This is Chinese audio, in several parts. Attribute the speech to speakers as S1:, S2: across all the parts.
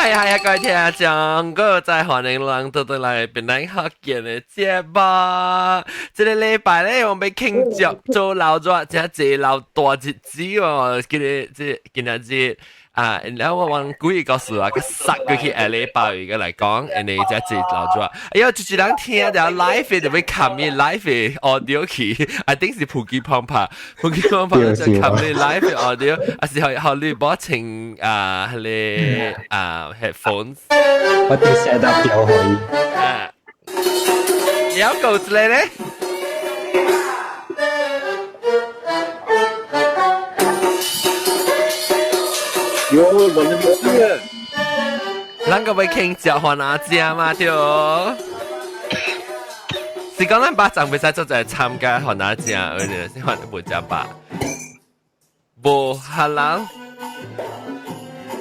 S1: 係啊，各位聽眾，嗰個在歡迎人到到嚟邊嚟學見嘅節目。這個禮拜咧，我要慶祝做老咗，真係老大日子喎。今日節啊，然後我揾古語告訴啊，佢殺過去下禮拜嘅嚟講，人哋真係老咗。哎呀，就是人聽到 live 就會 come in live audio 去，I think 是普吉胖帕就 come in live audio，啊是學你播成你headphones。
S2: 我哋 set up 又可以。
S1: 啊，有狗之類咧。
S2: 有我哋冇嘢。
S1: 咱個要慶祝換阿姐嘛，對。是講咱巴掌比賽做在參加換阿姐，先換冇只吧。無哈人。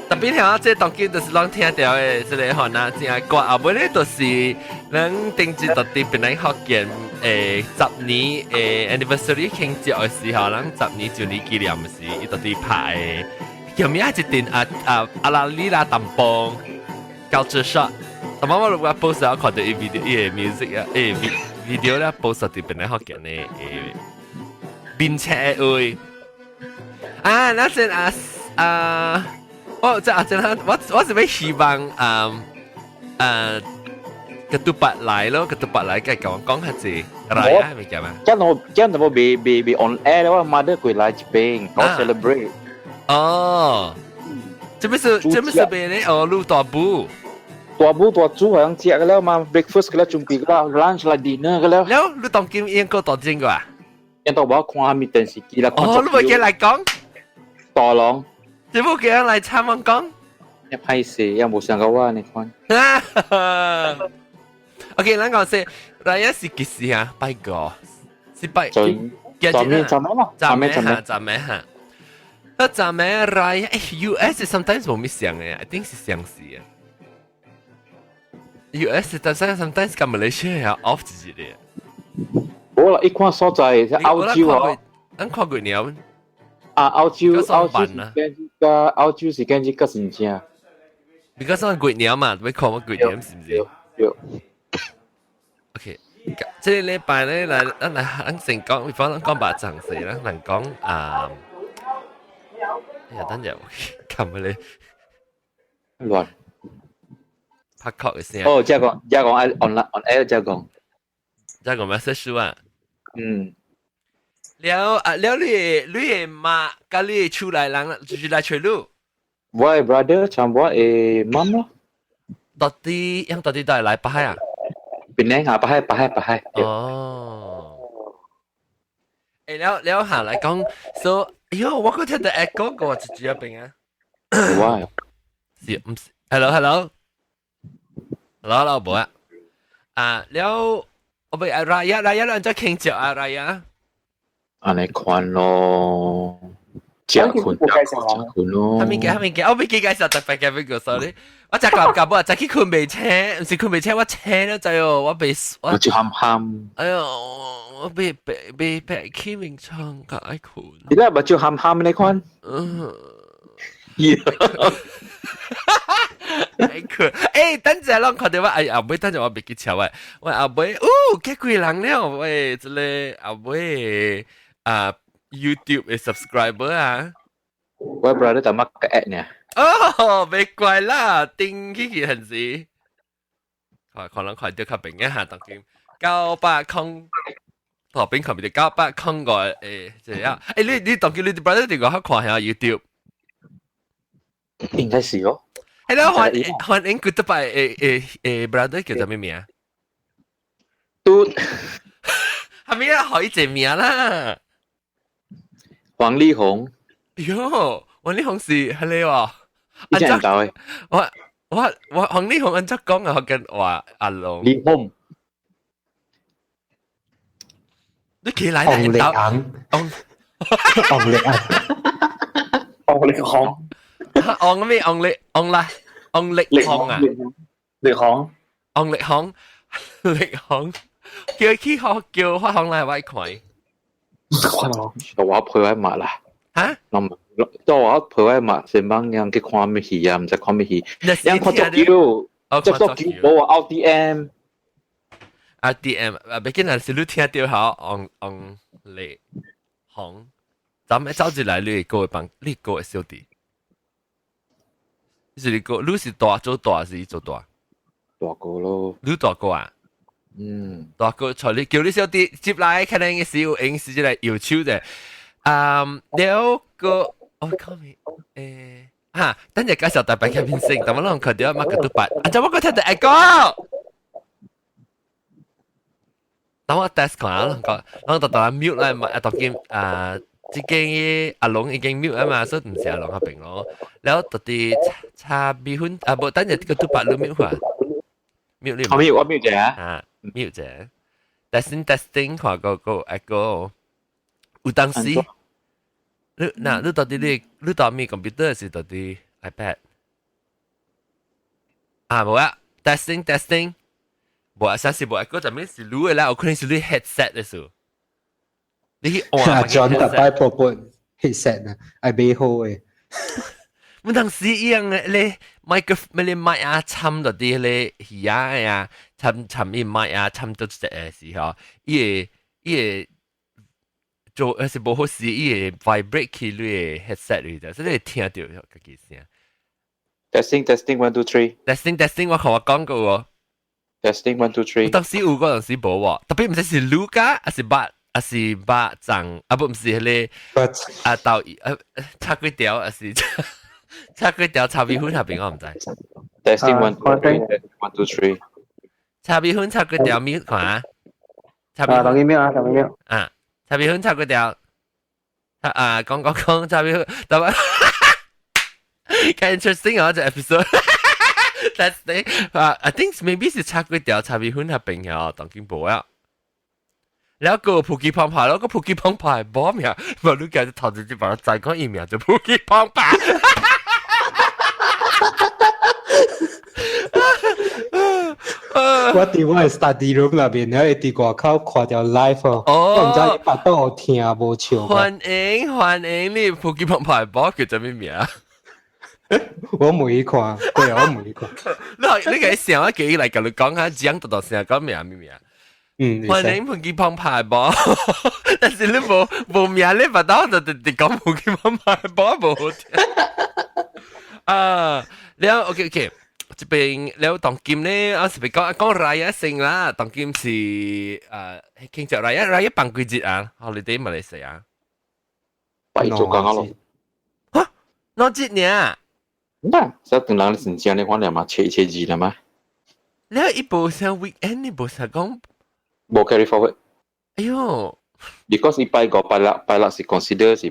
S1: 特別聽這當今就是攏聽到嘅，這個換阿姐歌，後尾咧就是咱定制特地變嚟學見10年anniversary 慶祝嘅時候，咱10年就年紀念嘅時，伊特地拍嘅。叫咩一段阿拉里拉淡邦 culture shot， 同埋我 post 咗看到啲 music 啊video 咧 post 咗啲本來學嘅呢並且會啊那陣我即係真係我是咪希望個杜伯來咯，個杜伯來嘅講下子嚟啊，係咪咁啊？Jangan
S2: mau be on air lah, mother kui lah Jepang, kau celebrate.
S1: 哦，這邊是邊咧？哦，路大布。
S2: 大母大豬好像食嘅啦嘛 ，breakfast 嘅啦，準備嘅啦 ，lunch 啦，dinner 嘅啦。
S1: แล้ว你當今應該多錢個啊？
S2: 因到我看下面電視機啦。
S1: 哦，你冇叫嚟講？
S2: 大郎。
S1: 你冇叫人嚟參問講？
S2: 一批事，有冇上過話你看
S1: ？OK， 咱講先，嗱一時幾時啊？拜個，是拜。
S2: 昨咩嘛？
S1: 昨咩哈？那咱們來US sometimes 冇咩想嘅 ，I think 是相似嘅。US 但係 sometimes 跟 Malaysia 係 off 自己嘅。
S2: 我啦，一看所在係澳洲啊。
S1: 咱看過鳥。
S2: 啊，澳洲是跟住個新正。
S1: Because 我過鳥嘛，你看我過鳥是唔是？
S2: 有。
S1: OK， 即係禮拜咧嚟，咱先講，比方講白陣時啦，能講呀，等陣琴日你
S2: 亂
S1: 拍曲嘅聲。
S2: 哦，即係講 on air 即係講
S1: message 啊。
S2: 嗯。
S1: 了你嘅媽，甲你出來人就是來找你。
S2: 我嘅 brother 參我嘅媽咯。
S1: 到底都係來巴海啊？
S2: 邊咧啊？巴海。
S1: 哦。了下來講，so。喲，我嗰聽到 echo 個自己一邊啊！
S2: 哇！
S1: 是唔是 ？Hello，冇啊！啊，了，我俾阿拉兩隻慶祝阿拉呀！
S2: 安尼看咯，食困咯。
S1: 係咪嘅？我未記介紹特別嘅邊個 sorry， 我只夾我只去困未車，唔是困未車，我車咗滯哦，
S2: 我就喊。
S1: 哎呦！我被起名唱嘅 icon，
S2: 你咧咪就喊你看
S1: ？icon， 等陣咯，看到我後尾等陣我別記錯喂，我後尾幾貴人了喂，這個後尾YouTube 嘅 subscriber 啊，
S2: 我 brother 就乜嘅 at 呢？
S1: 哦，別怪啦，定起佢陣時，可能快啲較平一下當見900。旁邊後面就900個這樣，你當叫你啲 brother 哋個看下 YouTube，
S2: 應該是咯。
S1: 係咯，歡迎 goodbye brother 叫做咩名啊？
S2: 都
S1: 係咪啊？可以證名啦。
S2: 黃力宏。
S1: 喲，黃力宏是係你喎。
S2: 你真係到誒。
S1: 我黃力宏按則講啊，我跟話阿龍。
S2: 力宏。
S1: 你幾來嚟到？
S2: 昂力宏。
S1: 昂咩？昂力宏啊？昂力宏。叫佢叫發行嚟我看。
S2: 我陪我買啦。
S1: 嚇？
S2: 諗到我陪我嘛，成晚人去看咩戲啊，唔知看咩戲，
S1: 那
S2: 人看足球，足足球冇啊 ODM。RDM
S1: 別見人是你聽到好on 嚟行，咱們走進來你個幫你個小弟，是你個你是大做大是做大？
S2: 大個咯，
S1: 你大個啊？大個坐你叫你小弟接來，可能嘅時候應是嚟搖手嘅。了個我講咩？等陣介紹大白嘅面聲，但我諗佢哋乜佢都白。就我個聽到愛講。當我 test 看啊，我特特 mute 啦，嘛當見即間阿龍已經 mute 啊嘛，所以唔是阿龍嗰邊咯。แล้ว特啲茶米粉冇等陣個都白你 mute 下 mute 你。
S2: 我 mute 啫
S1: mute 啫。testing 看個 echo， 有當時你到底你到咩 computer 是到底 iPad？ 冇啊 testing。冇啊，實是冇啊，嗰陣咩是錄嘅啦，我可能是錄 headset 嘅時候，你去
S3: 按 John 特擺 propose headset 啊，係幾好嘅。
S1: 唔當時一樣嘅，你麥啊，參到啲咧耳啊，參啲麥啊，參到隻嘅時候，伊個做係冇好事，伊個 vibrate 佢嘅 headset 嚟嘅，所以你聽到嗰幾聲。
S2: testing 1 2
S1: 3。testing 我同我講過喎。
S2: testing 1 2 3。
S1: 當時有嗰陣時冇喎，特別唔知是盧卡還是八層啊，不唔是咧豆叉龜條還是叉龜條炒米粉下邊我唔知。
S2: testing 1 2 3。
S1: 炒米粉叉龜條米看啊，炒米
S3: 等於咩啊？等於咩
S1: 啊？炒米粉叉龜條講炒米粉，但係幾 interesting 啊！這 episode。That's the I think maybe 是叉龜條炒米粉下邊嘅當經冇啊。แล้วก็ผู้กี้พองผ่าแล้วก็ผู้กี้พองผ่าบอมเนี่ยมาดูแกจะถอดจิตบาใจก็อีเมียจะผู้กี้พองผ่า
S3: 我伫我嘅 study room 入邊，然後伫外口看條 live 哦，我唔知你巴肚有聽無笑。
S1: 歡迎你ผู้กี้พองผ่าบอ叫做咩名啊？
S3: 我冇看，對啊，我冇看。
S1: 你嘅成日記嚟同你講下，講到成日講名咩名？歡迎ผู้กี้พองผ่าบอ但是你冇名你巴肚就講ผู้กี้พองผ่าบอ冇好聽啊！แล้วโอเค這邊แล้ว當今咧，我是咪講Raya先啦？當今是慶祝Raya辦幾節啊？holiday 馬來西亞
S2: 拜做剛剛咯。
S1: 嚇，2節呢？
S2: 那所以等人時間你看了嘛，切字啦嘛。
S1: แล้ว一部上 weekend 你部上講，
S2: 冇 carry forward。
S1: 哎呦
S2: ，because 一拜六是 consider 是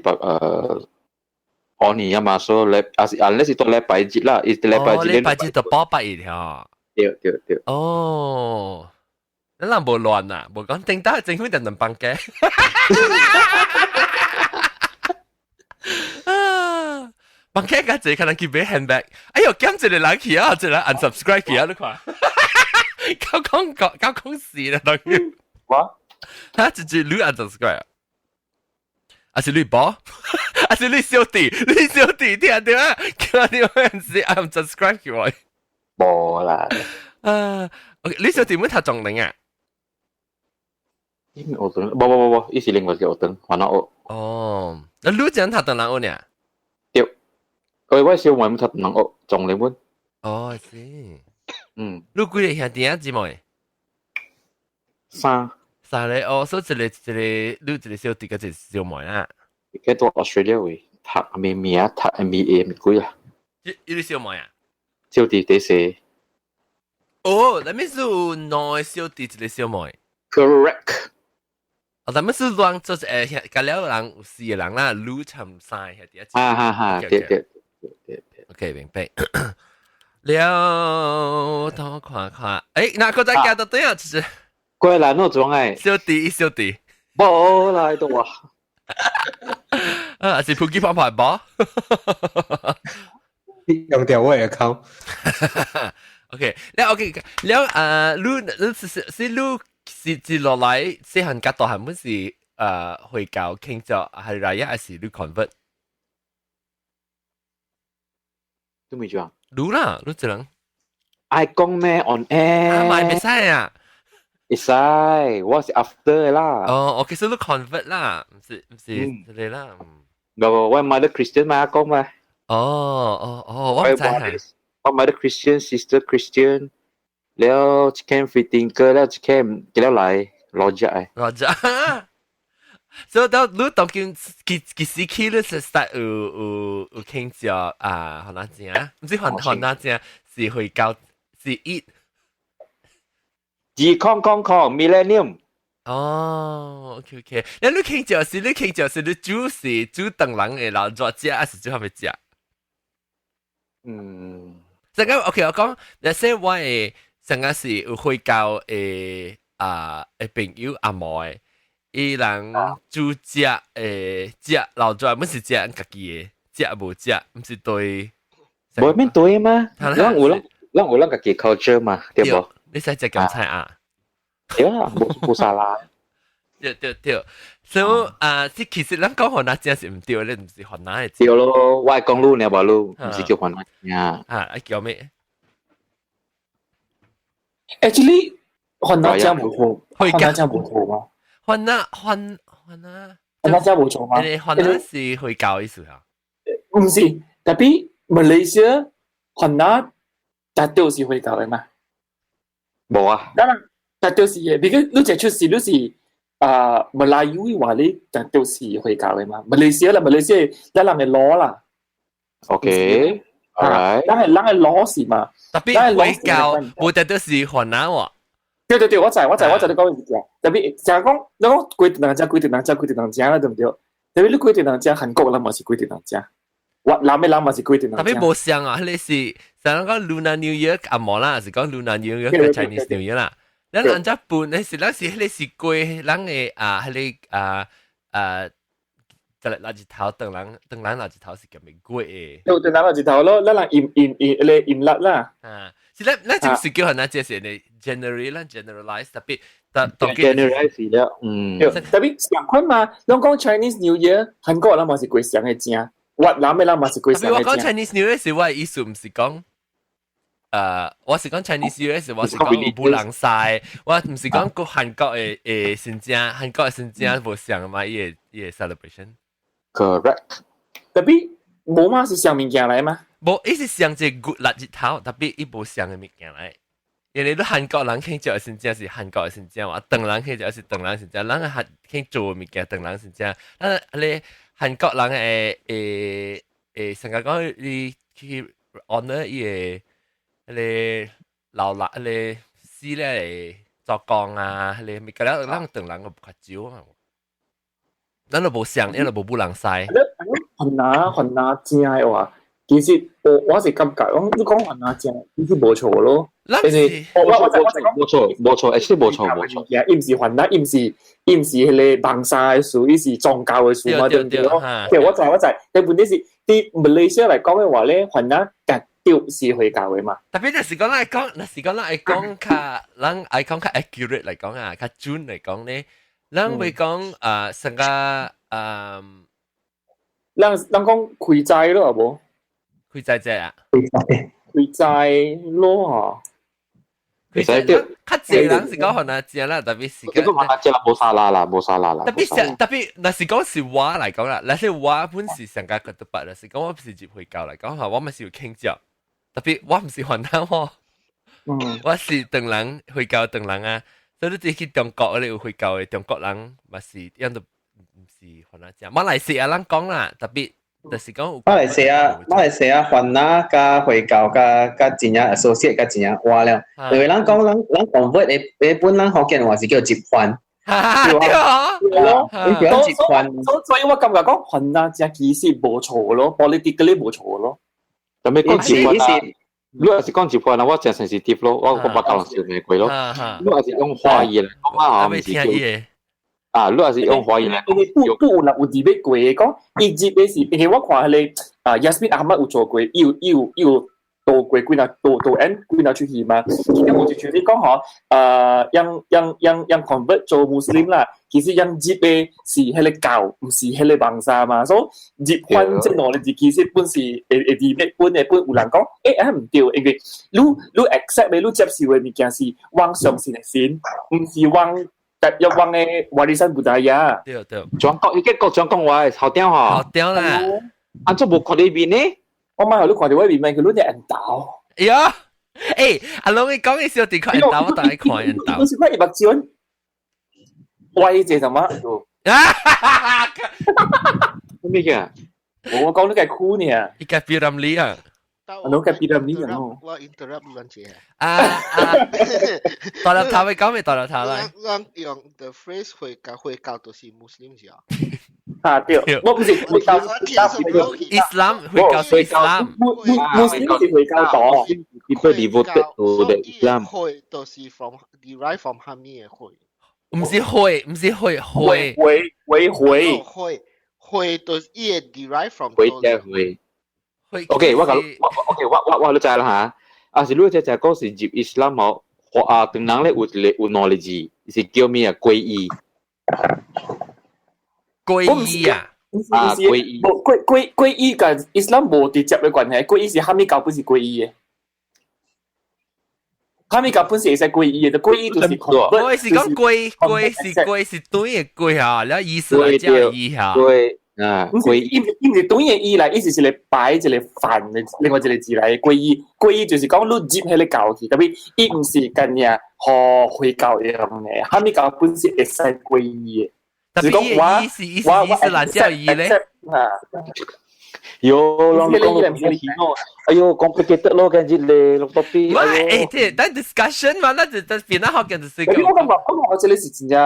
S2: on 年啊嘛，所以unless 是到禮拜節啦，係禮拜節。
S1: 禮拜節就包八一條。
S2: 對。
S1: 哦，你人無亂啊，無講頂打政府就能辦嘅。辦嘅家姐可能佢俾 handbag，哎呦，減一個人去啊，一個人 unsubscribe 去啊，你看。搞講事啦，當然。
S2: 哇！
S1: 嚇，直接你 unsubscribe。還是你寶？還是你小弟？你小弟聽到啊？叫你嗰陣時 unsubscribe 佢喎。
S2: 冇啦。
S1: OK，你小弟冇讀中齡啊？
S2: 因為我等，冇，伊是另外一個學堂，還有我。
S1: 哦，那你講讀中齡呢？
S2: 對，我小妹冇讀人學中齡本。
S1: 哦，是。
S2: 你
S1: 幾個兄弟啊姊妹
S2: ？3
S1: 個哦，所以你一個小弟，一個小妹啊。
S2: 佢到 Australia 位，讀咩名？讀 MBA 咪貴啊？
S1: 一個小妹啊？
S2: 小弟第四。
S1: 哦，那邊是有兩個小弟，一個小妹。
S2: Correct。
S1: 咱們是亂做隔了人有4個人啦，女參賽兄弟。
S2: 對。
S1: OK， 明白。了，等我看看，那個再加到對啊，就是
S2: 過來那種誒，
S1: 小弟，
S2: 冇來到啊，
S1: 是普吉胖牌寶
S3: 用掉我嘅 account。
S1: OK，แล้ว你是落來細漢角度係唔是會教傾咗係嚟一係是你 convert？
S2: 都未講。
S1: รู้啦รู้จัง
S2: I 講咩 on air？
S1: ไม่ใช่อ่ะ
S2: 唔使，我是 after 啦。
S1: 哦，OK，所以都 convert 啦，唔是เลย啦。
S2: 我 mother Christian 嘛，講嘛。
S1: 哦，我唔知係。
S2: 我 mother Christian sister Christian，แล้วจะแค่ free thinker แล้วจะแค่幾多嚟攞著誒。
S1: 攞著，所以到你當見幾時起你是 start 有傾咗啊？學哪隻啊？唔知學哪隻是會教是 eat。
S2: 自康 millennium。
S1: 哦，OK，你傾咗是你煮是煮等人嘅老作食，還是煮後面食？成個 OK，我講，那些我誒成個是有會教誒朋友阿妹，伊人煮食食老作，唔是食家己嘅，食無食，唔是對。
S2: 冇咩對嘛？咱有咱家己 culture 嘛，對無？
S1: 你使食鹹菜啊？
S2: 對啊，冇沙拉。
S1: 對，所以其實咱講河南真係唔對，你唔是河南嘅。
S2: 對咯，我係講路，你話路，唔是叫河南呀。
S1: 叫咩
S4: ？Actually，河南真冇錯，河南真冇錯嘛？
S1: 河南
S4: 真冇錯嘛？
S1: 河南是會教意思啊？
S4: 唔是，特別馬來西亞河南絕對是會教嘅嘛？
S2: 冇啊，
S4: 當然絕對是嘅，因為你只出事你是。馬來語嘅話咧，就都是會教嘅嘛。馬來西亞咱人嘅攞啦。
S2: OK，alright。
S4: 咱係攞是嘛？
S1: 特別會教，冇得都是河南喎。
S4: 對，我知你講嘅嘢。特別就係講，你講規定人家啦，對唔對？特別你規定人家韓國人嘛是規定人家，南嘅人嘛是規定人家。
S1: 特別冇像啊，你是想講 Lunar New Year 阿冇啦，是講 Lunar New Year 嘅 Chinese New Year 啦。咱人家本你是過咱嘅就嚟垃圾頭，等人垃圾頭是咁樣過嘅。
S4: 對，等人垃圾頭咯，咱人鹽辣啦。
S1: 是咱就是叫人家即係你 generalize 特別
S2: generalize 了，
S4: 特別相款嘛，你講 Chinese New Year，韓國人嘛是過上嘅正，南嘅人嘛是過上嘅正。
S1: 我講 Chinese New Year 是我嘅意思，唔是講。我是講 Chinese New Year，我是講布朗晒，我唔是講個韓國嘅新疆，韓國嘅新疆無像嘛，伊個 celebration。Correct。
S4: 特別冇嘛是像物件嚟嘛？
S1: 冇，伊是像隻骨垃圾頭，特別伊無像嘅物件嚟。因為你韓國人傾做嘅新疆是韓國嘅新疆，話鄧人傾做是鄧人新疆，人係傾做嘅物件鄧人新疆。你韓國人成日講你去 honour 伊個。你流辣你絲咧嚟作鋼啊，你咪嗰啲啷等啷個不少啊，咱都冇想，因為冇人晒。
S4: 雲南正嘅話，其實我是感覺，你講雲南正，其實冇錯咯。
S1: 但是
S2: 冇錯，actually 冇錯。
S4: 伊唔是雲南，伊唔是迄個網沙嘅樹，伊是宗教嘅樹嘛，對唔對咯？對，我知。但問題是，對馬來西亞嚟講嘅話咧，雲南是會教嘅嘛？
S1: 特別那時講嚟講較，咱愛講較 accurate 嚟講啊，較準嚟講咧，咱會講成個
S4: 咱講開齋咯，係冇？
S1: 開齋啫啊！
S4: 開齋咯
S2: 嚇！開齋啲，
S1: 較濟人是講可能正啦，特別是
S2: 講可能正啦，冇沙拉啦。特
S1: 別那是講是話嚟講啦，那是話本是成個個都白啦，是講我是接會教嚟講嚇，我咪是要傾著。特別我唔是雲南喎，我是鄧人會教鄧人啊，所以你自己去中國你有會教嘅中國人，咪是樣都唔是雲南正。馬來西亞人講啦，特別就是講
S3: 馬來西亞雲南加會教加真正 associate 加真正話了，因為人講人 convert 你本人福建話是叫接環，
S4: 對啊，
S3: 你叫接環，
S4: 所以我感覺講雲南正其實冇錯咯 ，politically 冇錯咯。
S2: 咁你講接環啊？你若是講接環啊，我真 sensitive 咯，我把教人笑咩鬼咯？你若是用華語嚟講啊，唔是叫你若是用華語嚟講，
S4: 都有人有特別過嘅講，伊接嘅是，因為我看迄個Yasmin Ahmad 有做過，有導過幾嗱導 end 幾嗱出去嘛，其實我就覺得講嗬，讓 convert 做穆斯林啦。其實樣接嘅是迄個教，唔是迄個網沙嘛，所以接翻即係我哋自其實本是誒本有人講，唔對，因為你 accept 你接受嘅物件是往上線嘅線，唔是往嘅瓦里山布達亞。
S1: 對對，
S2: 講一個講講話好屌嚇，
S1: 好屌啦！
S2: 按做冇看呢邊呢？
S4: 我買後你看到我邊面佢攞隻人頭。
S1: 呀，阿龍你講嘅時候，點看人頭？我當你看人頭。
S4: 我是看100triệu。喂，這什麼？
S2: 咩嘅？
S4: 我講你係酷呢？
S1: 一個比ramli啊！
S4: 你個比ramli啊？
S5: 我 interrupt 亂姐。
S1: 大粒頭你講咩？大粒頭啦？
S5: 我用 the phrase 會教都是 Muslim 啫。
S4: 對，我唔是會教
S1: Islam 會教
S4: Islam，Muslim 是會教多。
S2: People devoted to the Islam。
S5: 會都是 derive from 下面嘅會。
S1: 唔是會
S5: 都也 derive from
S2: 會。OK， 我都知啦嚇。是如果就講是入 Islam 嗬，當然咧有knowledge，是叫咩啊？皈依。
S1: 皈依啊！
S2: 皈依。
S4: 皈依跟 Islam 冇直接嘅關係，皈依是哈密教本是皈依嘅。哈密教本是會使皈依嘅，皈依就是
S1: 我是講皈是對嘅皈啊，然後意思係這樣意下。
S2: 對啊，皈依，
S4: 唔是對嘅意嚟，意思是嚟擺一個飯嘅，另外一個字嚟皈依。皈依就是講你接喺你教去，特別伊唔是跟呀學會教一樣嘅，哈密教本是會使皈依嘅。
S1: 特別意思難教義咧。
S2: 有，人講哎呦 complicated 咯，跟住咧落 topic。
S1: 喂，但 discussion 嘛，那就變得好嘅就是個。
S4: 我這裡是真有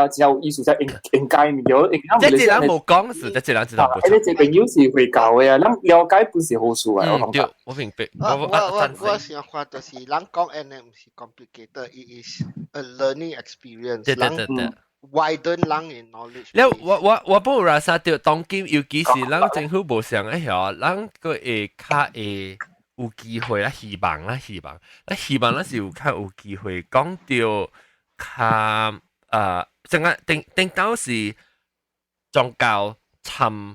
S4: 藝術在應該唔了，
S1: 即係人冇講事，即係人知道冇。
S4: 你這朋友是會教嘅啊，咱了解本是好處啊。
S1: 我明白。
S5: 我想話就是人講嘅唔是 complicated，it is a learning experience。
S1: 對。
S5: widen 人嘅 knowledge。
S1: 了，我不如話到當今，尤其是咱政府無上一條，咱個會較會有機會啦，希望咱是有較有機會講到較整個頂到是宗教參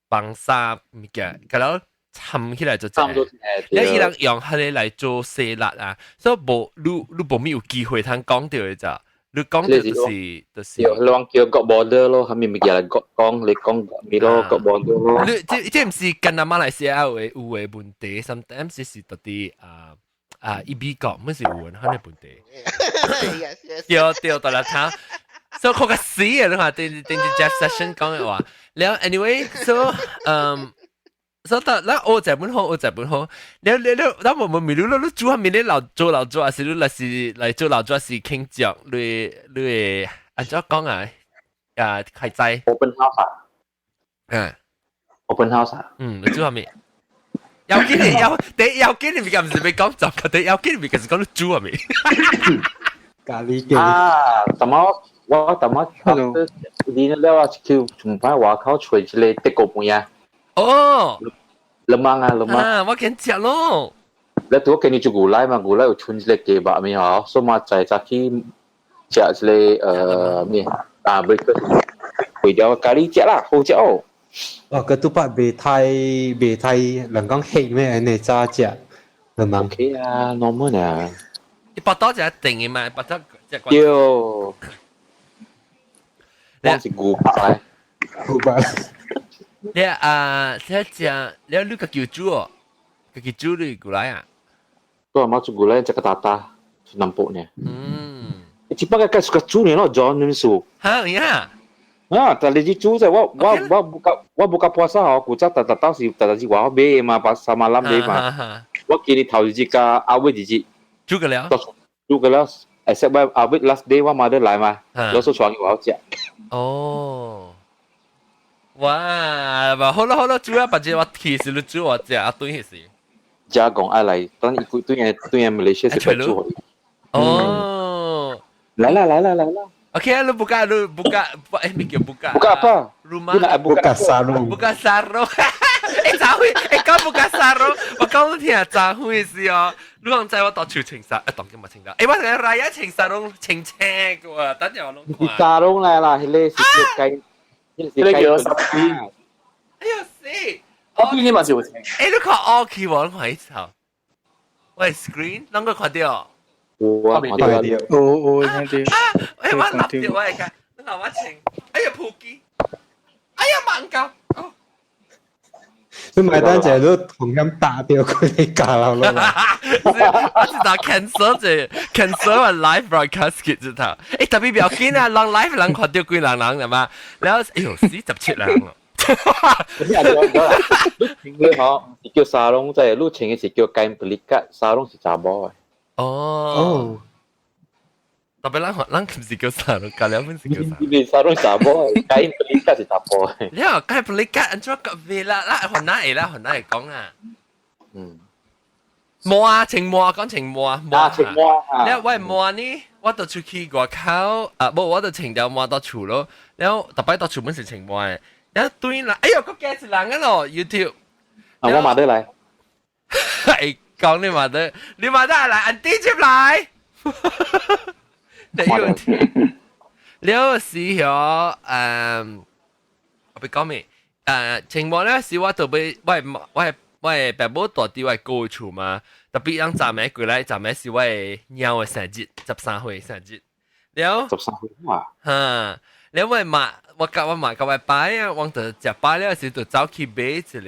S1: 幫啥物件，咁樣參起來就真係，你伊人用佢哋嚟做設立啊，所以你無咩有機會通講到嘅咋。你講到就是，
S2: 你講叫國 border 咯，係咪咪叫嚟講你講咪咯國 border 咯？
S1: 即唔是跟阿馬來西亞有嘅問題 ，sometimes 是特啲伊比國乜是有人喺呢本地。對，到啦他，所以佢個死嘅你話，定 Jeff Session 講嘅話，然後 anyway，so 所以嗱，我就本好，你冇咪你做下面你做啊，是你嚟做勞作是傾著，你按照講啊，開齋
S2: open house 啊，open house 啊，
S1: 你做下面，有幾年比較唔是被講就，但有幾年比較是講你做下面，
S6: 咖喱嘅
S2: 啊，我你了叫從翻外口出嚟啲個半呀。
S1: 哦
S2: ，lemang
S1: 我見食咯。
S2: แล้วตัวแกนี่จูกูไล่มากูไล่อุชุนเลยเก็บไม่หรอสมัยใจจากที่จะเลยนี่breakfast ก๋วยเตี๋ยวกะหรี่เจ๊ล่ะโหเจ้า
S6: ก็ตุปะเบไทยหลังก็เฮ็ดแม่ในจ้าเจ๊lemang
S2: โอเคอ่ะ normal เนี่ย
S1: 一百多就一定嘅嘛，一百多隻
S2: เดี๋ยวนี่是กูไป
S1: 你你個叫豬哦，個叫豬你過來啊？
S2: ก็มาจูกูไล่จากตาตาน้ำโปเนี่ยที่ปากก็สุกจูเนี่ยเนาะจอห์นนี่สู
S1: ฮะเนี่ย
S2: แต่เลยจูแต่ว่าบุกpuasa เหรอกูจะแต่สิแต่สิว่าเบมาpas semalamเบมาว่ากินเท่าจีกาอาวิจิ
S1: จูกัน
S2: แล้วexcept ว่าอาวิ last day ว่ามาได้หลายมาแล้วสุดช่วงว่าเจ้า
S1: 哦。哇，好啦，主要把這我其實你煮我食啊，對嘅事。
S2: 加工愛來，當一個對人馬來西亞是不做。
S1: 哦，
S2: 來啦。
S1: OK，你buka，咩叫buka？buka
S2: apa？
S1: rumah。buka
S6: sarung。buka
S1: sarung。咋會會，講不加沙龍，我講你聽炸會是哦，你講在我到處清沙，當今日清沙，我成日來一清沙龍清青嘅喎，等陣我攏看。
S2: 沙龍嚟啦，迄個是雞，
S4: 迄個叫沙龍。
S1: 哎呀死！
S4: 我邊啲嘛是有清。
S1: 你看 OK 喎，你看一次。喂 ，screen，啷個看到？
S2: 我
S6: 睇到，
S7: 睇到。
S1: 我立掉我嚟㗎，你留我清。哎呀，撲機！哎呀，盲狗！
S6: 你買單就都同樣打掉佢哋架啦咯。
S1: 我知道 cancel 個 live broadcast 嘅知道。特別不要緊啊，人 live 人看到幾人係嘛？然後哎呦47人咯。
S2: 你嗬，是叫沙龍，即係路程嘅是叫雞不離吉，沙龍是查某嘅。
S1: 哦。特別人唔是叫沙龍，隔兩分是叫沙龍。
S2: 你沙龍查某，雞不離吉是查甫嘅。
S1: 你話雞不離吉，安怎個別啦？換哪嚟啦？換哪嚟講啊？摸啊，情摸講情摸啊，摸
S2: 情摸啊。
S1: 你話喂摸呢？我就出去外口啊，冇我就情掉摸到厝咯。然後特別到厝本是情摸嘅。一堆人，哎呦，個幾是人嘅咯 ，YouTube。
S2: 我買得嚟。
S1: 係講你買得嚟，按啲接嚟。你要聽，你有時候我俾講咩？情況咧是我特別喂爸母大啲喂高處嘛，特別讓站尾過來，站尾是喂鳥嘅生日，13歲生日。了
S2: 13歲哇！
S1: 嚇，你喂買我買個位擺啊，我就食擺了時就走去買一個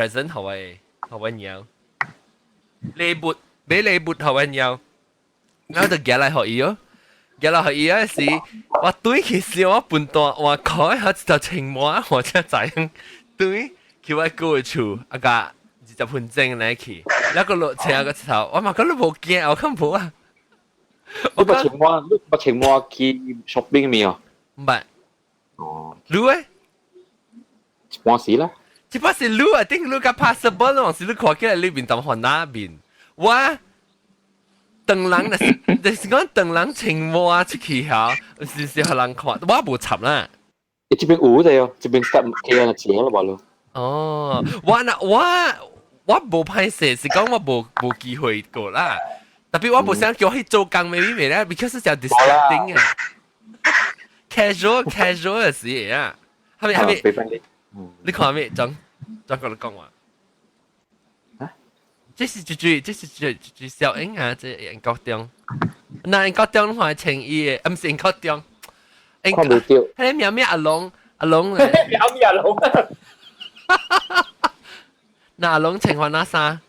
S1: present 給我鳥，禮物買禮物給我鳥，然後就寄來給伊哦。寄來給伊嗰時，我對其實我笨蛋，我開下就情話，我真係對佢話高處啊個20分鐘嚟去，一個落車個頭，我問佢都冇驚，我根本啊。
S2: 你把情話去 shopping 未啊？
S1: 唔係。
S2: 哦。
S1: 你誒？
S2: 我死啦！
S1: 只不過是你啊，定你個 possible 咯，是你看起來裏邊當看哪邊？我等人就是講等人情話出去後，是互人看，我冇插啦。
S2: 這邊有的哦，這邊start 起來錢了吧咯？
S1: 哦，我冇歹勢，是講我冇機會過啦。特別我冇想叫去做工未未咧 ，because 就 distracting 啊。casual 嘅事嚟啊，係咪？你看咩？講講你講話。這是最小英啊！這英國中，那英國中話情意嘅，唔是英國中。
S2: 看唔到。
S1: 係喵喵阿龍咧。
S4: 喵喵阿龍。
S1: 那阿龍情況哪啥？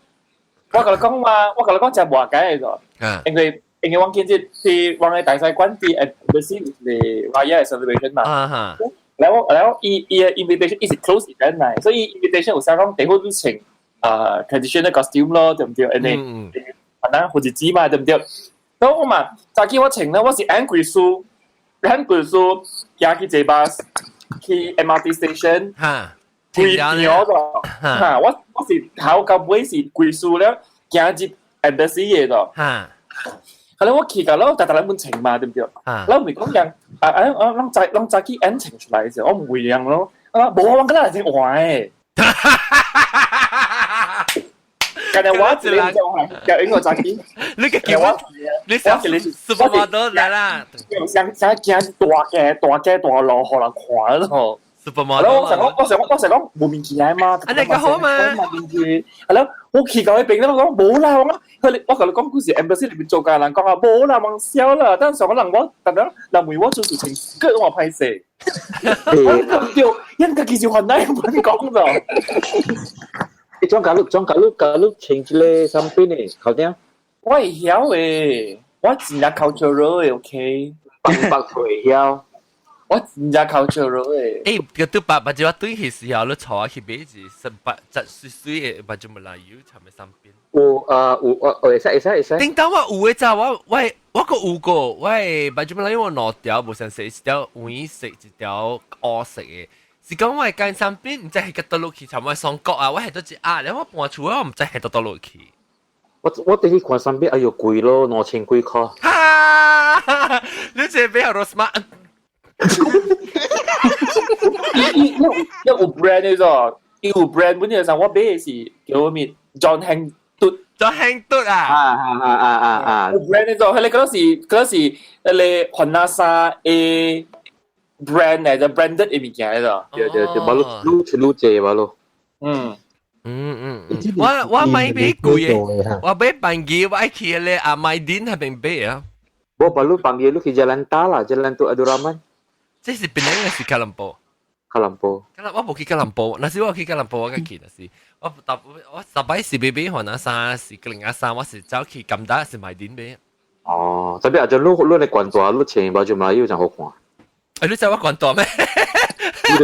S4: 我同你講嘛，我同你講就話解嚟個，因為我見即係往喺大細關啲embassy 嚟話嘢係 celebration 嘛。แล้วอี invitation is close event 嚟，所以 invitation 有時講地方都請traditional costume 咯，對唔對？你可能好似紙嘛，對唔對？咁我嘛，早期我請咧，我是按貴數行去坐巴士去 MRT station，貴條個，我是頭到尾是貴數咧，行至 embassy 嘅度。係咯，我去㗎咯，但係你冇請嘛，對唔對？你唔係講人啷早起按請出來嘅時候，我唔會樣咯。冇我覺得係正壞誒。但係我自己就係有應該早起。
S1: 你嘅叫我，你想 supermodel 嚟啦？
S4: 想行大路，可能看咯。
S1: supermodel。
S4: 我成講冇面見啊嘛。
S1: 你個好嘛？
S4: 係咯，我去到嗰邊咧，我講冇啦，我同你講故事 embassy 裏邊做嘅人講啊，冇啦，忘笑啦。但係上可能我特登嗱梅我做事情，跟住我拍攝。我掉人家其實很難講的。
S2: 裝假碌請住咧身邊嘅，後啲啊。
S4: 我會曉誒，我真係 cultural 誒 ，OK。
S2: 白會曉。
S4: 我真係 cultural 誒。
S1: 個對白就我對佢時候，你坐下去俾字18歲嘅，白就冇來要尋喺身邊。
S2: 會使。
S1: 叮當我有嘅咋，我個有個，喂，白就冇來要我攞條，無想食一條黃色，一條黑色嘅。是講我係間身邊，唔知係幾多路去，尋我雙角啊，我係都知啊，然後我搬出我唔知係多路去。
S2: 我第一看身邊，哎呦貴咯，2000幾塊。
S1: 哈！你這邊有 smart。
S4: 有 brand 呢個，有 brand 本嚟上我買是叫咩 John Hang 嘟
S1: John Hang 嘟啊
S4: brand 呢就係你嗰時你漢娜莎誒 brand 嚟就 branded 嘅物件嚟咗，
S2: 對，馬路借馬路，
S1: 我買俾貴嘅，我買半機，我去咧阿買點係邊買啊？
S2: 我馬路panggil lu ke Jalan Tala, Jalan Tu Abdul Rahman.
S1: 即係邊個是吉隆坡？
S2: 吉隆坡。
S1: 我冇去吉隆坡，那時我去吉隆坡我嘅去那時，我十擺是買俾韓亞衫，是另外衫，我是走去金達是買點買。
S2: 哦，特別阿陣你嚟關大，你穿包就馬要真好看。
S1: 你知我關大咩？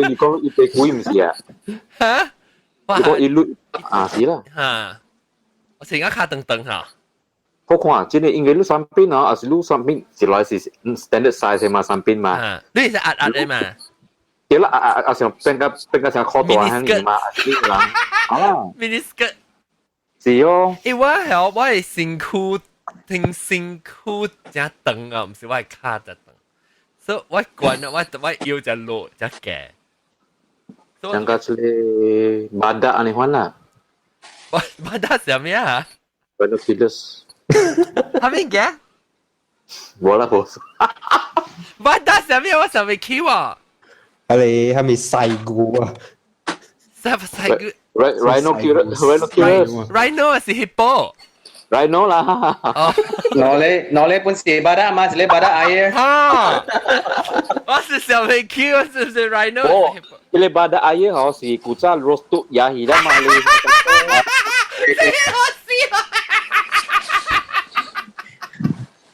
S2: 你講一杯貴唔是啊？
S1: 嚇？
S2: 你講一路啊是啦。
S1: 嚇！我成日卡等等嚇。
S2: 好看，真係因為你產品啊，還是你產品一來是 standard size 嘛產品嘛。
S1: 你係壓嘅嘛？
S2: 對啦，啊像變個像褲大咁嘛，呢個啦。啊
S1: ，mini skirt
S2: 是哦。
S1: 我係身軀挺身軀真長啊，唔是我係卡得長，所以我慣啊，我腰就落就嘅。
S2: yang kat sini badak aneh mana?
S1: Badak siapa ya?
S2: Binoculars.
S1: Apa ke?
S2: Bola bos.
S1: Badak siapa ya? 我上未去喎。
S6: 係咪細股啊？
S1: 細股。Rhino 是 hippo。Rhino
S2: lah.
S3: Noleh pun si badak mas, le badak air.
S1: 哈，我是上未去，我是不是 Rhino？
S2: Bila badak air hao si kuca rostu ya hilang mali.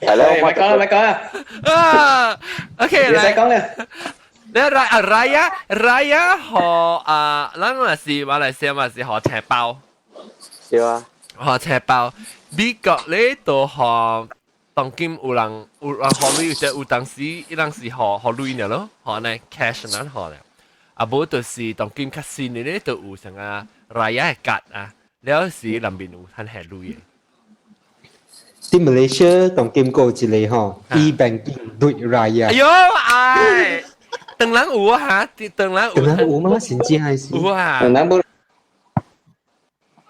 S3: 咪講啊。
S1: OK，
S3: 你使講啦。
S1: 你Raya 和咱們是馬來西亞嘛是和赤包。
S2: 對啊。
S1: 和赤包，美國咧就和當今有人學女，即有當時伊人是學女呢咯，學呢 cash 嗱學咧。啊，無就是當今較新嘅咧，就有成啊 Raya 嘅格啊，了是南邊有攤係女嘅。
S6: 啲 Malaysia 當今個一個吼 e-banking 對 Raya。
S1: 哎呦，哎，當然有啊嚇，當然
S6: 有嗎？真正係是。
S1: 有啊。
S3: 當然冇。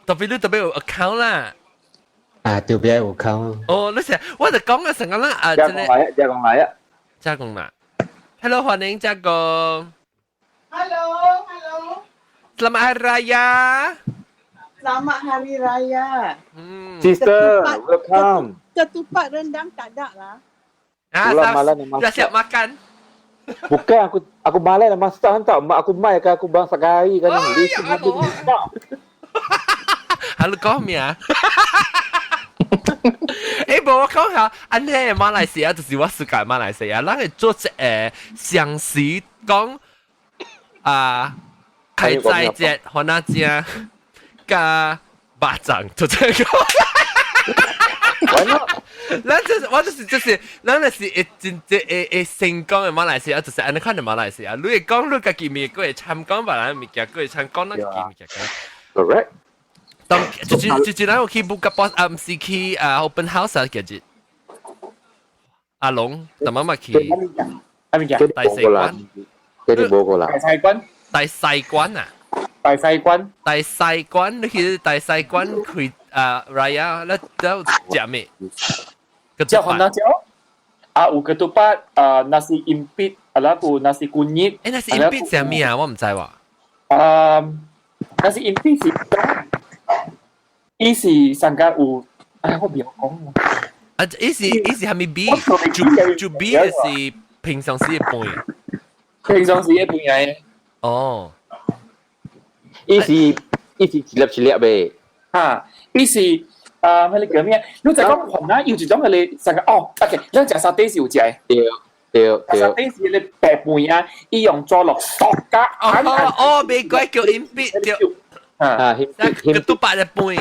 S1: 特別有 account 啦。
S6: 啊，特別有 account。
S1: 哦，你成，我就講嘅成個啦啊，
S2: 加工來啊。
S1: 加工啦。Hello， 歡迎加工。
S7: Hello.
S1: Selamat Hari Raya.
S7: Selamat Hari Raya.
S2: Sister, welcome.
S7: Ketupat rendang tak ada lah.
S1: Dah siap makan.
S2: Bukan aku malas nak masak tau. Mak aku mai ke aku bang sekali kan.
S1: Hello 講咩啊？無我講下，安尼馬來西亞就是我世界馬來西亞，咱會做一詳細講開齋節、河那節加肉粽，就這個。我就是咱就是成功嘅馬來西亞，就是安尼款嘅馬來西亞。你會講你家己物，佢會參講別人物件，佢會參講咱家己物件。
S2: Correct。
S1: 當最近我去 book 個 boss 唔是去open house 啊，其實阿龍同媽媽去第四關，
S2: 佢冇過啦。
S1: 第四關啊！第四關你去第四關去Raya， 你都食咩？
S4: 食可能食有ketupat nasi impit， alafu nasi kunyit。nasi
S1: impit 食咩啊？我唔知喎。
S4: nasi impit 是伊是上加有，我唔要講喎。
S1: 伊是係咪 B？ 就 B 是平常時嘅半。
S4: 平常時嘅半嘅。
S1: 哦。
S2: 伊是cilap呗。
S4: 嚇，伊是佢哋叫咩？你就講雲南有一種佢哋上加哦 ，OK， 你食沙爹是有食嘅。
S2: 對。
S4: 沙爹是你白半啊，伊用做落塑膠。
S1: 哦，美國叫 impit 對。ketupat 嘅半。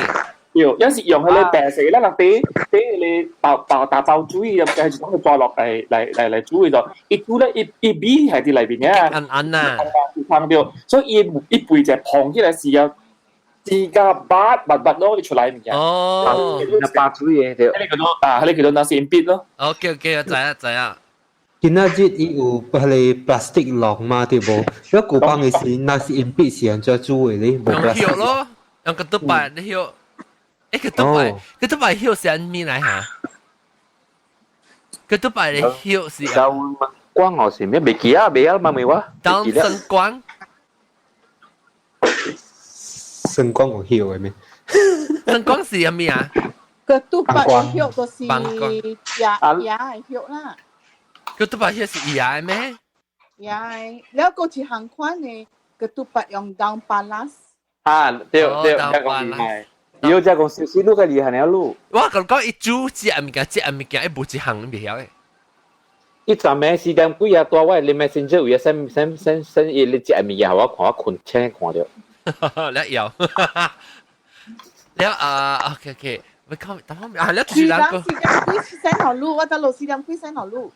S4: 有時用佢哋白色啦，俾你大包煮嘅，就係將佢再落嚟煮嘅度。一煮咧，一味係啲裏邊嘅。
S1: ăn啊。
S4: 放掉，所以一杯就捧起來是有自家拔攞出嚟嘅。
S1: 哦。
S2: 那拔煮嘢對。
S4: 你叫做nasi impit咯。
S1: OK， 我知啊。
S6: 啲今仔日伊有迄个 plastic 笼嘛，对无？如果古帮嘅时，那是硬币是安怎煮嘅咧？无
S1: 用
S6: plastic
S1: hiệu咯，用個督白你hiệu，個督白hiệu是安咩嚟嚇？個督白嘅hiệu是
S2: 刀光哦是咩？未記啊，未啊，嘛未話。
S1: 刀生光，
S6: 生光有hiệu嘅咩？
S1: 生光是安咩啊？
S7: Ketupat hiuk tu si ya hiuk lah.
S1: Ketupat hiuk si iya咩？
S7: Ya, แล้วก็ที่hàng khoan này ketupat yang daun palas.
S2: 對，加講厲害。要加講少少都嘅厲害了咯。
S1: 我講一煮隻物件，一無一行未曉誒。
S2: 一陣咩時間幾啊多？我你 messenger 有send 伊你隻物件，我看我困清看到。
S1: แล้ว有，แล้วOK。ไม่เข้าแต่ว่าแล้ว
S7: 4點幾先好錄，我得錄4點幾先好錄。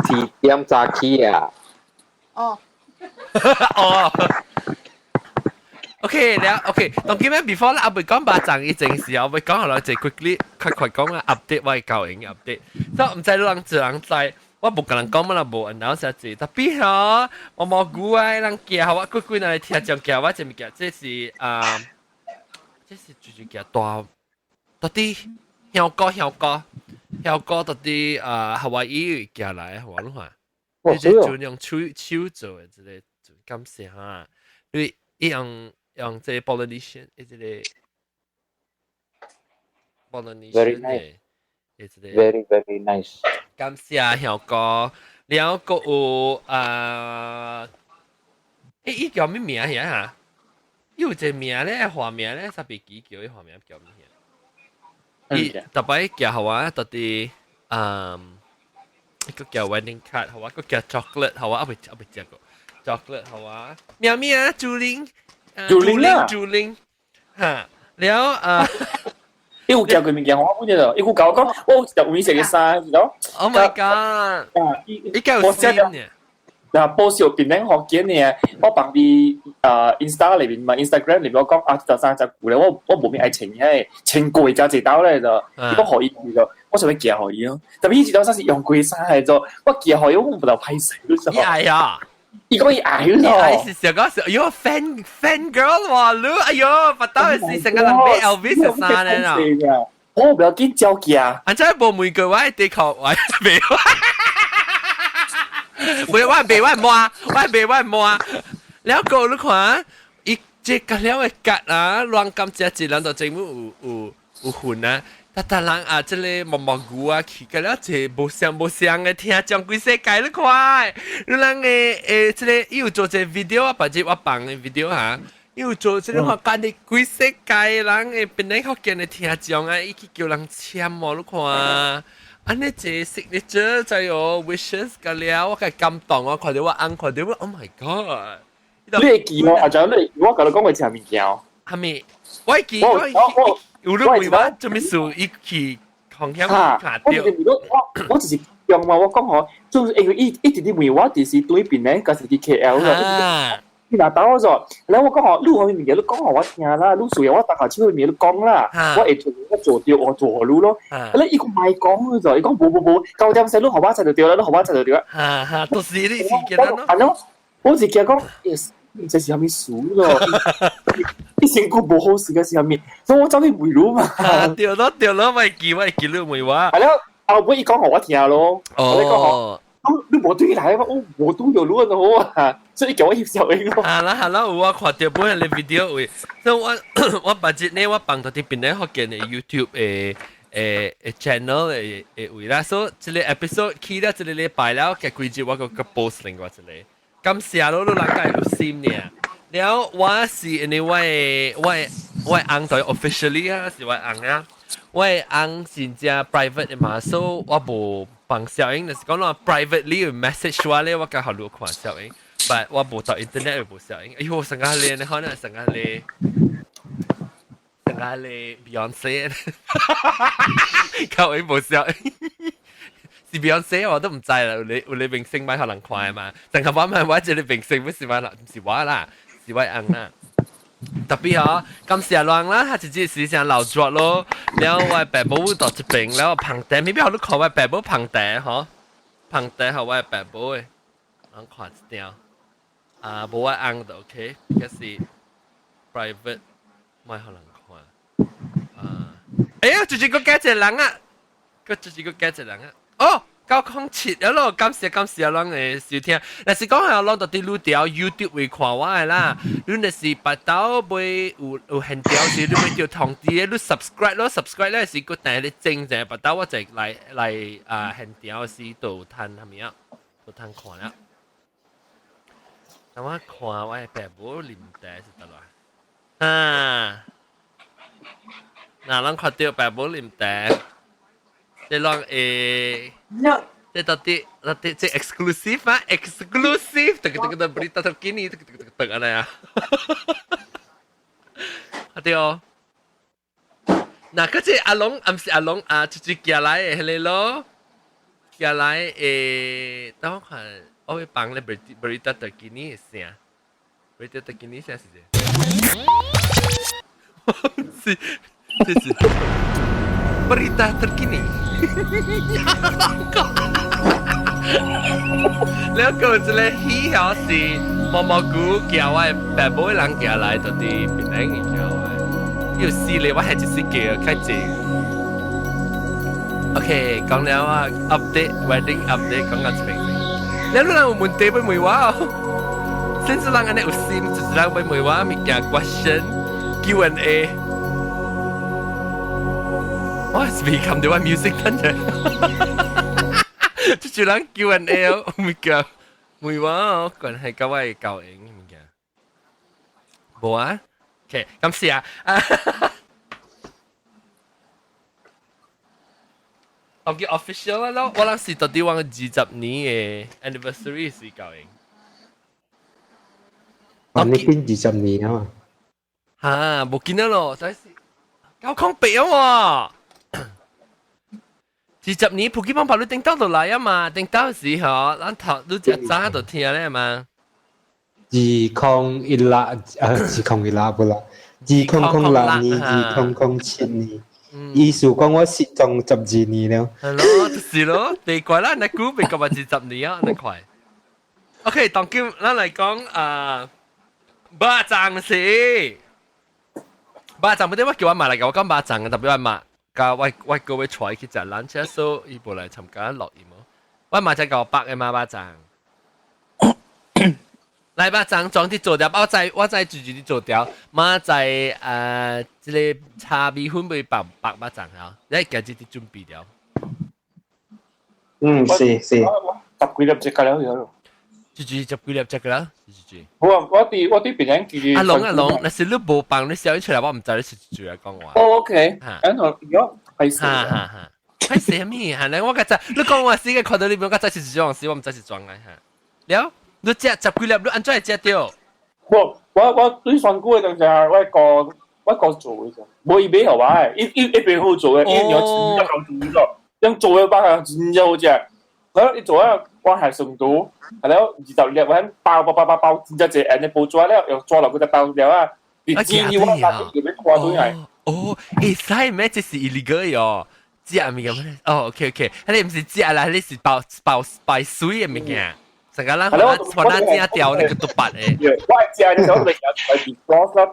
S2: 4點早起啊！
S7: 哦
S1: ，OK แล้วโอเคตรงนี้แม่ before 啦，我會講把陣一陣時，我會講下來就 quickly 快講啦 update 我嘅教營 update，所以唔知人知人知，我冇跟人講乜啦，冇 announce 字，特別嗬，我冇估啊，人叫我 quickly 嚟聽講叫我這物件，這是最叫大。到底香港到底夏威夷寄來，我諗下，你即係用手做嘅，即係咁寫嚇，你用即係 Polynesian， 即係 Polynesian 嘅，即係
S2: very nice。
S1: 咁寫香港，然後個有依叫咩名嘢嚇？有隻名咧，花名咧，特別幾叫啲花名叫咩？特別叫好啊，到底一個叫 wedding card 好啊，一個叫 chocolate 好啊，唔係食過 chocolate 好啊，咩朱玲嚇，แล้ว
S4: 一個叫佢名叫我本嚟，一個教我講，我就會食嘅衫，知道
S1: ？Oh my god！依家有先嘅。
S4: 嗱，報銷邊領學見嘅，我幫你Insta 裏邊嘛 Instagram 裏邊我講就三隻股咧，我冇咩愛情嘅，情貴價一刀咧就，如果可以就，我想要寄可以咯。特別呢隻刀係用貴衫嚟做，我寄可以我唔到批死咯。
S1: 伊愛啊！
S4: 伊講伊愛咯。伊
S1: 愛是成個時候，喲 fan girl 喎，你哎喲，不到係成個人俾 Elvis 嘅衫咧啦。
S4: 我唔要見交價。
S1: 安真係冇每句話地球話俾我。喂，我未摸，แล้วก็ลูกขวาอีกเจ๊กันแล้วไอ้กัดนะลองกำจัดจีรันต่อใจมืออูหุ่นนะแต่ตาลังอาจจะเลยมองกูอ่ะขี่กันแล้วเจ๊บ่เสียงไอ้ที่จังกุยเสกไก่ลูกขวาลูกลังจะเลยอยู่做這 video 啊，或者我放嘅 video 嚇，อยู่做這個話間你กุยเสกไก่ลังเป็นไหนเขา見你聽講啊，อีก叫人簽喎ลูกขวาอันนี้เจ signature 就有 wishes กันแล้วว่า感動我看到我按看到我 oh my god
S4: 你會記我啊？就你我甲你講過一項物件哦。
S1: 係咪？我記我有你會話做咩事？一起紅響卡掉。
S4: 我就是用嘛，我講嗬，就是因為一直啲問我，就是對邊咧，嗰時啲 KL 啦。你嗱打我咗，แล้ว我講嗬，你可以明嘅，你講我聽啦，你屬於我打下超去面你講啦，我會做掉我做路咯。你一個咪講咗，你講冇，9點四你學我一齊就掉啦，你學我一齊就掉啦。
S1: 都是呢事件啦。
S4: 係咯，我自己講，這是咩事咯？啲成個冇好事嘅時候面，所以我走去回路嘛。
S1: 掉咯，咪記你會話。
S4: 係咯，後尾一講我聽咯。
S1: 哦。
S4: 你冇對來嘛？我都有錄的好啊，所以叫我翕小影咯。
S1: 係啦，我看到本嚟 video 會，所以我把隻呢我放到啲邊咧學見嘅 YouTube channel 嘅會啦，所以這個 episode 起到這個禮拜แล้ว嘅規矩我個 post 另外一個，咁時候都人家有心呢，แล้ว我是因為我昂對 officially 啊，是我昂啊，我昂真正 private 嘅嘛，所以我冇。bằng 效應，就是講話 privately message 我咧，我梗係錄看效應，but 我冇到 internet 冇效應。哎呦，成個咧，你可能成個咧 Beyonce， 究竟冇效應，是 Beyonce 我都唔知啦。有你明星咪可能快嘛？成個話咪話住你明星不是話啦，唔是話啦，是話硬啦。特別嗬，咁時浪啦，佢直接時常留作咯。แล้ว我爸爸到這邊，แล้ว旁頂，未必好多看我爸爸旁頂嗬。旁底和我白布诶，人看一条啊，无我紅就 OK，嗰是 private， 唔係可能看啊。哎呀，就是個幾隻人啊，個就是個幾隻人啊。哦，夠空切咗咯，感謝人嘅收聽。但是講係攞到啲錄條 YouTube 會看我嘅啦，你那是八刀會有現條時，你會條通知你 subscribe 咯 ，subscribe 咧是個但係你正正八刀我就嚟啊現條時度睇係咪啊？度睇看啦。但我看我係白冇連帶是得啦。啊，嗱，咱看到白冇連帶。即係講即係到底即係 exclusive 啊 ，exclusive， 特berita terkini， อะไร啊？係哦。嗱，嗰隻阿龍，唔是阿龍啊，就是寄來嘅係咯，寄來誒，等我看，我會幫你 berita terkini 先 ，berita terkini 先是，是 berita terkini。แล้วก็จะเลยฮี่เขาสิมอกูเกี่ยวไว้แบบบ่หลังเกี่ยวอะไรตัวที่เป็นแรงเกี่ยวไว้อยู่สิเลยว่าให้จะสิเกี่ยวแค่จริงโอเค講แล้วว่า update wedding update 講緊情形แล้วเรา問題ไปไม่ว่า先至讓อันนี้有心就是讓ไปไม่ว่ามีการ question Q&A Oh, it's become the one music thunder. 就人 Q&A 哦，唔夠，唔話關係各位教應唔嘅，冇啊 ？OK， 咁試下。我叫 official 啦，我諗是到底我20年嘅 anniversary 是教應。
S6: 哦，你變20年啊嘛？
S1: 嚇，冇見到咯，但係交空白喎。20年普基邦跑你頂到落嚟啊嘛，頂到時候咱頭你只早就聽咧嘛。
S6: 2016不啦，2006年，2007年，意思講我失蹤12年了。
S1: 係咯，就是咯，地怪啦，你估未夠話20年啊，你快。OK， 當今咱嚟講巴掌事，巴掌冇啲乜叫我買嚟嘅，我講巴掌嘅，特別係買。教我各位坐去食 lunch 所以過嚟參加樂園喎。我買隻舊白嘅馬巴掌，嚟巴掌裝啲做掉，我再煮啲做掉，馬仔即係茶米粉會白巴掌啊，你家己啲準備掉。
S3: 是。
S4: 十幾粒隻㗎啦，有。
S1: 煮10幾粒隻㗎啦，煮。
S4: 我啲別人叫
S1: 阿龍，那是你冇幫你燒出嚟，我唔知你食住啊講話。
S4: 哦 ，OK， 然後如果係死，
S1: 係死咩？係咧，我覺得你講話死嘅看到你邊個真係裝死，我唔真係裝嘅嚇。了，你食10幾粒，你安怎會食掉？
S4: 我對上股嘅就係我一個做嘅啫，冇伊買好話，一邊好做嘅，因為你要真正做咗，因做嘅包係真正好食。然後一做啊，我係成都，係咯，20粒揾包，真正係人哋包咗了，又裝落嗰隻包了啊，你知你我拿啲叫咩掛到嚟？
S1: 哦，使咩？這是 illegal 嘅，知係咪咁咧？哦 ，OK， 你唔是知啦，你是包水嘅物件，成個人可能只掉你個毒白嘅。
S4: 我係知你想嚟有係 cross 啦，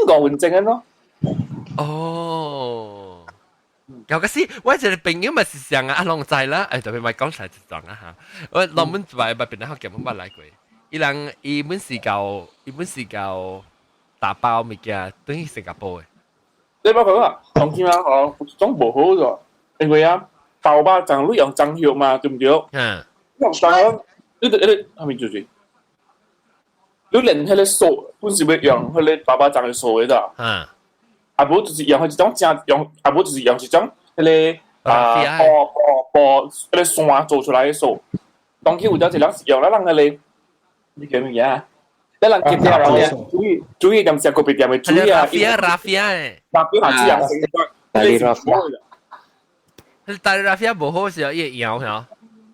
S4: 個換證嘅咯。
S1: 哦。有個時，我一個朋友咪是上啊，阿龍仔啦，特別咪講晒一狀啊嚇。我老們咪邊度學嘅冇乜來過。伊本是教打包物件，等於新加坡嘅。
S4: 你冇講啊，當天啊，種無好咗，因為啊，包巴掌你用張肉嘛，對唔對？用張肉，你係咪做住？你連迄個手本是要用迄個包巴掌嘅手嘅咋？啊，無就是用一種正用，啊無就是用一種迄個薄迄個線做出來嘅手。當佢有咗一兩是用啦，人迄個你叫咩嘢？你人見到人注意點食個別點嘅注意啊！
S1: 拉菲
S4: 係這樣成嘅。
S1: 但係拉菲無好時候伊會搖嚇。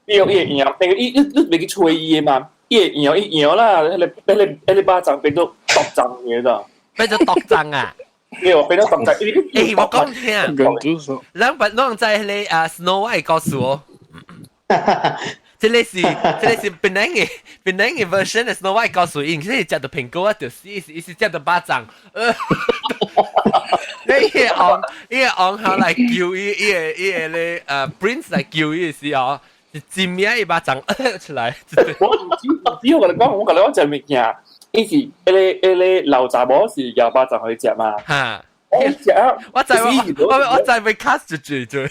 S4: 伊搖，但係你袂去吹伊嘛？伊搖啦，迄個巴掌變到毒針嘅咋？
S1: 變咗毒針啊！
S4: 變咗毒針。
S1: 我講聽，兩在迄個Snow White 告訴我，这里是本来嘅 version 嘅 Snow White 告诉因，即係食到蘋果啊，就是意思食到巴掌，你個昂下嚟叫伊咧Prince 嚟叫伊嘅時候，是尖咩一巴掌出嚟。
S4: 我唔知我同你講就係物件，以前你老雜某是廿巴掌去食嘛？
S1: 嚇，
S4: 我
S1: 就被 cast 住。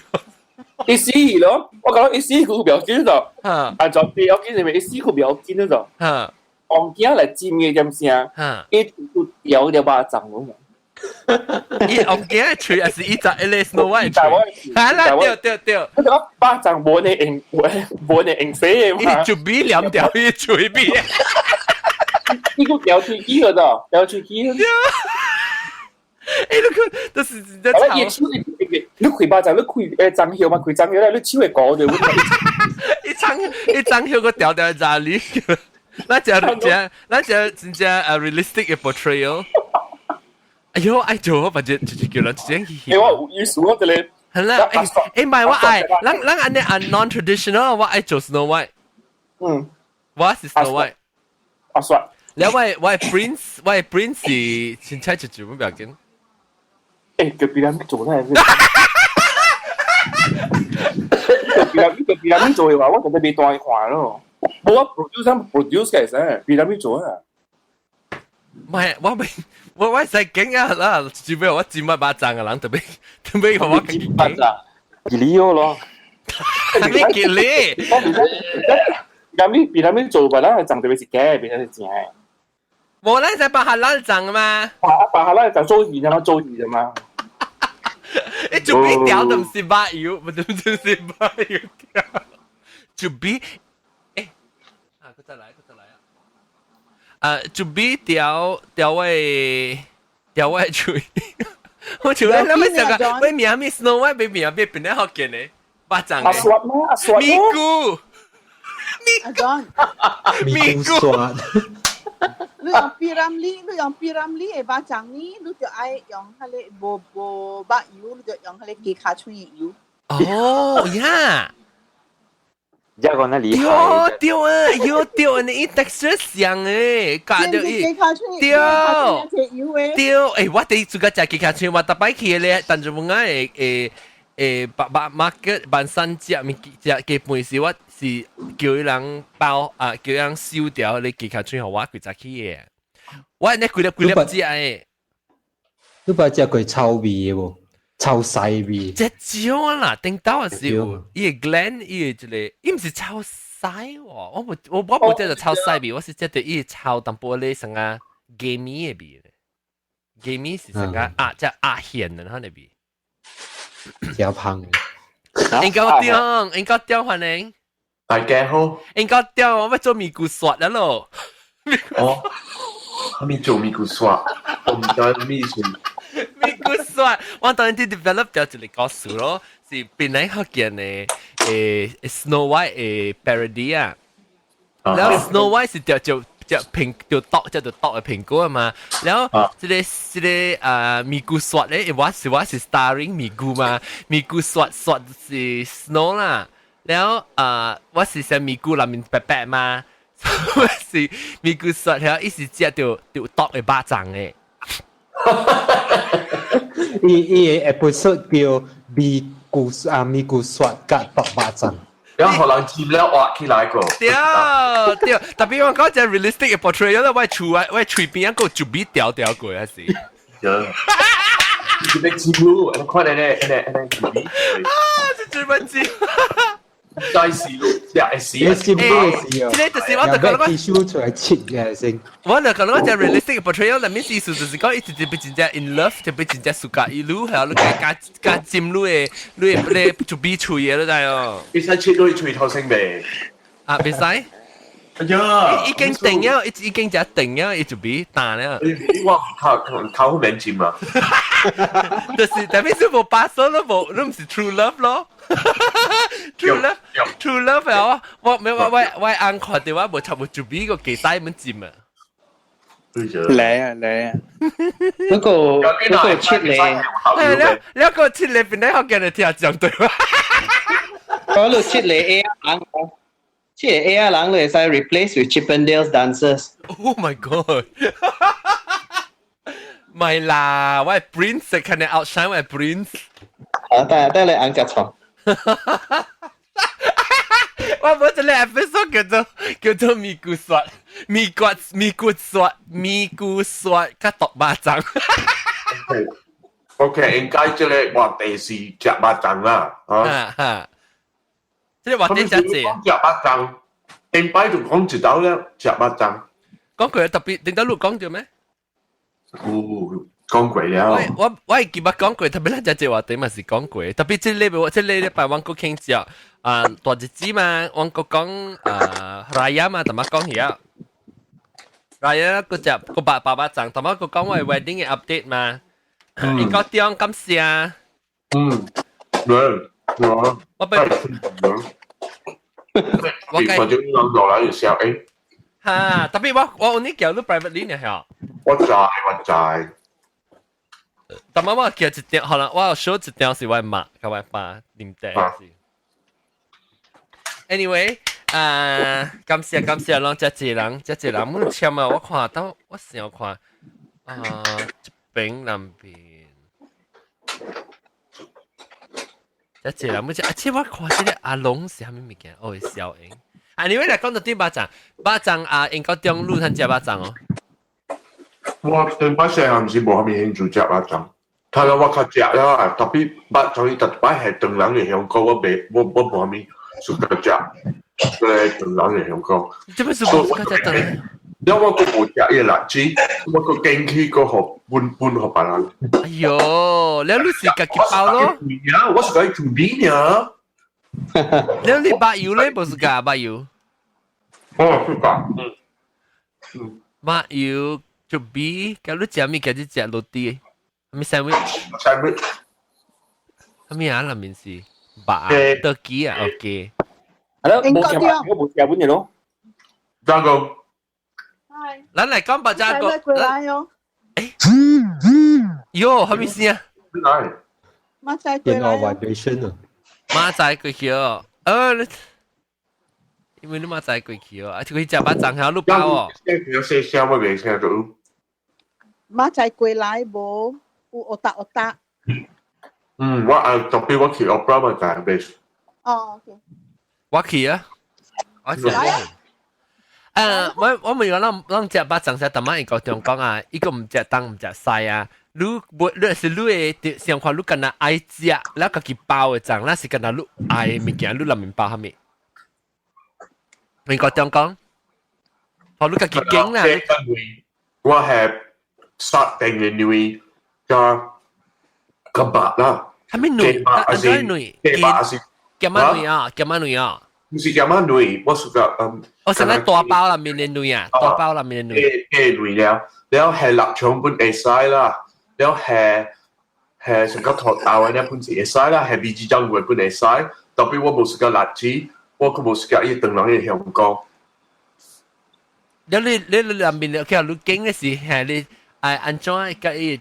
S4: 一死咯，我覺得一死佢唔要緊咗，啊就唔要緊，係咪一死佢唔要緊咗？我見嚟尖嘅點先，一條有條巴掌咁。
S1: 伊我記得吹係一隻 Snow White 吹，係啦，對。
S4: 我講巴掌冇你應飛嘅嘛，
S1: 伊就比兩條伊吹比，
S4: 呢個掉吹機嗰度，掉吹機。
S1: 哎，你都是在
S4: 吵。你開巴掌，你開張票嘛？開張票咧，你手會高的。
S1: 一張票個調哪裡？那就真正realistic 嘅 portrayal。哎呦，愛做我把這叫人這樣。
S4: 哎，我意思我這裡。
S1: 係啦，哎，唔係我愛，咱安尼non-traditional，我愛做 Snow White。我是 Snow White。
S4: 阿帥。
S1: แล้วว่า Prince 是現在就做乜表現？
S4: 誒，個比咱做咧，個比咱做嘅話，我覺得未當話咯。我 produce 嘅先，比咱做啊。
S1: 唔係，我係驚啊啦！除非我尖乜巴掌嘅人，特別我勁
S2: 巴掌，吉利咯。
S1: 你吉利？
S4: 比咱們做吧，咱係長特別是假，比咱係正。
S1: 冇啦，在巴哈拉長嘛。
S4: 巴哈拉就做魚啫嘛。
S1: 你做邊條都唔是巴油，唔是巴油條。做邊？誒，佢再來啊！做邊條位吹？我做咧，你咪成個，喂名咪 Snow White，咪名咪本來好見嘅，巴掌嘅。
S4: 阿刷嗎？阿刷。
S1: 咪咕。
S7: 阿 John。
S6: 咪咕刷。
S7: 你用 pyramid 嘅巴掌呢，你就愛用佢哋無巴油，你就用佢哋機卡吹油。
S1: 哦呀！
S2: 一個那厲害。
S1: 對啊，你 texture 像誒，加到伊。對，誒，我哋做個隻機卡吹，我特別去咧，但係我誒market 辦三隻咪隻基本是我是叫人包啊，叫人燒掉你機卡吹互我佢就去嘅。我呢幾粒隻誒。
S6: 你把隻佢臭味嘅喎，臭細味。
S1: 隻少啦，頂到係少，伊個 gland 伊個一個，伊唔是臭細喎，我冇隻就臭細味，我是隻對伊臭淡薄咧成個 gamey 嘅味，gamey 是成個即係阿顯嘅，可能味。
S6: 有胖。
S1: 應該掉翻嚟。
S8: 大家好。
S1: 應該掉，我要做咪咕刷啦咯。
S8: 哦，我咪做咪咕刷，我唔知咪做。
S1: 咪咕刷，我當然啲 develop 掉就嚟講數咯，是本來學見嘅Snow White 嘅 parody 啊，然後 Snow White 是就蘋就剁嘅蘋果啊嘛，然後這個咪咕刷咧，我是 starring 咪咕嘛，咪咕刷是 Snow 啦，然後我是想咪咕裏面白白嘛，我是咪咕刷，然後一時只就剁嘅巴掌嘅。
S6: 伊 episode 叫咪咕刷甲剁巴掌。
S8: 然後可能佔了畫起來個。
S1: 對，特別我講隻 realistic 嘅 portrayal 咧，我隨便一個就比掉過一時。
S8: 你佔路，你看你住邊？
S1: 這最不知。
S8: 再試路，也是。
S6: 你佔路嘅時候，
S1: 這就是我就講
S6: 個 issue 出來切嘅先。
S1: 我就講我隻 realistic 嘅 portrayal，裡面意思就是講一直就被真正 in love，就被真正suka 一路，然後你加佔路嘅，你就比吹嘢咯，係哦。
S8: 你使切路吹頭先未？
S1: 啊，別使。
S8: 哎呀，
S1: 已經定咗，已經就定咗，就比打了。
S8: 我靠好面尖啊！
S1: 就是特別是冇把手咯，冇，都唔是 true love 咯。true love 啊！我硬看電話冇插冇做邊個幾大蚊尖啊！
S3: 嚟啊！嗰個切你，
S1: 係你一個切你邊啲學嘅你聽講對話？
S3: 嗰度切你 A 硬即係 AI 人你會使 replace with Chippendales dancers。Oh
S1: my god！ 唔係啦，我係 Prince， 看你 outshine 我係 Prince。
S3: 得你硬隻床。
S1: 我冇一個 episode 叫做咪咕刷，咪咕刷，加毒巴掌。
S8: OK， 應該即係話地是隻巴掌啦，
S1: 啊，即係話啲隻字。
S8: 隻巴掌，應該就講知道咧，隻巴掌。
S1: 講佢特別，點解錄講咗咩？
S8: 講過了。
S1: 我係記得講過，特別咧隻話點咪是講過，特別即係禮拜我個傾之後，大日子嘛，我個講Raya 嘛，同埋講嘢，Raya 嗰隻個爸爸贈，同埋個講我係 wedding 嘅 update 嘛，應該點感謝啊？我俾
S8: 我計咗兩個啦，要笑誒。
S1: 嚇，特別我呢叫都 private line 係啊。
S8: 我知。
S1: 但係我叫一條，可能我 show 一條是我媽同我爸念第是。Anyway，感謝咯，這一人，我簽啊，我看到我想看這邊南邊，這一人，而且我看這個阿龍是蝦米物件？哦，小英。Anyway，嚟講到啲巴掌應該中路攤隻巴掌哦。
S8: 我對巴掌唔是冇蝦米興趣隻巴掌，睇到我較隻啦，特別巴掌伊特別係長人嘅香港，我冇蝦米屬個隻，誒長人嘅香港。
S1: 做咩事冇個隻長？
S8: 因為我個冇隻嘅垃圾，我個經紀個學搬學別人。
S1: 哎呦，你係自己包咯？
S8: 我是講做邊呀？
S1: 你把油咧，不是㗎把油？
S8: 哦，是㗎，
S1: 把油。就 B， kalau jami kerja cak roti, kami sandwich. 可咩啊？裡面是白turkey啊 ，OK。
S4: 係咯，冇日本嘢咯。
S8: 張工。
S7: 係。
S1: 咱嚟講白炸個。
S7: 過來喲。
S1: 喲，係咪先啊？
S8: 嚟。
S7: 馬仔過來。
S6: 電話 vibration 啊。
S1: 馬仔過去哦，因為你馬仔過去哦，而且佢隻把掌下碌包哦。
S8: 有些聲我未聽到。
S7: 馬仔過來冇，有惡打。
S8: 我特別我去 opera 嘛就係 base。
S7: 哦 ，OK。
S1: 我去啊，我去。我咪講咱隻把掌下，但係個中講啊，一個唔隻當唔隻細啊。你是你嘅想看你跟他愛食，แล้วก็กิ包嘅จัง，แล้ว是跟他你愛物件，你裡面包係咪？你個中講，好你個幾勁啦！
S8: 我係殺定嘅女個白啦，
S1: 係咪女？係咪女？
S8: 嘅白是
S1: 叫乜女啊？叫乜女啊？
S8: 唔是叫乜女，我是個
S1: 我成日大包裡面嘅女啊，大包裡面嘅女。
S8: 嘅女了，แล้ว係臘腸本會使啦。แล้ว係成個頭大嘅一般是會使啦，係 BG 醬會本會使，特別我冇食過辣子，我佢冇食過一等人嘅香港。
S1: แล้ว你裡面嘅其實你經嘅是係你安裝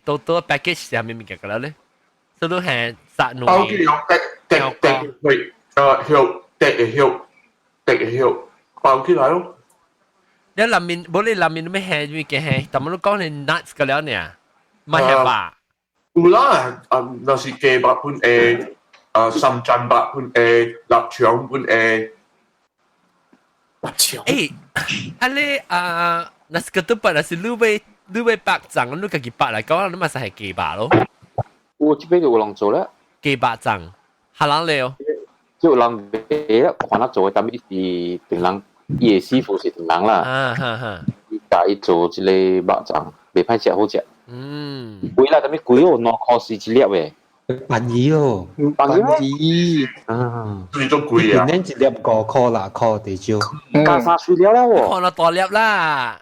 S1: 個多 package 係咪嘅啦咧？所以你係殺女。
S8: 包佢有滴包起來咯。
S1: 你裡面冇你裡面咩係咩嘅係，但係你講你 nuts 嘅了呢？唔係吧？
S8: 有啦，那是雞白本誒，三珍白本誒，臘腸本誒。
S1: 誒，那是ketupat，那是你會白醬，你自己白嚟講，你咪係雞白咯。
S2: 我這邊有人做啦，
S1: 雞白醬，係人嚟哦。
S2: 有人俾啦，看他做，但係是定人，伊嘅師傅是定人啦。伊家伊做一個白醬，未歹食好食。貴啦，但係貴哦，2塊是一粒嘅。
S6: 便宜哦，便宜啊！
S8: 最多貴啊！
S6: 一年一粒5塊6塊地少。
S2: 加沙水了啦喎！
S1: 看到大粒啦，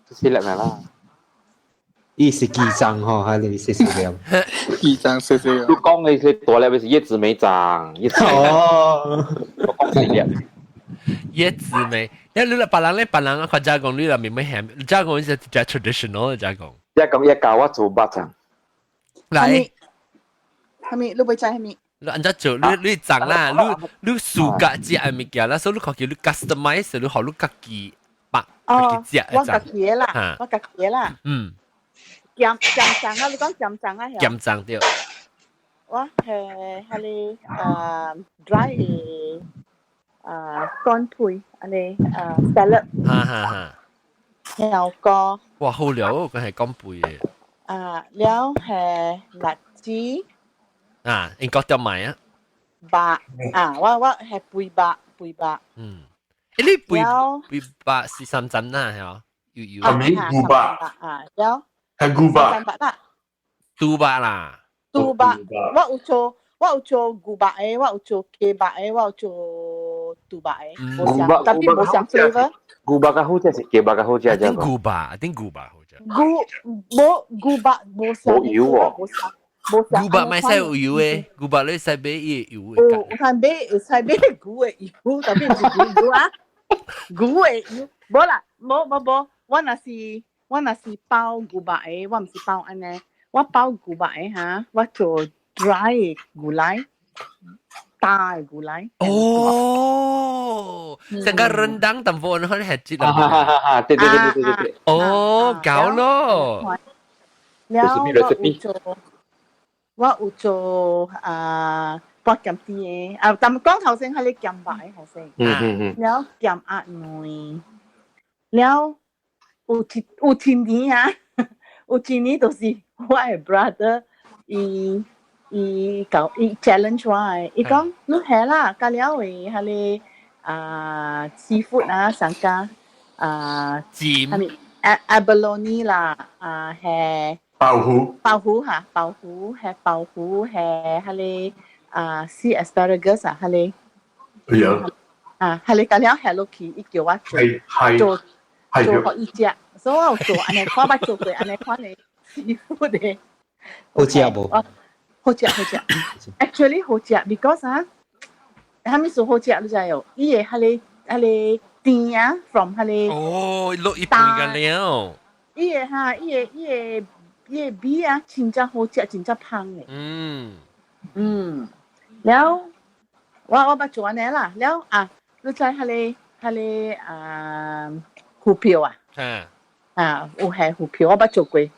S2: 四粒咪啦。
S6: 伊是雞掌吼，還是四粒？
S3: 雞掌四粒。
S2: 你講嘅是大粒嘅是椰子味醬，
S6: 哦，
S2: 我講四粒。
S1: 椰子味，因為你別人啊，佢加工你裡面咩鹹，加工是最 traditional 嘅加工。
S2: 一咁一教我做白醬。
S1: 嚟。
S7: 係咪？你會制係咪？
S1: 你按照做你賺啦，你數格只係物件啦，所以你可叫你 customize，你學你自己白自己
S7: 我自己啦，我自己啦。鹹醬啊，你講鹹醬啊？
S1: 鹹醬對。
S7: 我係你dry 乾配，你salad。แล้วก็
S1: 哇好了，佢係乾配嘅。
S7: แล้ว係辣子。
S1: 英國就買啊。
S7: bạcว่า係背白。
S1: 你背白是三層啦，係嘛？
S8: 係咪古巴？
S7: แล้ว
S8: 係古巴。
S1: 杜巴啦。
S7: 杜巴，我有做古巴嘅，我有做雞巴嘅，我有做杜巴嘅，特別冇上 flavor。
S2: 古巴嘅好食是雞巴嘅好食啫。
S1: 古巴好食。
S7: 古巴冇上。
S2: 冇油喎。
S1: 古巴咪使有油嘅，古巴你使買伊油嘅。
S7: 有睇買古嘅油，特別是古啊，古嘅油。冇啦，冇，我那是包古巴嘅，我唔是包安尼。我包古巴嘅嚇，我做 dry 古萊，大古萊。
S1: 哦，成個rendang淡薄，可能係知啦。
S2: 對。
S1: 哦，搞咯。
S7: แล้ว我有做博鹹啲嘅，但係講頭先係你鹹白嘅頭先。แล้ว鹹鴨內，แล้ว有天年啊，有天年就是我嘅 brother，伊 challenge 我嘅，伊講你係啦，加了嘅係你seafood 啊，上加
S1: 尖
S7: abalone 啦，係
S8: 爆虎
S7: 嚇，爆虎係你sea asparagus 啊，係你係你加了 Hello Kitty，伊叫我做學伊隻，所以我做安尼，我捌做過安尼款嘅 seafood 嘅。
S6: 好食無？
S7: 好食。Actually 好食 ，because 係咪說好食你知有？伊係你甜啊 ，from 係你
S1: 落一半嘅料。
S7: 伊個 B 啊，真正好食，真正香嘅。แล้ว我捌做安尼啦，แล้ว你知係你虎票啊？有係虎票，我捌做過一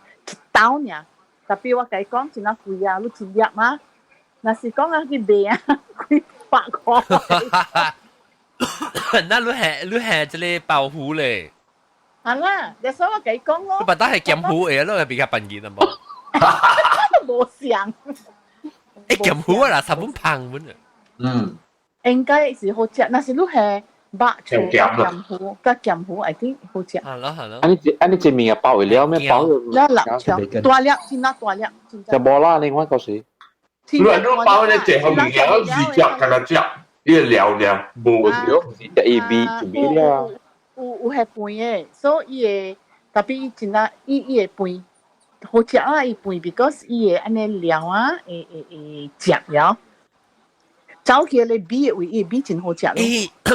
S7: 刀爾。特別我甲伊講，真係貴啊！你一粒嘛，若是講去賣啊，幾百塊。
S1: 那你係即個爆虎咧？
S7: 係啦，所以我甲伊講咯。
S1: 你把它係鹹虎嘅，你係比較笨嘅嘛？
S7: 冇像。
S1: 鹹虎啊，十分胖本啊。
S7: 應該是好食，若是你係白醋加鹹虎，I think 好食。
S1: 係咯。
S2: 安尼一面啊包會了咩？包
S7: 了臘腸，大粒，真係大粒，
S2: 就冇啦，另外個水。
S8: 你包咧隻後面有二隻，跟佢隻，呢個料冇料，
S2: 隻 A B 了。
S7: 有係拌嘅，所以伊個特別真係伊個拌好食啊！伊拌 because 伊個安尼料啊，會食了。走去你比為伊比真好食咯。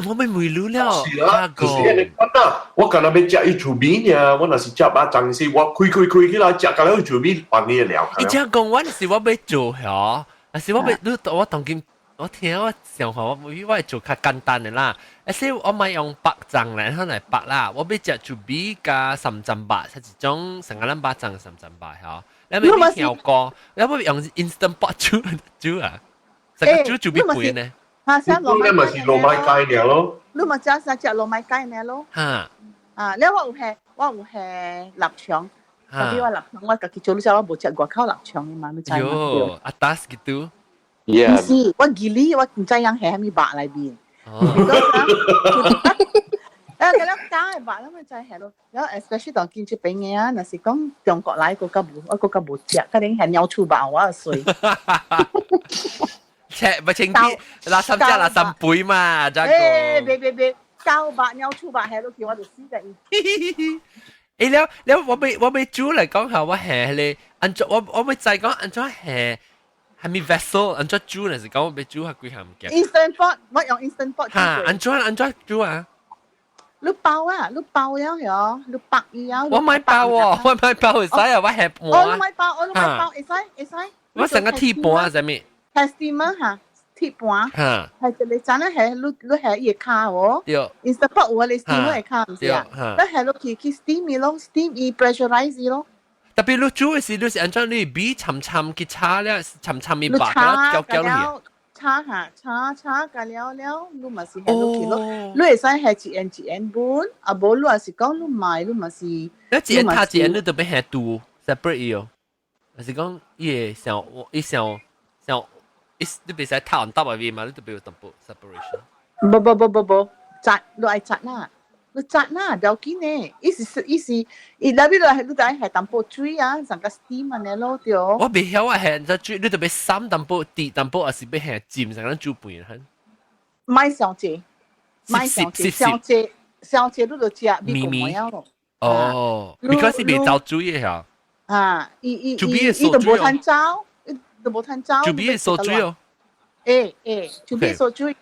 S1: 我咪沒料了。
S8: 是啊，就是你講啦，我今日要食伊厝邊呀，我若是食把張時，我開起來食，咁樣厝邊放呢個料。
S1: 伊這樣講，我是我要做嚇，但是我當今我聽我想法，我會做較簡單嘅啦。而且我咪用白醬嚟可能白啦，我要食厝邊加三層白，係一種成個人白醬三層白嚇。你咪聽過？你咪用 instant pot 煮啊？成個煮邊杯呢？
S8: 你咪是糯米雞料咯。
S7: 你咪食糯米雞呢咯？你我有係臘腸，特別我臘腸我自己做，你知我冇食外口臘腸嘅嘛？你知嘛？
S1: 喲，atas gitu。
S7: 唔是，我記哩，我唔知樣係咪白裏邊。咁樣加係白啦，咪就係咯。然後 especially 當見出餅嘅啊，若是講中國來個冇食，嗰啲係鳥醋包我碎。
S1: 咪清啲，垃圾加垃圾杯嘛，真係。
S7: 別，膠白鳥醋白係都叫我哋死定。
S1: แล้ว我ไม่จู้嚟講下ว่าแห่เลยอันจะ我ไม่ใจ講อันจะแห่係咪 vessel อันจะจู้嚟時講我ไม่จู้係幾鹹嘅。
S7: Instant pot，我用 instant pot。
S1: 嚇，อันจะจู้啊？
S7: 你包了喲，你白了。
S1: 我買包喎，我買包會使啊，我係半。
S7: 你買包，會使。
S1: 我成個鐵盤啊，係咪？
S7: steamer 哈，鐵盤，係就你陣咧係你係熱卡喎，
S1: 對
S7: ，Instapot 喎，你 steamer 係卡唔是啊？你係落去 steam 咯，steam 伊 pressurize 咯。
S1: 特別你煮嘅時，你是按照你比沉嘅叉咧，沉伊白啦，膠落去。
S7: 炒下炒個了，你咪是係落去咯。你會使係一円半，啊無你係講你買，你咪是。
S1: 一円他一円你特別係度 separate 喲，還是講伊像你別使套on top of it嘛，你特別有淡薄 separation。
S7: 不，摘你愛摘啦。你摘啦，就緊呢。伊那邊來你睇係淡薄水啊，成個 steam 啊咯，對。
S1: 我未曉啊，係就水，你特別三淡薄、低淡薄，還是別係浸成個煮飯很。
S7: 買小姐，小姐你就食美國冇咯。
S1: 哦 ，because 伊未走水嘅嚇。
S7: 啊，伊
S1: 就
S7: 冇攤走，都冇攤走。
S1: 就別收水哦。
S7: 就別收水。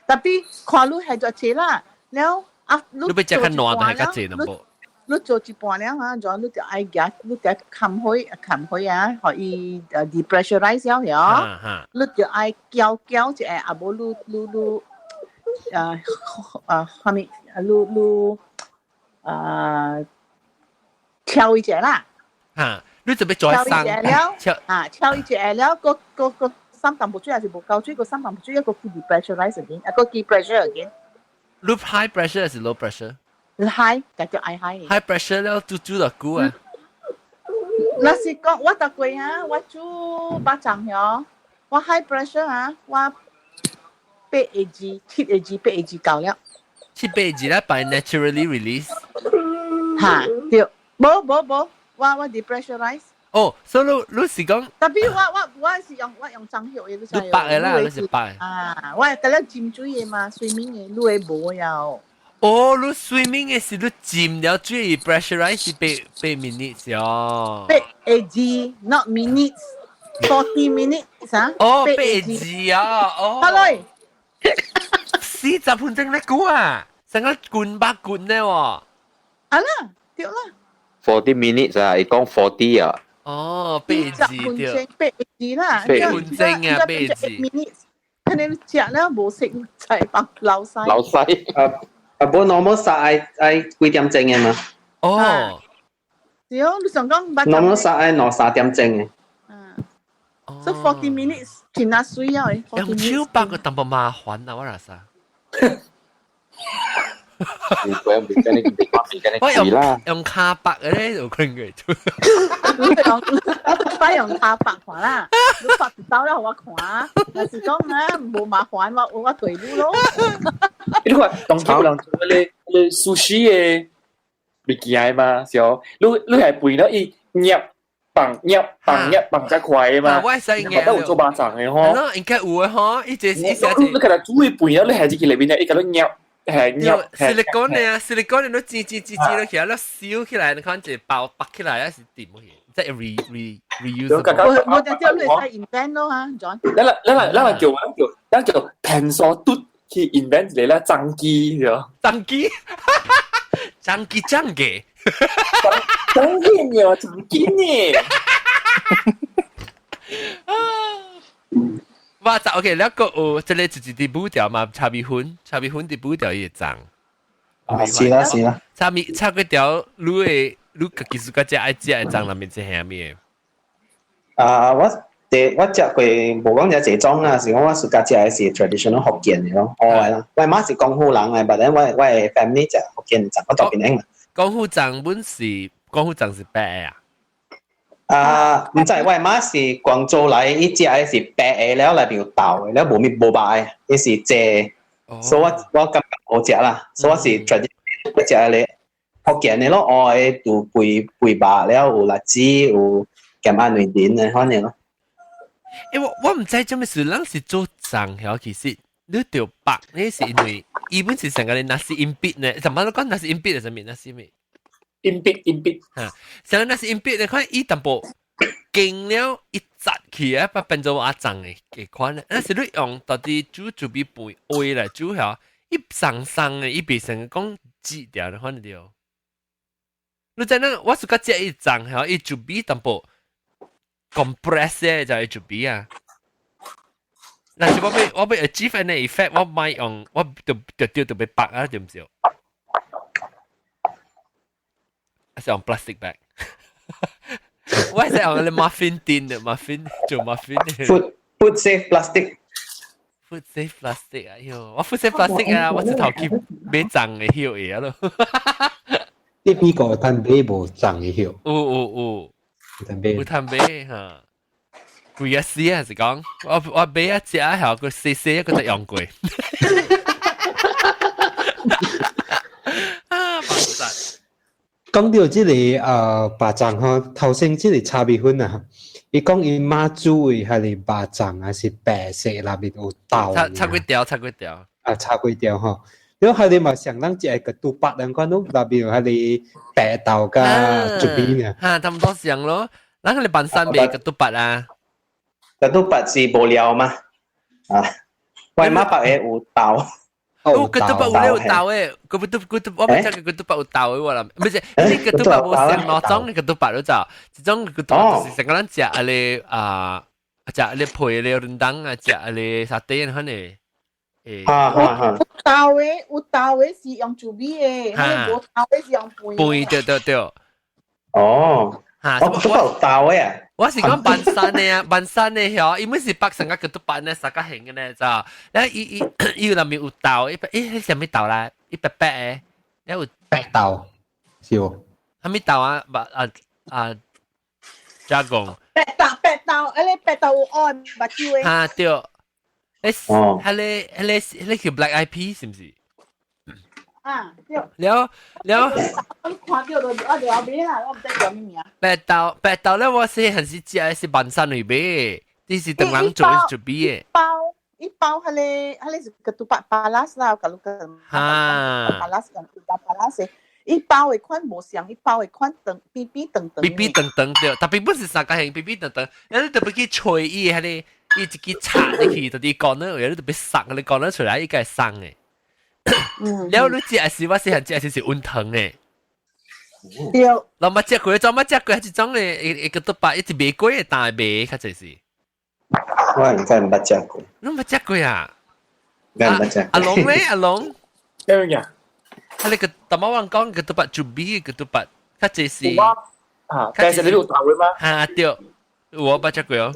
S7: 特別看你係做車啦，แล้ว
S1: 你要食較軟定係較濟淡薄？
S7: 你做一半了哈，然後你就愛夾，你就冚開啊，可以depressurize 咗呀。你就愛攪一下，啊無你後面你調一下啦。
S1: 你就要做一生
S7: 調一下了，個三淡薄水還是無夠水，個三淡薄水一個去 depressurize again，一個 depressure again。
S1: 你 high pressure 還是 low pressure？high，
S7: 就叫 high。high
S1: pressure 了煮到久啊！
S7: 那是講我特貴啊，我煮八丈咗，我 high pressure 啊，我8 AG、7 AG、8 AG 夠了。
S1: 7 AG 咧 by naturally release。
S7: 嚇，對，冇，我 depressurize。
S1: 哦，所以你是講，
S7: 特別我是用蒸血嘅，
S1: 你白嘅啦，你是白。
S7: 啊，我係得了浸水嘅嘛，水面嘅，你係冇有。
S1: 哦，你 swimming 嘅時你浸了水 pressurize 8 minutes 喲。
S7: 8 AG not minutes，40 minutes 啊。
S1: 哦，8 AG 啊，哦。
S7: Hello。
S1: 40分鐘咧估啊，成個罐巴罐咧喎。
S7: 啊啦，對啦。
S2: 40 minutes 啊，你講40啊。
S1: 哦，8 AG 對。
S7: 8 AG 啦。
S1: 8分鐘啊，8 AG。
S7: 睇你食咧冇食就係白流晒。
S2: 流晒。
S3: 不 normal 殺愛幾點鐘嘅嘛？
S1: 哦。
S7: 對，你想講八。
S3: normal 殺愛3點鐘嘅。
S7: So 40 minutes 填下水啊！
S1: 用超白個淡薄麻煩啊，我話啥？我用卡白嘅咧就困佢做。
S7: 我用卡白看啦，你發到咧我看，但是講咧冇麻煩，我對你咯。
S4: 你看當時有人做你 sushi 嘅物件嘛，是哦，你係背咗伊醃綁只塊嘛，
S1: 我係
S4: 你覺得有做巴掌嘅嗬？
S1: 咯，應該有嘅嗬，一隻
S4: 你其實煮嘅背咗，你係自己裏邊咧，一個都醃。
S1: silicone 啊，silicone 你都擠落去，你燒起來，你看就爆白起來，是點去？即係 reuse。
S7: 我就叫你睇 invent 咯嚇，John。
S4: 咱叫平鎖嘟去 invent 嚟啦，增肌咗。
S1: 增肌嘅。
S4: 增肌呢？增肌呢？
S1: 哇！就 OK，呢個有即係自己啲步調嘛，炒米粉啲步調也漲。
S3: 是啦。
S1: 炒個條，你其實個只愛食會漲，裡面係蝦米？
S3: 我食過無講只濟種啦，是講我自家食係 traditional 福建嘅咯。我係啦，我媽是廣府人嘅，但係我係 family 食福建食，我特別興。
S1: 廣府醬是白啊？
S3: 唔知我媽是廣州嚟，伊隻係白嘅，แล้ว裏邊有豆嘅，แล้ว冇白，伊是蔗，所以我感覺好食啦，所以我是 traditional 食嘅福建嘅咯，我係做肥白，แล้ว有辣子，有鹹鴨內點嘅可能咯。
S1: 我唔知做咩事，咱是做醬嘅，其實你條白呢是因為伊本是成個你nasi impit呢，怎麼都講nasi impit係什麼nasi咩？impit 嚇，成個nasi impit你看伊淡薄勁了，一紮起啊，把變做阿醬嘅款咧。但是你用到啲煮比肥煨來煮下，一生嘅，伊變成講擠掉你看到。你知影我是個食伊醬嚇，伊煮比淡薄compress 嘅就係煮比啊。嗱，我俾 achieve 呢 effect，我買用我就俾白啊，對唔對？係用 plastic bag。我係用你 muffin tin 嘅 muffin 做 muffin。Food
S3: safe plastic。Food
S1: safe plastic 啊，喲，我 food safe plastic 啊，我只頭去買贈嘅曉嘢咯。
S6: 呢邊個攤買無贈嘅曉。
S1: 有攤買嚇。貴啊死啊！是講我買一隻啊，後個細細一個就用過。啊，麻煩。
S6: 講到即個巴掌嗬，頭先即個差別分啊，伊講伊媽煮嘅係你巴掌還是白色那邊有豆？
S1: 差幾條。
S6: 啊，差幾條嗬。然後係你咪想當隻個杜巴人講到那邊係你白豆加竹邊啊？
S1: 嚇，差唔多像咯。嗱，你扮山味個杜巴啊？
S3: 個杜巴是無聊嘛？啊，外媽白嘅有豆。
S1: 哦，個杜巴有豆誒，個杜我唔知個杜巴有豆誒喎啦，唔係，呢個杜巴冇成攞種，呢個杜巴都就，一種個杜巴就是成個人食啊你啊，食你配你潤蛋啊，食你沙爹嗰啲。
S7: 有豆嘅是用煮味嘅，冇豆嘅是用配。
S1: 對。
S3: 哦。
S1: 嚇，
S3: 我都有豆嘅啊。
S1: 我是講半山嘅啊，半山嘅嗬，因為是北上個都半咧，三個型嘅咧就，然後伊有內面有豆，你什麼豆啦？伊白白嘅，然後
S6: 白豆，是喎。
S1: 什麼豆啊？加工。
S7: 白豆，你白豆有愛目睭嘅。
S1: 嚇對，你叫 black eye pea 是唔是？
S7: 啊，對。
S1: 了。
S7: 我看到就我就後邊啦，我唔知叫咩名。
S1: 白豆咧，我細陣時食嘅是半山裏邊，呢是等人做準備嘅。
S7: 一包係是ketupat palas lah kalau ke palas kan ketupat palas一包嘅款無像一包嘅款等比等對，
S1: 但並不是三個型比等，你特別去吹伊係你一支插入去，就啲講咧，有啲特別生，你講得出來，依個係生嘅。แล้วรู้จักสิว่าสิหันจักสิอุ่นถังเนี่ยเรามาจัก佢就มาจัก佢係一種嘅個都把一隻玫瑰嘅大玫較就是
S3: 我應該唔捌食過
S1: 你冇จัก佢啊阿龍咧阿龍
S4: 咩樣
S1: 係你個大媽話講個都把準備個都把較就是
S4: 啊但係你有豆嘅嗎
S1: 啊對我冇จัก佢哦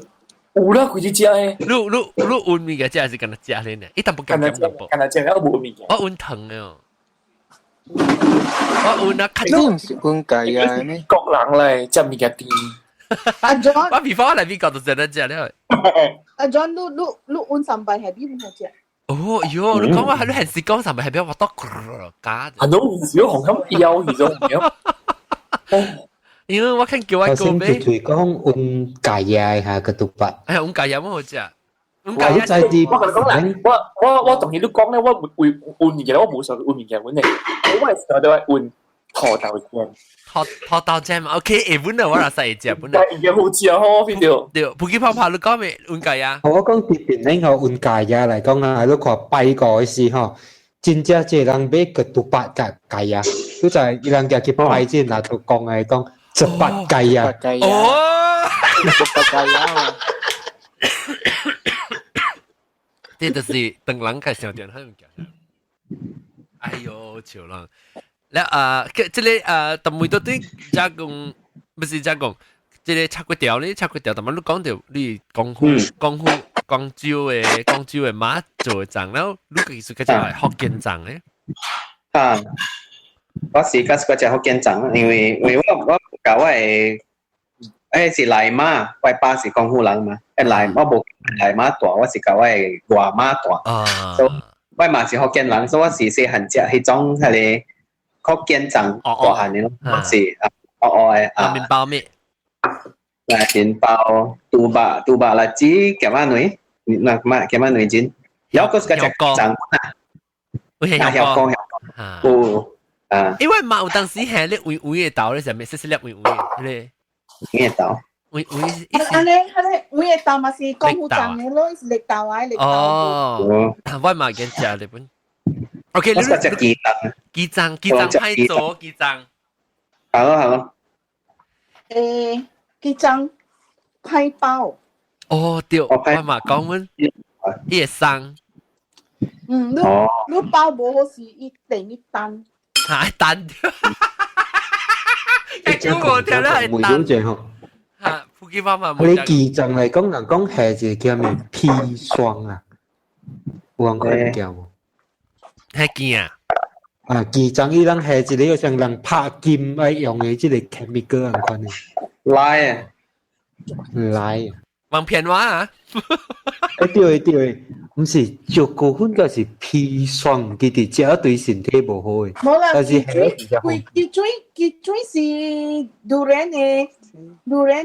S4: 有啦，佢只隻誒。
S1: 你อุ่น咪嘅，即係跟佢食咧呢？一啖不敢飲噃。
S4: 跟佢食，我冇味嘅。
S1: 我อุ่น糖嘅，我อุ่น啊，
S9: 你唔是อุ่น雞啊咩？
S4: 國人咧食味嘅啲。
S7: 阿 John，
S1: 我before 嚟邊個都食得食咧。
S7: 阿 John，你อุ่น三百係邊個食？
S1: 哦喲，你講話係你係時講三百係邊個多假？
S4: 係咯，如果紅磡腰而種樣。
S1: 因為我看叫我個咩？
S6: 佢講อุ่雞呀嚇個杜巴。
S1: 哎呀，อุ่雞有乜好食？อุ่雞
S6: 我在啲，
S4: 我同你講啦，我同你都講咧，我會อุ่嘢，我冇上อุ่嘢碗嚟，我係上到係อุ่土豆醬。
S1: 土豆醬 ，OK， 誒本來我係細隻本來。
S4: 但係好似啊，邊條？
S1: 對，不記泡泡你講咩อุ่雞啊？
S6: 我講啲邊咧個อุ่雞呀嚟講啊，你看拜過時嗬，真正即係人買個杜巴嘅雞呀，都就係人家去拜先嗱，都講係講。cepat kaya.
S1: Oh.
S9: Cepat kaya.
S1: 這就是等人介紹點，很講。哎呦，潮啦！你這個但每到啲加工，不是加工，這個炒粿條呢？炒粿條，但係你講到你廣州嘅馬做醬，然後你其實佢就係福建醬咧。
S3: 啊！我是較食福建醬，因為我搞我係是來馬，我爸是廣府人嘛，來我冇來馬大，我是搞我係外馬大。
S1: 啊，
S3: 所以我嘛是福建人，所以我是細漢食迄種係福建醬大漢嘅咯，是嘅啊。
S1: 麵包咩？
S3: 麵包杜巴辣子鹹仔女，嗱乜鹹仔女煎，有個是個醬啊，香港。啊，
S1: 因為嘛有當時係你微嘅豆咧，就咪細細粒微咧，
S3: 咩豆？
S7: 你嘅豆咪是廣府醬嘅咯，是綠豆啊，綠豆。
S1: 哦，我嘛見食日本。OK， 你
S3: 食雞胗
S1: 派做雞胗。
S3: Hello。
S7: 雞胗派包。
S1: 哦，對，我嘛講阮。伊會生。
S7: 你包無好時一定一單。
S1: 嚇單。一估無聽咧係單。嚇，福建話嘛冇。
S6: 你記帳嚟講，人講係一個叫咩砒霜啊？有人講叫無？
S1: 係見啊！
S6: 啊，記帳伊人係一個好像人拍劍愛用嘅即個 chemical 咁款嘅。來啊！
S1: 望片話啊！
S6: 對，唔是食過粉個是砒霜，佢哋食對身體無好嘅。
S7: 冇啦，
S6: 但是
S7: 佢水是durian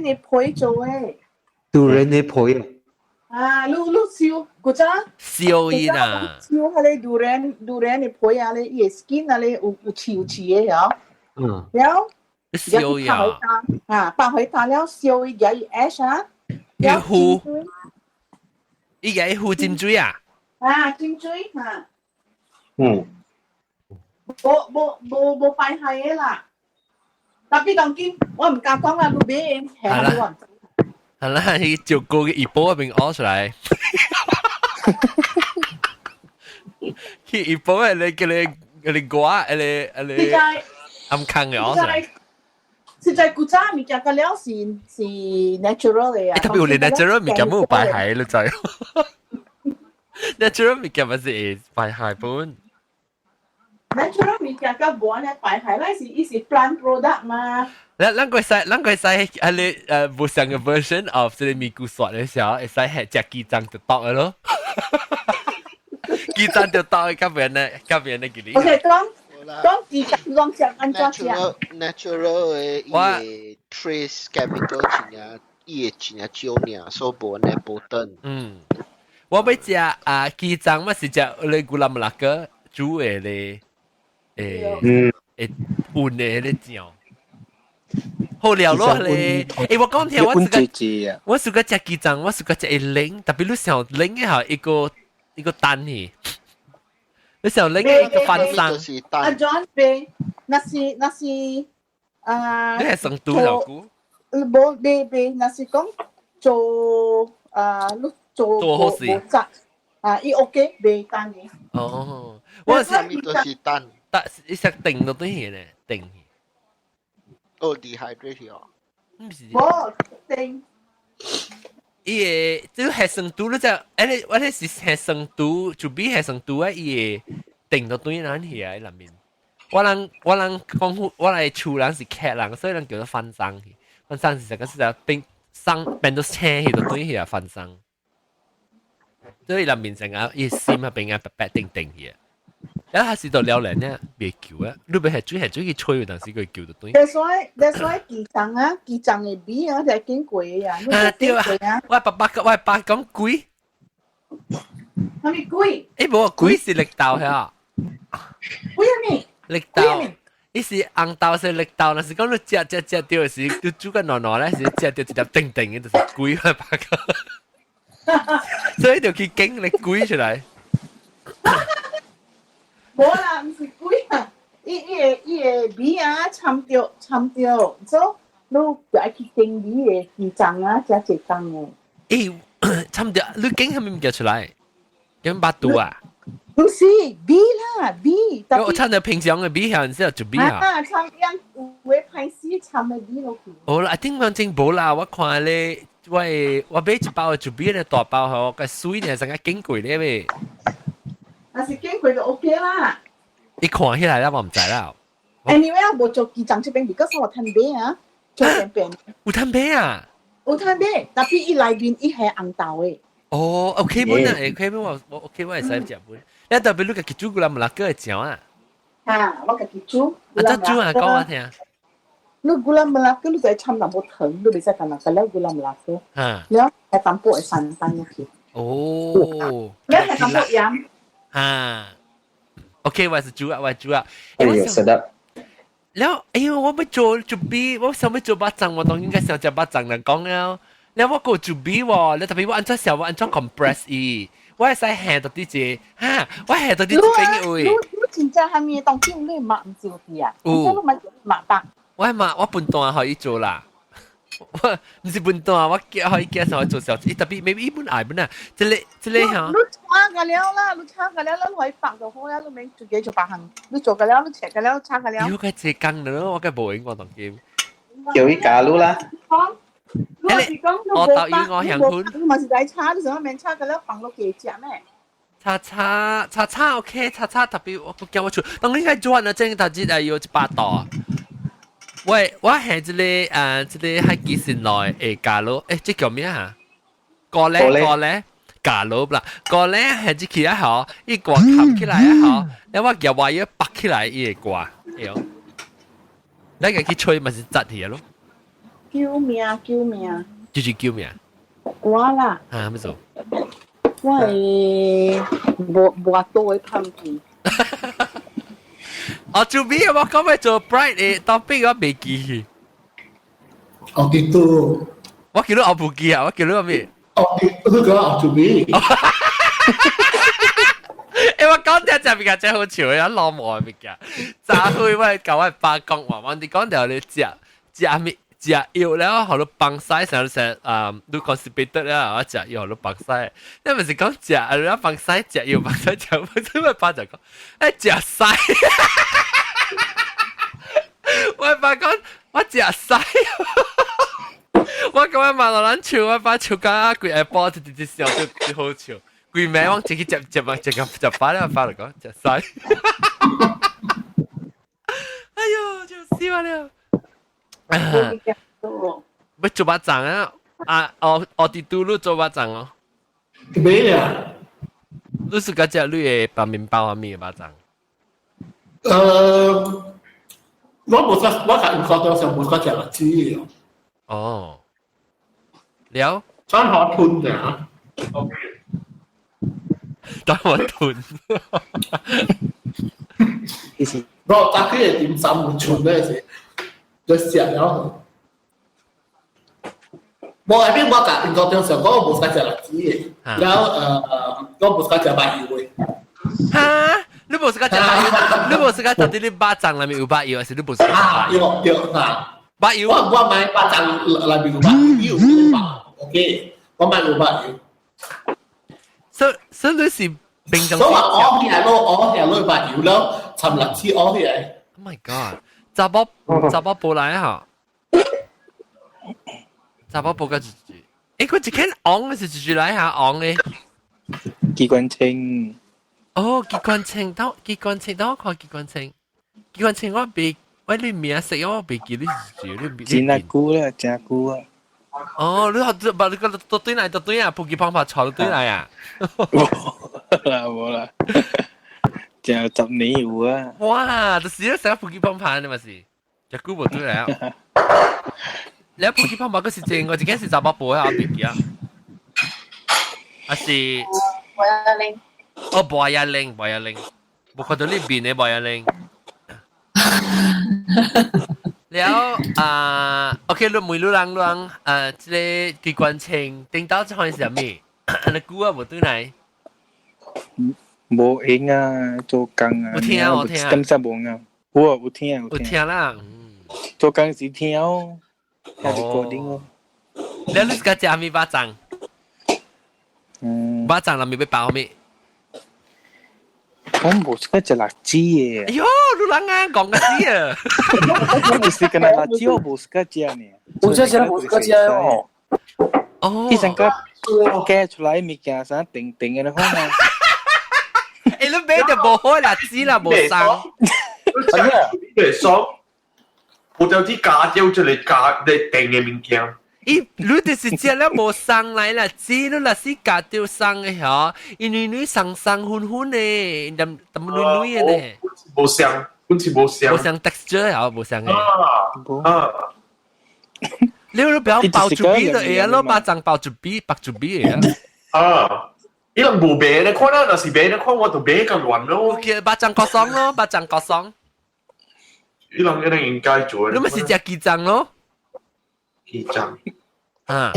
S7: 嘅皮做嘅。
S6: durian嘅皮啊！
S7: 啊，你燒嗰陣？
S1: 燒伊啦！
S7: 燒下你 durian 嘅皮啊，你伊 skin 啊，你有潮嘅有。然後
S1: 燒伊啊！
S7: 白海帶了燒伊嘅 ash 啊。
S1: 伊糊，伊個糊尖水啊！
S7: 尖水嚇。冇快係嘅啦。特別當今我唔敢講啦，路邊係冇人。
S1: 係啦，伊照顧嘅一波入邊屙出來。佢一波係你瓜，你暗坑嘅屙出來。
S7: 實在古早物件個料是 natural 嘅啊。
S1: 特別有你 natural 物件冇排害你知？natural 物件咪是排害本。
S7: natural 物件個冇咧排害，那是伊是 plant product 嘛。
S1: 咱個使係你無上嘅 version of 即係咪古刷嘅時候，會使係隻雞胗就剁嘅咯。雞胗就剁嘅，咁樣咧幾年。
S7: OK，講雞胗講食安怎食
S5: ？natural 嘅伊個 trace chemical 真伊個真少呢，所以無呢無等。
S1: 我要食雞胗，咪是食你古蘭木拉個煮嘅咧，運嘅咧醬。好料咯咧！我講聽我試過食雞胗，我試過食零，特別你想零嘅係一個蛋嘅，你想零嘅一個翻生。
S7: 阿 John 俾，那是
S1: 你係生豬老姑？
S7: 冇俾，那是講做你做
S1: 好事
S7: 伊 OK 俾蛋嘅。
S1: 哦，我
S5: 係咪都是蛋？
S1: 但你食定到啲嘢咧，定。
S5: 哦 ，dehydrate 哦。
S7: 冇定。
S1: 伊個即係生豬，你就我哋是係生豬，就比係生豬啊！伊個定到對人去啊，裡面。我人講我嚟厝人是客人，所以人叫做翻生去。翻生是個是就變到青去到對去啊，翻生。所以裡面成個伊心啊邊啊白定去啊。一下時到了人咧，別叫啊！你咪係最去吹，但是佢叫到對。
S7: That's why 雞胗嘅味啊，就係經貴啊。
S1: 對啊！我爸講貴。
S7: 係咪貴？
S1: 冇啊，貴是綠豆係啊。
S7: 貴啊咩？
S1: 綠豆，伊是紅豆是綠豆，但是講你食掉時，你煮個糯咧，是食掉一粒定嘅，就是貴啊！爸講，所以就去經歷貴出來。
S7: 冇啦，唔是貴啊！伊個味啊，摻掉，所以你愛去經味嘅雞胗啊，食一羹嘅。
S1: 摻掉，你經係咪唔叫出來？有八度啊？
S7: 唔是味啦，味。
S1: 我摻到平常嘅味，係唔知就味啊。
S7: 摻樣有嘅派絲摻嘅味落去。
S1: 好啦，頂講真冇啦，我看咧，我買一包就味咧大包嗬，個水呢成個經過咧咩？
S7: 但是經過就 OK 啦。
S1: 你看起來啦，我唔知啦。
S7: Anyway， 我做雞胗這邊，because 我攤餅啊，做邊。
S1: 有攤餅啊？
S7: 有攤餅，但係伊內面伊係紅豆嘅。
S1: 哦 ，OK 本啊，OK 本我 OK 我係使食本。你特別你個煮古蘭木拉哥嘅醬啊？
S7: 我自己煮。
S1: 啊，怎煮啊？講我聽。
S7: 你古蘭木拉哥，你就係摻淡薄糖，你別使咁難，了古蘭木拉哥。แล้ว係淡薄係散蛋入去。
S1: 哦。
S7: แล้ว係淡薄鹽。
S1: OK，我係煮啊。
S3: 食得。
S1: แล้ว我要做B，我想要做巴掌，我當應該想食巴掌嚟講了。แล้ว我個做 B 喎，你特別我按照時候我按照 compress 伊，我係使下到啲字，我下到啲字邊位。
S7: 你真正係咪當叫你抹唔照啲啊？我咪抹白。
S1: 我係抹，我半段可以做啦。我唔是笨蛋，我叫可以叫上去做小子，特別 maybe 一本矮本啊，這裡嚇。
S7: 你差個了啦，你差個了，你可以白就好啦，你明自己做白行，你做個了，你切個了，差個了。
S1: 要嘅這更咯，我嘅無影我當劍。
S3: 叫伊假路啦。
S7: 我是講
S1: 我答應我向坤。
S7: 你咪是在差，你想明差個了放落幾隻咩？
S1: 叉 OK， 叉特別我叫我出，當你喺做呢，正頭先要100度。喂，我係這裡喺幾時內誒假佬？誒，這叫咩啊？個咧假佬啦，個咧係只起來好，一掛冚起來好，然後我叫話要拔起來一掛，有。你個去吹咪是窒起咯？
S7: 救命！
S1: 就是救命。
S7: 我啦。
S1: 啊，咩做？
S7: 我係冇多嘅噴片。
S1: 我做咩我講咩做 bright 誒，topic 我未記。
S8: 我記到，
S1: 我記到我唔記啊，我記到咩？
S8: 我講我做咩？
S1: 誒，我講啲就比較真好笑嘅，一浪漫嘅嘅。炸開喂，舊係八講話，我哋講條你食咩？食藥แล้ว好多幫曬成日都 constipated 啦，我食藥好多幫曬，因為是講食แล้ว幫曬食藥幫曬食，因為爸就講誒食曬，我爸講我食曬，我咁樣問我撚笑，我爸笑緊佢誒波直直笑都好笑，佢名我自己食飯咧，爸就講食曬，哎呦就笑了。要做巴掌啊！我啲嘟嚕做巴掌哦。
S8: 咩啊？
S1: 你是嗰隻你嘅白麵包啊？咩巴掌？
S8: 我睇過上冇嗰隻啦，知
S1: 哦。了。
S8: 真可吞嘅。
S1: 等我吞。
S8: 我打佢點心唔存咧先。就食了。我喺邊我夾個正常我冇食辣子嘅，然後我冇食白油嘅。
S1: 嚇！你冇食白油？你冇食到底你巴掌裏面有白油，還是你冇食白油？
S8: 有啊！
S1: 白油。
S8: 我買巴掌裏面有白油，有白。OK，我買有白油。
S1: 所以你是平常。
S8: 所以我係攞白油咯，尋辣子我係。
S1: Oh my god！雜包布來哈，雜包布個豬豬，誒佢只肯昂嘅是豬豬來下昂嘅，
S9: 機關稱，
S1: 哦機關稱，等我看機關稱我你名食我未記你豬豬，
S9: 真係估啦，真估啊！
S1: 哦，你學把你個到對來啊，撲機棒棒炒到對來啊，
S9: 冇啦。就10年有啊！
S1: 哇，就是要成撲機棒棒你咪是，就估唔對嚟啊！你撲機棒棒嗰時正，我自己是雜包布啊，我別記啊，啊是，110，哦110，冇看到呢邊嘅110。แล้วโอเครู้มือรู้รัง即係機關稱頂到這係咩？你估啊冇對嚟？
S9: 冇影啊，做工啊，
S1: 有聽啊，
S9: 咁實冇啊，有聽，
S1: 有聽啦，
S9: 做工時聽哦，係個點哦。
S1: แล้ว你個隻咪巴掌？巴掌啦咪被包咩？
S9: 我冇食隻辣子嘅。
S1: 哎呦，รู้รัง啊，講個字啊！
S9: 我冇食緊辣子，我冇食隻呢。
S4: 我真係冇食隻哦。
S1: 哦，
S9: 啲成個夾出來物件啥定嘅你看嘛。
S1: 誒，你買就冇開辣子啦，冇生。
S8: 咩爽？我有啲假雕出嚟假你訂嘅物件。
S1: 咦，你就是只了冇生嚟啦，只你啦是假雕生嘅嗬，因為你生寬嘅，咁女嘅咧。
S8: 冇香，好似冇香。
S1: 冇像 texture 啊，冇像嘅。你不要包住邊的嘢咯，巴掌包住邊，白住邊嘅。
S8: 你能冇白你看啦，那是白你看我就白咁亂咯。
S1: 叫巴掌角爽咯，巴掌角爽。
S8: 你能應該做。
S1: 你咪是隻雞掌咯。
S8: 雞掌。
S1: 啊，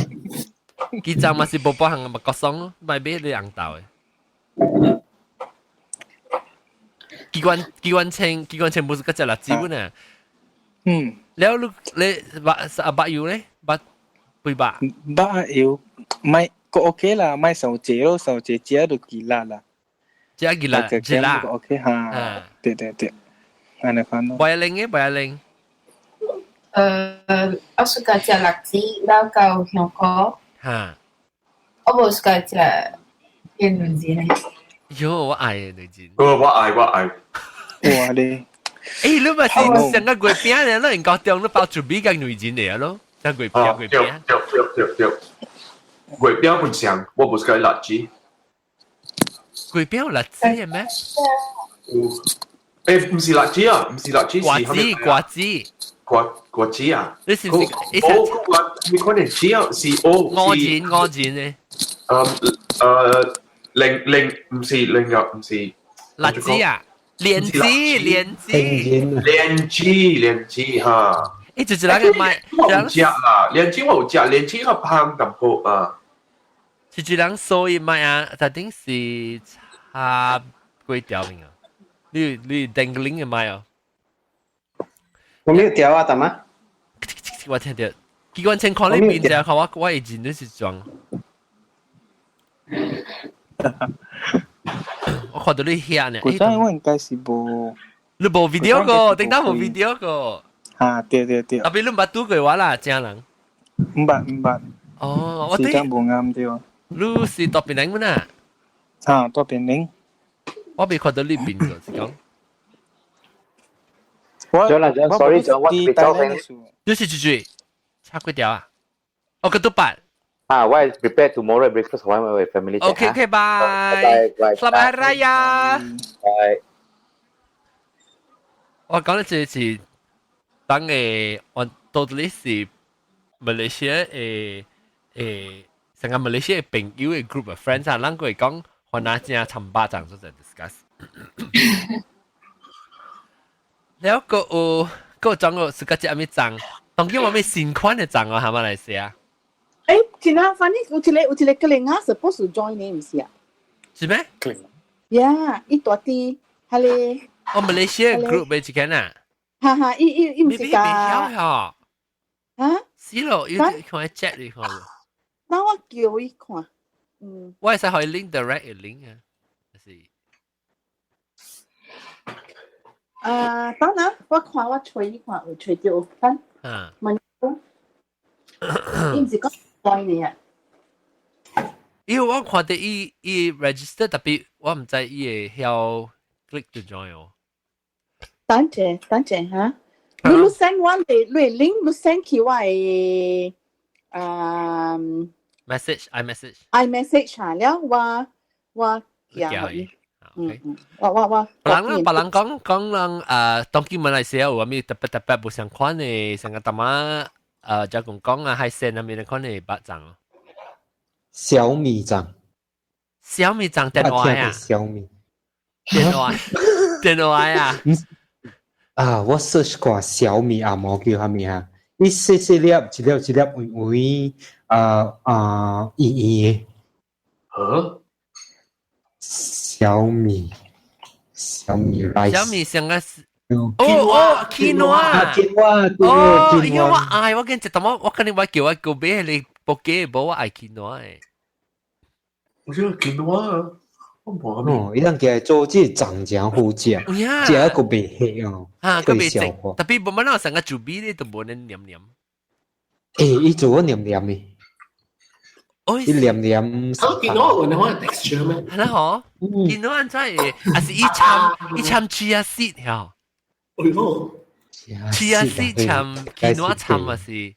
S1: 雞掌咪是寶寶行咪角爽咯，咪俾你硬到嘅。機關稱冇是嗰隻辣椒呢。
S9: 嗯。
S1: แล้ว你บะอยู่เลยบะ把
S9: 要咪個 OK 啦，咪手節咯，手節節都幾辣啦，
S1: 即係幾辣，幾辣
S9: OK 嚇，對，係你講咯。
S1: 不要零嘅，不要零。
S10: 我suka 食辣子，แล้วก็香菇。
S1: 嚇。
S10: 我冇 suka 食嘅女子咧。
S1: 喲，我愛女子。
S8: 我愛。
S9: 哇你！
S1: 誒，你咪是成個月餅咧，你講中你包住比較女子嚟咯，成月餅。
S8: 對。月餅本身我不是個辣子。
S1: 月餅有辣子嘅咩？
S8: 誒，唔是辣子啊，唔是辣子，果子啊！
S1: 你是唔是？
S8: 你可能知啊，是
S1: 我剪咧。
S8: 零唔是零啊，唔是
S1: 辣子啊，蓮子
S8: 哈。
S1: 誒，就是那個賣，
S8: 我唔食啦，蓮子我有食，蓮子較香淡薄啊。
S1: 就是人所以賣啊，特定是差幾條命啊？你定個零嘅賣哦。
S3: 我沒有調啊，大媽。
S1: 我聽到，機關情況呢邊就係我已經都是裝。我看到你遐呢。
S9: 嗰陣我應該是冇。
S1: 你冇 video 個，頂到冇 video 個。
S9: 啊，對。
S1: 特別你唔捌拄過我啦，正人。
S9: 唔捌。
S1: 哦，我
S9: 時間冇啱對。
S1: 你是多邊人啊？
S9: 啊，多邊人。
S1: 我未看到你邊個是講。
S2: Sorry，我比較平。
S1: 你是幾差幾條啊？我個都八。
S2: 我 prepare tomorrow breakfast for my family.
S1: Okay, bye. Selamat Hari Raya.
S2: Bye.
S1: 我講嘅就是當我到底是馬來西亞成個馬來西亞朋友嘅 group of friends 啊，咱會講我拿正參巴掌做在 discuss。แล้วก็จังก็สุกจะไม่จัง當然我咪新款嘅จัง啊，係馬來西亞。
S7: 今天反正有一個格林亞 supposed to join 你唔是啊？
S1: 是咩？
S7: 呀，一大啲，係咧。
S1: 我馬來西亞 group 嘅一間啊。
S7: 哈，伊唔是㗎。
S1: 啊？是咯，要看 chat 你看喎。
S7: 那我叫伊看。
S1: 我係可以 link direct 嘅 link 啊。是。
S7: 當然，我看我吹伊看，有吹到翻。問我，伊唔是講。
S1: 因為我看到伊 register 特別，我唔知伊會曉 click to join 哦。
S7: 等陣嚇，你 send 我哋link，你 send 去我嘅iMessage 嚇，了我叫伊。我。
S1: 別人講當今馬來西亞有咩特別不相關嘅，成個大媽。就講啊，係線入面可能八張哦。
S6: 小米張
S1: 電話啊？
S6: 小米
S1: 電話啊？
S6: 我 search 過小米啊，冇叫係咪啊？你細粒一粒會圓嘅。小米 rice。
S1: 小米上個是。
S6: quinoa，
S1: 因為我愛我跟住我跟你話叫我個俾你部機冇我愛 quinoa 嘅。
S8: 我覺得 quinoa 我冇。
S6: 伊人家做這長醬好食，食個袂黑哦，
S1: 個袂食，特別冇乜人成個煮比咧都冇能黏黏。
S6: 伊做個黏黏嘅，伊黏黏。
S11: quinoa 有那種 texture 咩？
S1: 係啦嗬，quinoa 真係，還是伊摻 chia seed 嗬。chia seed 摻 quinoa 摻啊是。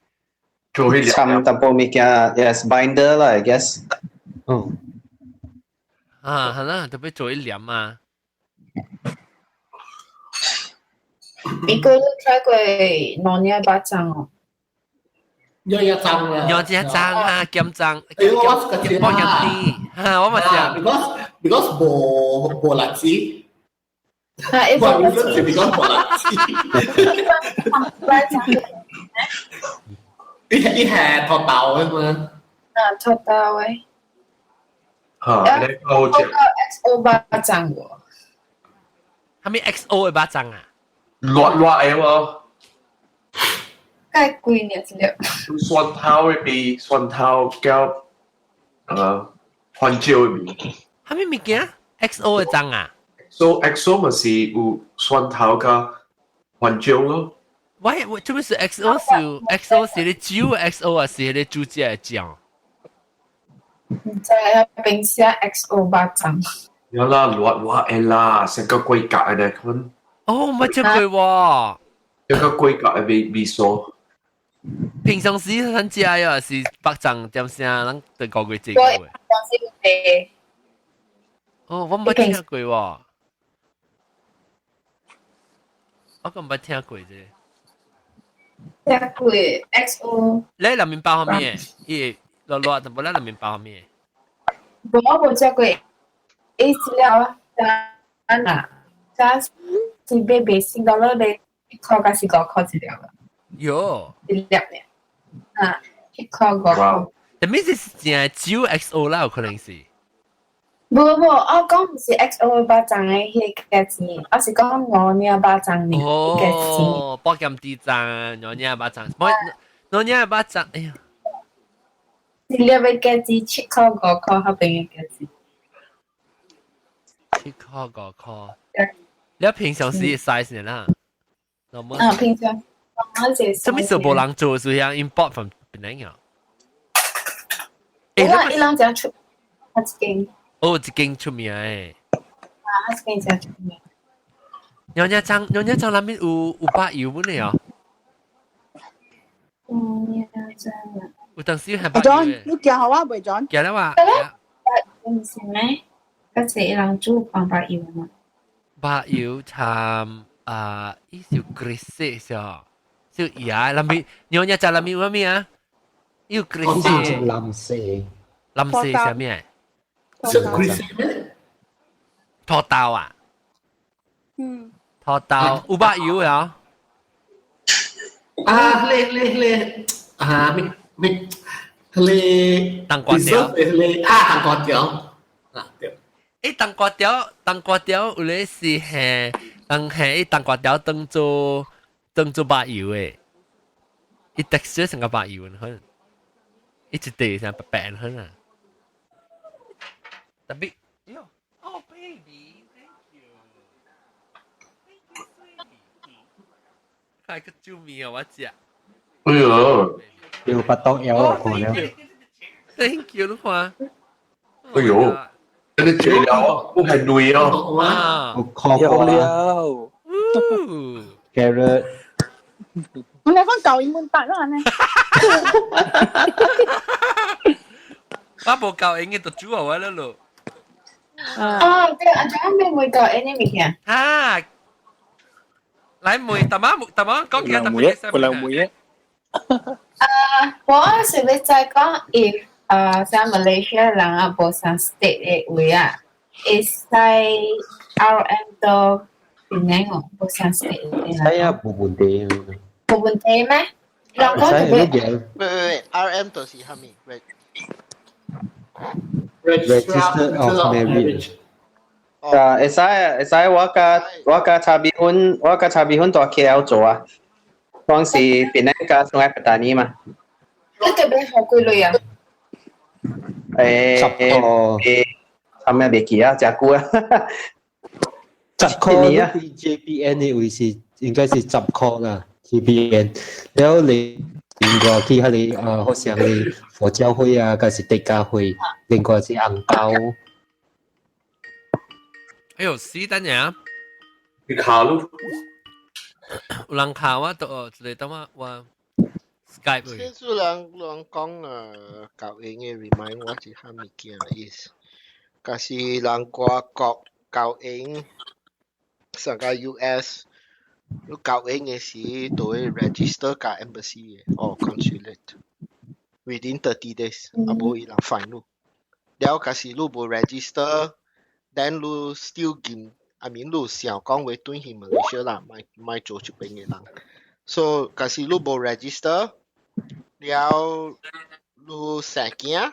S3: 摻淡薄物件 ，yes binder 啦 ，I guess。
S1: 係啦，特別做一黏啊。
S10: 你個 try 過攞呢把醬哦？
S11: 有一張啊。
S1: 有一張啊，鹹醬，鹹幫人啲，嚇我咪食。
S11: because 冇辣子。
S10: 一般
S11: 一係托豆啊嘛。
S10: 托豆誒。
S8: 嚇，你好食。
S10: XO 巴掌喎。
S1: 係咪 XO 嘅巴掌啊？
S8: 辣嘅喎。
S10: 介太贵了，这了。
S8: 蒜頭嘅味，蒜頭叫番椒嘅味。
S1: 係咪物件 ？XO 嘅章啊
S8: ？So XO 咪是有蒜頭加番椒咯。
S1: 喂，做咩是 XO 是你酒嘅 XO 啊？是你煮只嘅醬？
S10: 唔知啊，冰箱 XO 巴掌。
S8: 有啦，亂嘅啦，成個龜甲嘅咧，佢
S1: 哦，唔係只句喎。
S8: 一個龜甲嘅味素。
S1: 平常時咱食啊是北藏點聲，咱對個月食
S10: 過
S1: 嘅。哦，我冇聽過喎。我咁冇聽過啫。
S10: 聽過 XO。
S1: 你裡面包咩？伊落就冇咧，裡面包咩？
S10: 我冇食過。誒資料啊，但係是俾$10俾1塊還是5塊資料啊？
S1: 喲，
S10: 資料咧，1塊5塊。
S1: 但係是淨酒 XO 啦，有可能是。
S10: 冇，我講唔是 XO 巴掌嘅迄個價錢，我是講我呢巴掌呢個價錢。
S1: 哦，保險地掌，我呢巴掌，我呢巴掌，哎呀，
S10: 資料嘅價錢7塊5塊，嗰邊嘅價錢。
S1: 7塊5塊，你平常時 size 啦，
S10: 平常我是。
S1: 什麼時候冇人做？是像 import from Penang 啊？
S10: 一人就出一間。
S1: 哦，一間出名誒。
S10: 一間就出名。
S1: 娘娘trang裡面有白油本嚟啊？有當時係白油嘅。
S7: 你行好啊，未準？
S1: 行啦嘛。
S10: 唔是咩？嗰時人煮放白油嘛。
S1: 白油參依條 grisette 少，少嘢裡面娘娘trang裡面有咩啊？有 grisette。
S6: 藍色
S1: 係咩？拖刀啊？拖刀有白油啊？
S11: 你
S1: 當瓜條
S11: 當瓜條
S1: 誒，當瓜條有咧是係當瓜條當做白油誒，伊 texture 成個白油很，伊一地成白白很啊。特別，oh baby, thank you, sweetie，開個酒面啊，我食。
S8: 哎呦，
S6: 要不到腰落過了。
S1: Thank you，你看。
S8: 哎呦，你食了，我係累哦。
S1: 哇，
S9: 有了。
S6: Carrot。
S7: 我哋講舊英文白啦呢。
S1: 我冇教英嘅讀主我啦咯。
S10: 哦，對，阿張妹妹教 anime 嘅。
S1: 啊，來妹，大媽講嘅特別嘅。
S9: 不能妹。
S10: 我是要再講，if 在 Malaysia 人啊，無上 state 嘅位啊，is 在 RM 到邊樣哦，無上 state 嘅。
S6: 係啊，冇問題。
S10: 冇問題咩？人講特別。
S5: 喂，RM 到是蝦米
S6: ？Register of marriage。
S3: 會使我甲查比婚在 KL 做啊，當時邊一家送喺ปัตตานี嘛。
S10: 你特別好幾類啊？
S3: 差咩未記啊？真久啊
S6: ！10塊啊 ！JPN 呢位是應該是10塊啦 ，JPN。然後你另外去迄個好似係佛教會啊，還是地家會，另外是紅包。
S1: 哎呦，死等陣！
S8: 你卡咯？
S1: 有人卡我到一個等我 Skype 去。
S5: 先數人講教英嘅 remind 我是蝦米件 is， 假是人外國教英，上個 US， 你教英嘅時都會 register 加 embassy 嘅，consulate within 30 days， 啊冇伊人 fine 你。了假是你冇 register。Then 你 still 見，I mean 你想講話對去 Malaysia 啦，咪做出邊嘅人。So 假使你冇 register，了你成件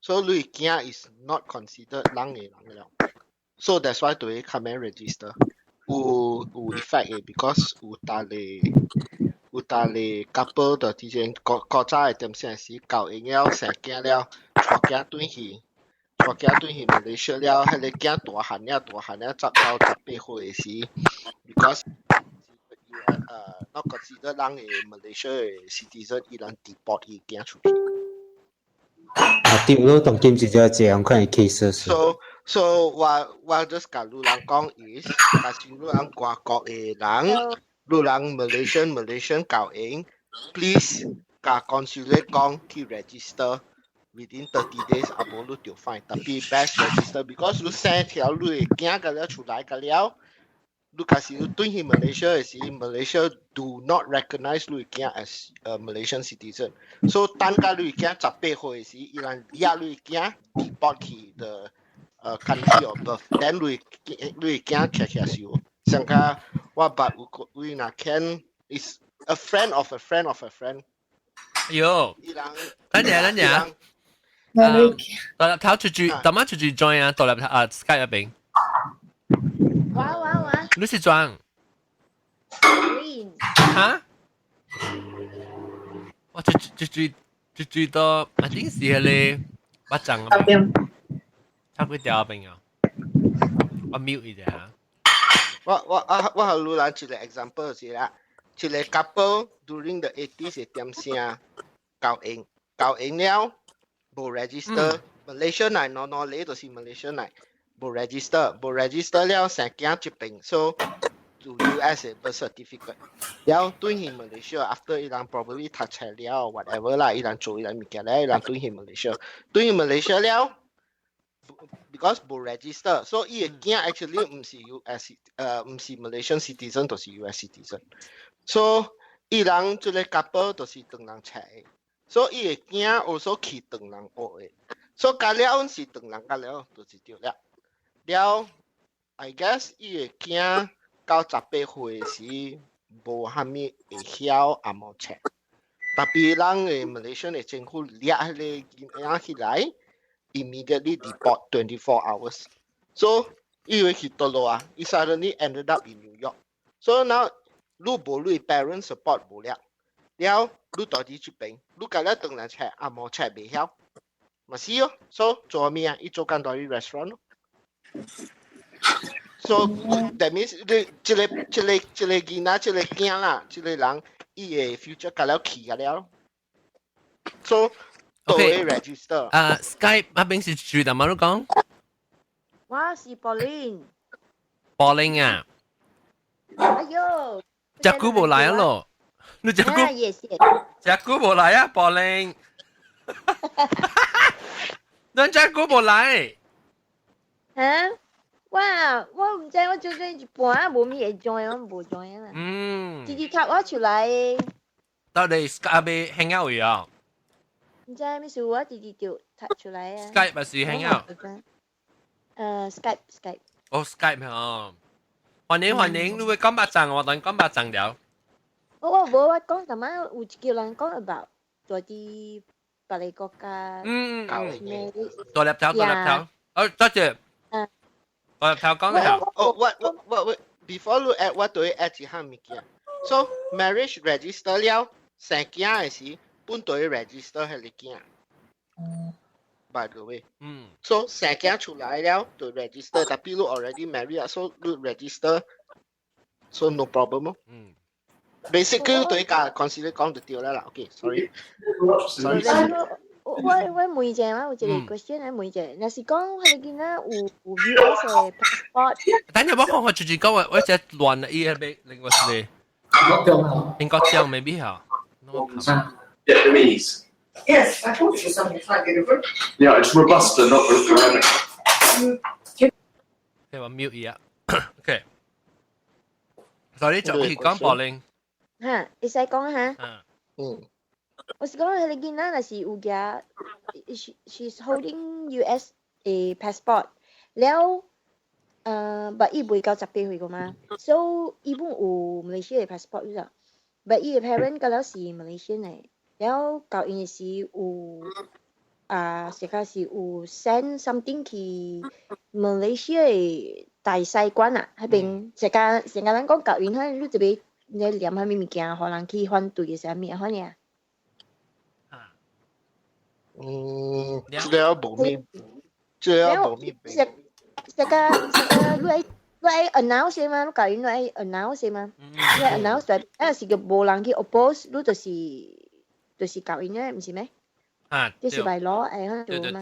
S5: ，so 你件 is not considered 人嘅了。So that's why 對佢 come and register，有 effect 嘅 ，because 有帶嚟有搭嚟 couple 就之前國家嘅點先是搞應了成驚了，錯驚對去Malaysia 了，迄個驚大漢了10到18歲時 ，because not consider 人嘅 Malaysia 嘅 citizen 伊人 deport 伊驚出去。
S6: 對咯，當今是就這樣看 cases。So
S5: 我 just 甲路人講 is， 但是路人外國嘅人，路人 Malaysian 搞應 ，please 甲 consulate 講去 register within 30 days， 阿無你就 fine。特別 best register because 你生條路會驚個了出來個了，你假使你對去 Malaysia 嘅時 ，Malaysia do not recognize 你驚 as a Malaysian citizen。So 等個你驚18歲嘅時，伊人掠你驚 deport 去的。country of birth， then 你驚check you。上個我爸有那 Ken is a friend of a friend of a friend。
S1: 喲，等陣，獨立頭出住，特晚出住 join 啊，獨立頭Skype 入邊。
S7: 哇！
S1: 你是裝？嚇？我住到，我頂時係你把證啊。差幾條朋友，我 mute 一下。
S5: 我係路人一個 example 是啦，一個 couple during the 80s 係點先交應了，冇 register。Malaysia 嚟，no 你就是 Malaysia 嚟，冇 register 了成驚疾病 ，so to US 嘅 birth certificate。然後對去 Malaysia after 伊人 probably 讀冊了 whatever 啦，伊人做伊人物件咧，伊人對去 Malaysia 了。Because 冇 register， 所以伊個囝 actually 唔是 US， 唔是 Malaysian citizen， 就是 US citizen。So 伊人即個 couple 就是當人請嘅，所以伊個囝 also 去當人學嘅。所以加了是當人加了就是對了。了 I guess 伊個囝到18歲時無蝦米會曉也冇請，特別人嘅 Malaysian 嘅政府掠迄個囝起來。Immediately deport 24 hours. So, he went to Toloa. He suddenly ended up in New York. So now, you have parents support. Now, you have to pay. You can tell them check. I'm more check. Be help. Masih so,做咩啊？一做間多啲 restaurant. So that means 這個囡仔，這個囝啦，這個人，伊個 future 加了起個了。So
S1: Okay.
S5: register.
S1: Skype 那邊是住點樣都講？
S7: 我是
S1: Pauline 啊！
S7: 哎呦，
S1: 隻姑冇嚟啊咯！你隻姑冇嚟啊 ，Pauline！ 你隻姑冇嚟？
S7: 嚇！我唔知，我做咗一半，冇咩嘢 join， 我冇 join 啦。直接插我出嚟。
S1: 到底 Skype 邊 hang out 啊？
S7: 唔知咩事，我直接就插出嚟啊。
S1: Skype 咪是 hang out。
S7: Skype。
S1: 哦 ，Skype 哦。歡迎，你會講白證，我等講白證了。
S7: 我講咁晚有叫人講 about 做啲別個國家。
S1: 獨立頭。哦，多謝。獨立頭講下。
S5: what before you add 我對 add 一項物件。So marriage register 了，成囝嘅時。本隊 register 係你驚 ，by the way， so 成囝出來了就 register， 但係你 already married 啊 ，so 你 register，so no problem 咯。Basically 對個 consider 講就對啦，OK， sorry。
S7: 我每隻我有一個 question 咧，每隻，若是講係見啦，有 US 嘅 passport。
S1: 等陣我講我直接講我只亂伊係俾另外一個英國獎 maybe 嚇。
S8: Vietnamese.
S12: Yes, I told you something like it.
S8: Yeah, it's robusta, not ceramic.
S1: Okay, I'm mute 呀。Okay. Sorry， 就係講Pauline。
S7: 嚇，會使講嚇？我是講係見啦，若是有嘅 ，she's holding US 嘅 passport， 了，but 伊未夠18歲個嘛 ，so 伊本有 Malaysia 嘅 passport 啫，but 伊嘅 parent 個了是 Malaysian 嘅。了教員是有時間是有 send something 去 Malaysia 嘅大使館啊，喺邊時間人講教員喺你這邊
S13: 你念下面物件，互人去反对嘅啥物啊？可能
S5: 这了无咩，这了无咩。
S13: 食你愛 announce 嘛？你教員你愛 announce 嘛？你 announce 但是個無人去 oppose，你就是教員咧，唔是咩？即是為攞誒
S1: 對
S13: 嘛？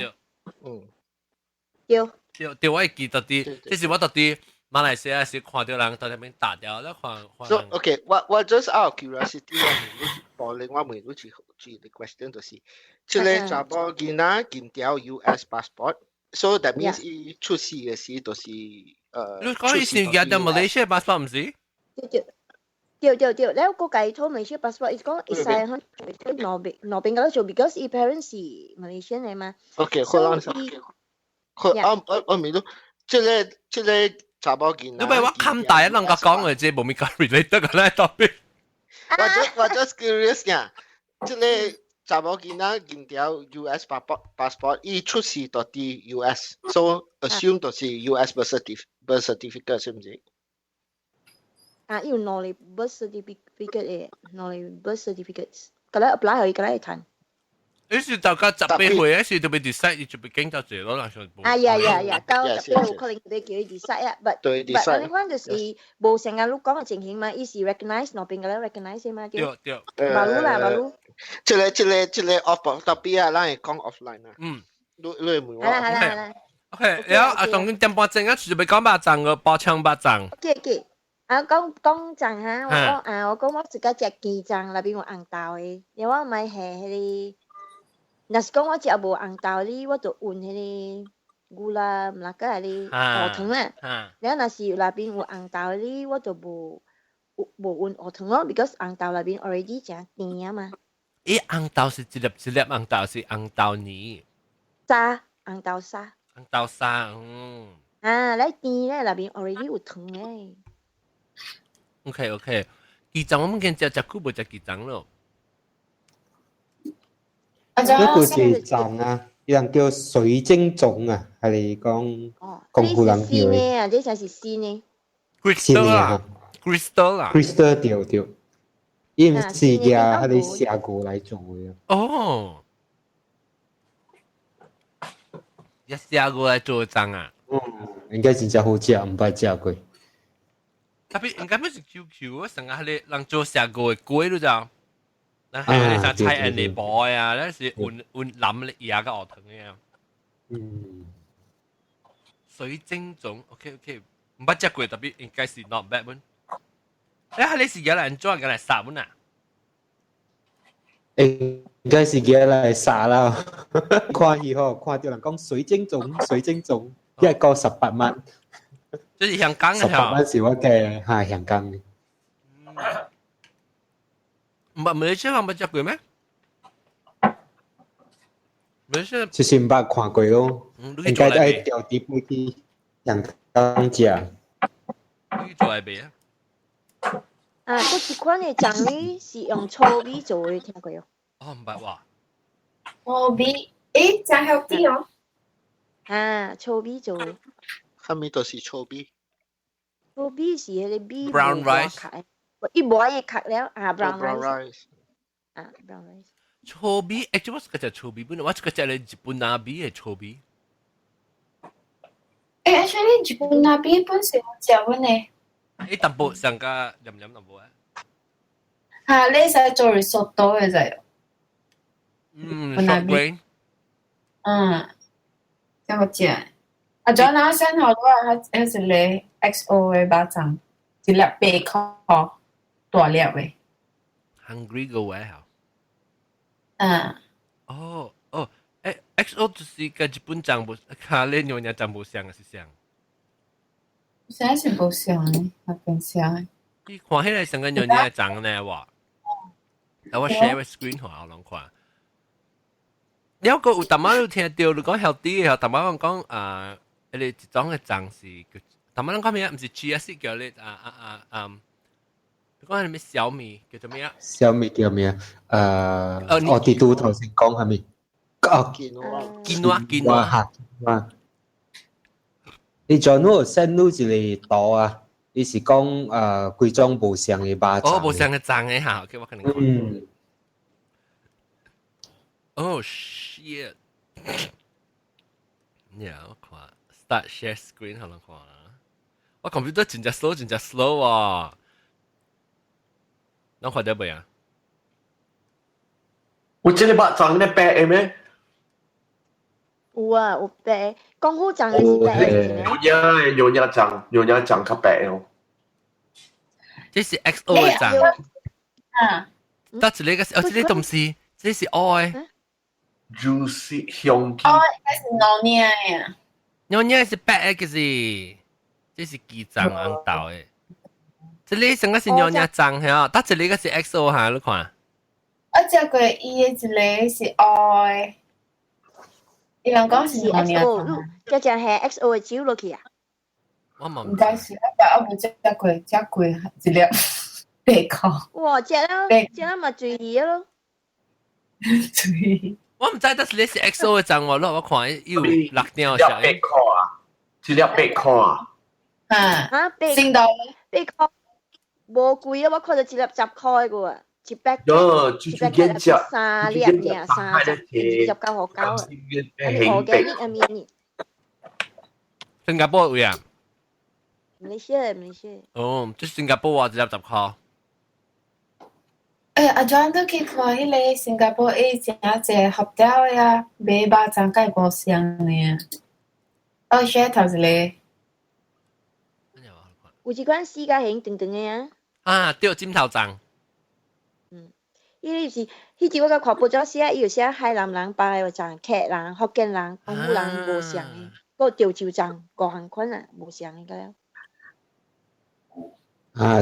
S1: 對，我會記得啲，即是我到啲馬來西亞時看到人在那邊打掉，咧看。
S5: So OK，我 just out of curiosity，我另外問你一個 question 就是，即個查某囡仔見掉 US passport，so that means 伊出世嘅時就是
S1: 你講以前有啲 Malaysia passport 唔是？
S13: 對，แล้ว個計拖 Malaysia passport，係講係曬喺羅賓嗰度做 ，because 伊 parents 是 Malaysian 嚟嘛。
S5: OK，hold on，我明到，即個查某囡仔。
S1: 因為我看大人個講嘅啫，冇咩 related 嘅咧，特別。
S5: 我 just curious 呀，即個查某囡仔見掉 US passport，伊出世到啲 US，so assume 到是 US birth certificate 是唔是？
S13: 要攞嚟 birth certificate 嘅，攞嚟 birth certificates，咁咧 apply 可以，咁咧睇。
S1: 於是大家十八歲嗰時就被 decide，要準備經濟咗咯，嗱上。
S13: 呀，到十八歲可能佢叫佢 decide 啊，but 我講就是冇成日都講嘅情形嘛，伊是 recognize 嗰邊嘅咧 recognize 嘛，對。馬路。
S5: 即個 off topic 啊，咱係講 offline 啊。你問我。
S13: 係啦。
S1: OK，然後當佢點半陣啊，準備講巴掌個包槍巴掌。
S13: OK。講杖嚇，我講我自己隻雞杖裏邊有紅豆嘅，因為我咪係迄個。若是講我食無紅豆哩，我就換迄個牛啦，唔啦個係啲鵝糖啦。然後若是內邊有紅豆哩，我就無換鵝糖咯，because 紅豆內邊 already 真甜啊嘛。
S1: 紅豆是一粒紅豆是紅豆泥。
S13: 紅豆沙。
S1: 紅豆沙，
S13: 你甜咧內邊 already 有糖嘅。
S1: OK， 雞掌我們見食久無食雞掌咯。
S6: 呢個是粽啊，有人叫水晶粽啊，係你講湖南叫
S13: 嘅。呢就係鮮嘅。
S1: Crystal
S6: 對，因為是嘅，係你下過嚟做嘅。
S1: 哦，一下過嚟做粽啊？
S6: 應該真正好食，唔捌食過。
S1: 特別應該唔是 QQ 啊，成日係你人做下過嘅粿都就。嗱係你就猜人哋播啊，嗰時換諗你而家嘅樂團嘅。水晶粽 ，OK， 唔捌食過，特別應該是 not bad 本。你是而家嚟做，而家嚟殺本啊？
S6: 應該是而家嚟殺啦。看以後看到人講水晶粽，一個18蚊。
S1: 即係香港嘅
S6: 18蚊是我嘅係香港嘅。
S1: 唔係Malaysia冇食過咩？Malaysia
S6: 就是唔捌看過咯，應該喺掉碟去香港食。
S1: 你做嚟未啊？
S13: 嗰一款嘅醬呢是用粗米做嘅，聽過喲。
S1: 唔捌話。
S10: 粗米，真healthy哦。
S13: 粗米做嘅。
S5: 係咪都是粗米？
S13: 粗米是嗰啲米。
S1: Brown rice。
S13: 伊無嘢殼了brown
S5: rice，
S13: brown rice。
S1: 粗米，我是個粗米本，我是個日本那邊嘅粗米。
S10: actually 日本那邊本是好食嘅呢。
S1: 淡薄上加飲淡薄啊。
S10: 你使做 risotto 嘅就。
S1: short grain。
S10: 真好食。仲有先好多係是你 XO 嘅巴掌，一粒8塊。大粒嘅
S1: ，hungry 個位XO 就是個日本醬無，卡咧牛奶醬無香嘅是香。
S10: 啥是無香嘅？我變香嘅。
S1: 你看起來成個牛奶醬呢話，我 share 個 screen 下我諗看。有個有淡仔有聽到你講 healthy 嘅，淡仔講你一種嘅醬是，淡仔講咩啊？唔是 chia seed 叫你你講係咩小米叫做咩啊？
S6: 小米叫咩啊？我哋都頭先講係咪？
S1: 見話。
S6: 你再攞 send 到一個圖啊，伊是讲规种无相嘅肉粽。
S1: 無相嘅粽嘅嚇，OK，我可能講。
S6: 嗯。
S1: Oh shit！ 我看 start share screen 可能看啦。我 computer 真係 slow 啊！你看到未啊？
S8: 我這個肉粽咧白嘅咩？
S13: 有啊，有白，功夫粽嘅是白嘅。
S8: 有影粽較白哦。
S1: 這是 XO 嘅粽。得一個是，這個唔是，這是 O 嘅。
S8: juicy 香氣。
S10: 哦，應該是糯捏呀。
S1: 糯捏是白嘅是，這是雞粽紅豆嘅。這裡成個是糯捏粽係啊，得一個是 XO 嚇，你看。
S10: 我食過伊嘅一個是 O 嘅。伊人講是糯捏粽。
S13: 只係 XO 嘅招落去啊？
S1: 我冇。
S10: 唔該是，我冇食過一粒貝殼。
S13: 哇！食啦咪注意咯。
S10: 注意。
S1: 我唔知得是你是 XO 嘅粽喎，我看有六條
S8: 上。一粒貝殼啊！一粒貝殼啊！
S10: 先到
S13: 貝殼無貴啊！我看到一粒10塊嘅喎，一百3粒嘅30九毫九啊！我嘅呢一面。
S1: 新加坡會啊？
S13: 馬來西亞。
S1: 哦，即新加坡話一粒10塊。
S10: 阿 John 都去看迄個新加坡誒真濟合條誒啊，買肉粽介無相嘅啊。我 share 頭一個。
S13: 有一款四角形長長嘅啊。
S1: 啊，對，尖頭粽。
S13: 伊是，迄時我甲看報紙寫，伊有寫海南人、巴來粽、客人、福建人、澎湖人無相嘅，個潮州粽5項款啊，無相嘅了。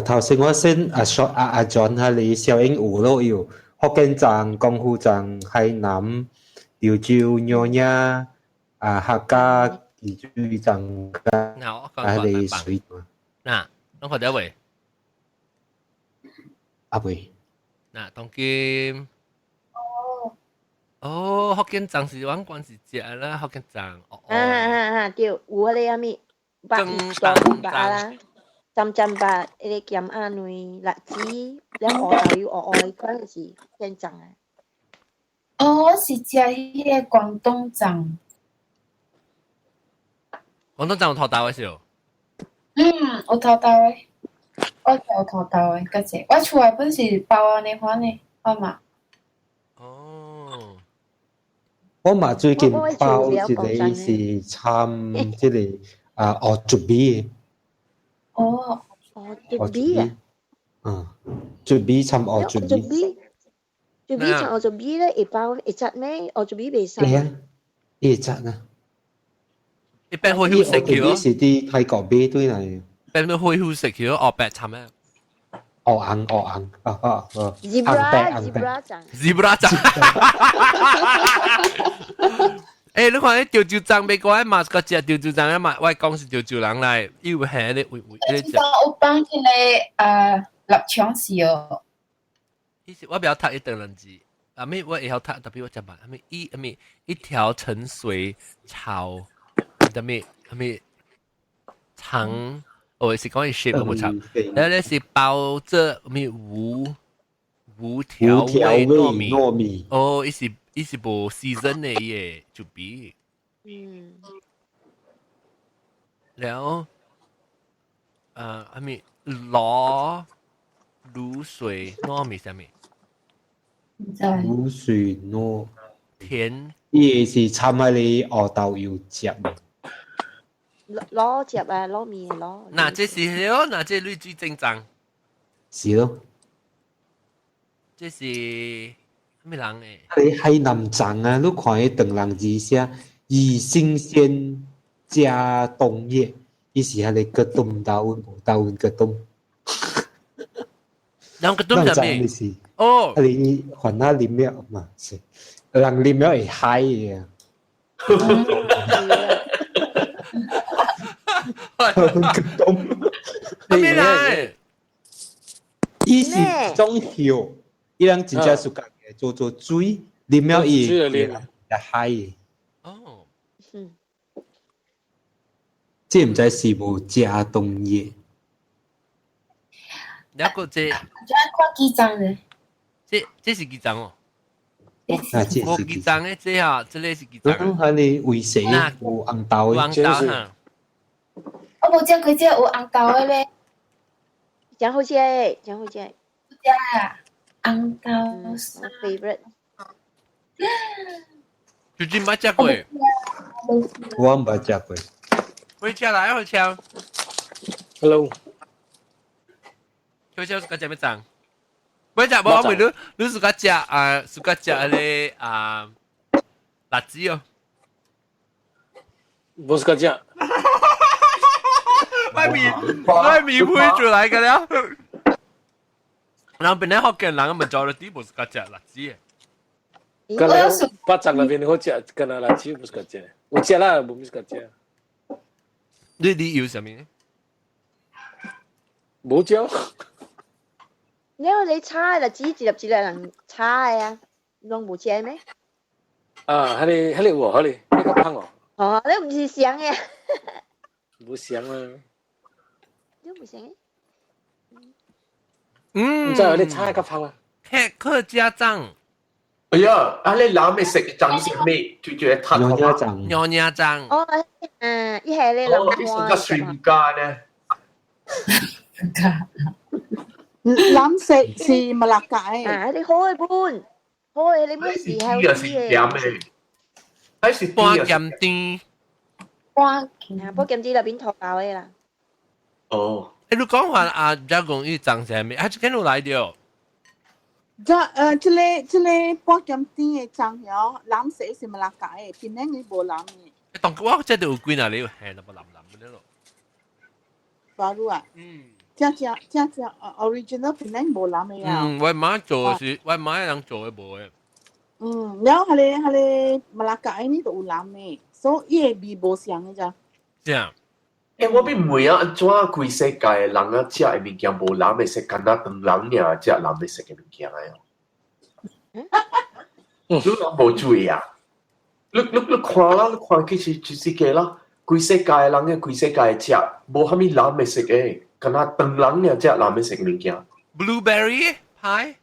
S6: 頭先我先阿 John 喺你小英有咯，有福建粽、功夫粽、海南、潮州、糯捏、客家魚珠粽喺你水。
S1: 嗱，我看到未？
S6: 未。
S1: 嗱，當今。哦，福建粽是阮關是食啦，福建粽。
S13: 對，有迄個咩蒸白啦。浸白，迄個鹹鴨卵、辣子，แล้ว鵝豆要鵝嗰陣時變粽啊！
S10: 我是食迄個廣東粽。
S1: 廣東粽有土豆嘅少？
S10: 有土豆嘅，我有土豆嘅，嗰隻我厝內本是包安尼款嘅，我嘛。
S1: 哦。
S6: 我嘛最近包一個是參即係鵝竹米嘅。
S13: 哦，竹米啊！
S6: 竹米參鵝竹米。
S13: 竹米參鵝竹米咧，會包會質咩？鵝竹米未生。
S6: 係啊，會質啊。
S1: 一般會好食嘅。
S6: 是啲泰國米對嚟。
S1: 一般會好食嘅，鵝白參咩？
S6: 鵝硬
S13: Zebra
S1: 粽。誒，你看啲潮州粽美國喺馬個食潮州粽啊嘛，我講是潮州人嚟，以為係你會
S10: 食。有幫佢哋臘腸豉哦。
S1: 我比較讀一等人字，啊咪我以後讀特別我講吧，一條沉水炒，特別長，我是講係 shape 我冇炒，然後咧是包着無調味糯米，哦，伊是無 season 嘅嘢就比，แล้ว攞滷水糯米係咪？
S6: 滷水糯
S1: 甜，
S6: 伊是參喺你鵝豆油汁。
S13: 攞汁啊，攞麵攞。
S1: 嗱，這是了，嗱，這類最正常。
S6: 是咯。
S1: 這是咩人誒？
S6: 喺海南粽啊，你看迄長人字寫以新鮮加凍液，伊是喺你個凍豆個凍。
S1: 兩個凍係咩？哦，
S6: 你看下裡面嘛是，人裡面會嗨嘅。
S1: 咩嚟？
S6: 伊是種條，伊人真正是講嘅做水，裡面伊會嗨嘅。
S1: 哦，
S6: 即唔知是無加凍液。
S1: 了個這，
S10: 就按看幾張咧？
S1: 這是幾張哦？
S6: 啊，這
S1: 無幾張誒，這啊，這個是幾張？
S6: 係你為死有紅豆
S1: 嘅，紅豆哈。
S10: 我冇食過這有紅豆嘅咧，
S13: 真好食，真好食。
S10: 食啊，紅豆
S13: 我 favorite。
S1: 最近冇食過。
S6: 我唔捌食過。
S1: 會食來，會食。
S14: Hello。
S1: 會食個食咩醬？會食冇？我咪你suka食啊，suka食嗰啊辣子哦。
S14: 冇suka食。
S1: 我面配住嚟㗎啦。然後邊啲福建人咪做咗啲冇suka食辣子嘅。
S14: Kalau Pacang na bin ho chia kana la chi bus ka chia. O chia la bu mis ka chia.
S1: 你要什麼？
S14: 冇椒。
S13: 因為你叉啦，指住入人叉啊，弄冇切咩？
S14: 啊，喺你喎，喺你個烹哦。
S13: 哦，你唔是想嘅。
S14: 冇想啦。
S13: 你唔想嘅？
S14: 唔知你叉個烹啊？
S1: 客家醬。
S8: 哎呀，啊你諗你食醬食咩？最最撻
S6: 娘家醬。
S1: 娘家醬。
S13: 哦，一係你諗
S8: 哦，呢個船家呢？
S7: 藍色是麥辣雞。
S13: 啊，你開半，開你冇時候
S8: 啲係點嘅？係是
S1: 半鹹啲。
S13: 半鹹啲入邊托爆嘅啦。
S8: 哦。
S1: 你講話啊，加工啲醬係咩？係邊度來的？
S7: 這個半鹹啲嘅醬油，藍色是麥辣雞，邊呢你冇藍嘅。
S1: 當我即係有幾嗱，你要係那麼藍藍嘅咯。
S7: baru ah. Original Penang bola me ya.
S1: 我媽做是，我媽人做嘅冇嘅。
S7: แล้วhale Malacca ini tu ulam ni. So ye bi bo siang ni ja.
S1: 這樣。
S8: 我邊唔會啊！怎規世界嘅人啊，食嘅物件無人會食，干那當人爾食人會食嘅物件啊！你冇注意啊？你看啦，你看其實嘅啦，規世界嘅人嘅規世界食，無蝦米人會食嘅，干那當人爾食人會食嘅物件。
S1: Blueberry pie？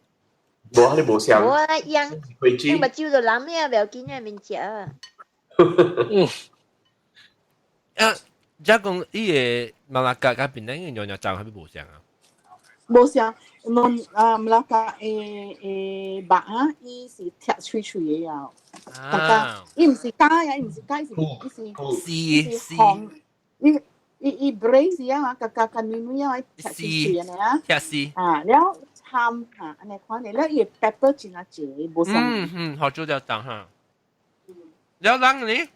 S8: 無啊，你無想。
S13: 無啊，樣咪照到諗咩？唔要見人面食啊！
S1: 即係講呢個馬拉加嗰邊咧，樣樣醬係咪冇相啊？
S7: 冇相，Malacca bạc á, ý是貼脆脆嘅呀。大家，伊唔是加呀，伊唔是加，伊是紅，伊 braise 啊，個嫩呀，貼脆脆嘅啊。
S1: 貼絲。
S7: 啊，แล้วทำอันนี้款嘅，แล้ว伊 pepper 真係正，冇相。
S1: 好做就當下。แล้ว冷你？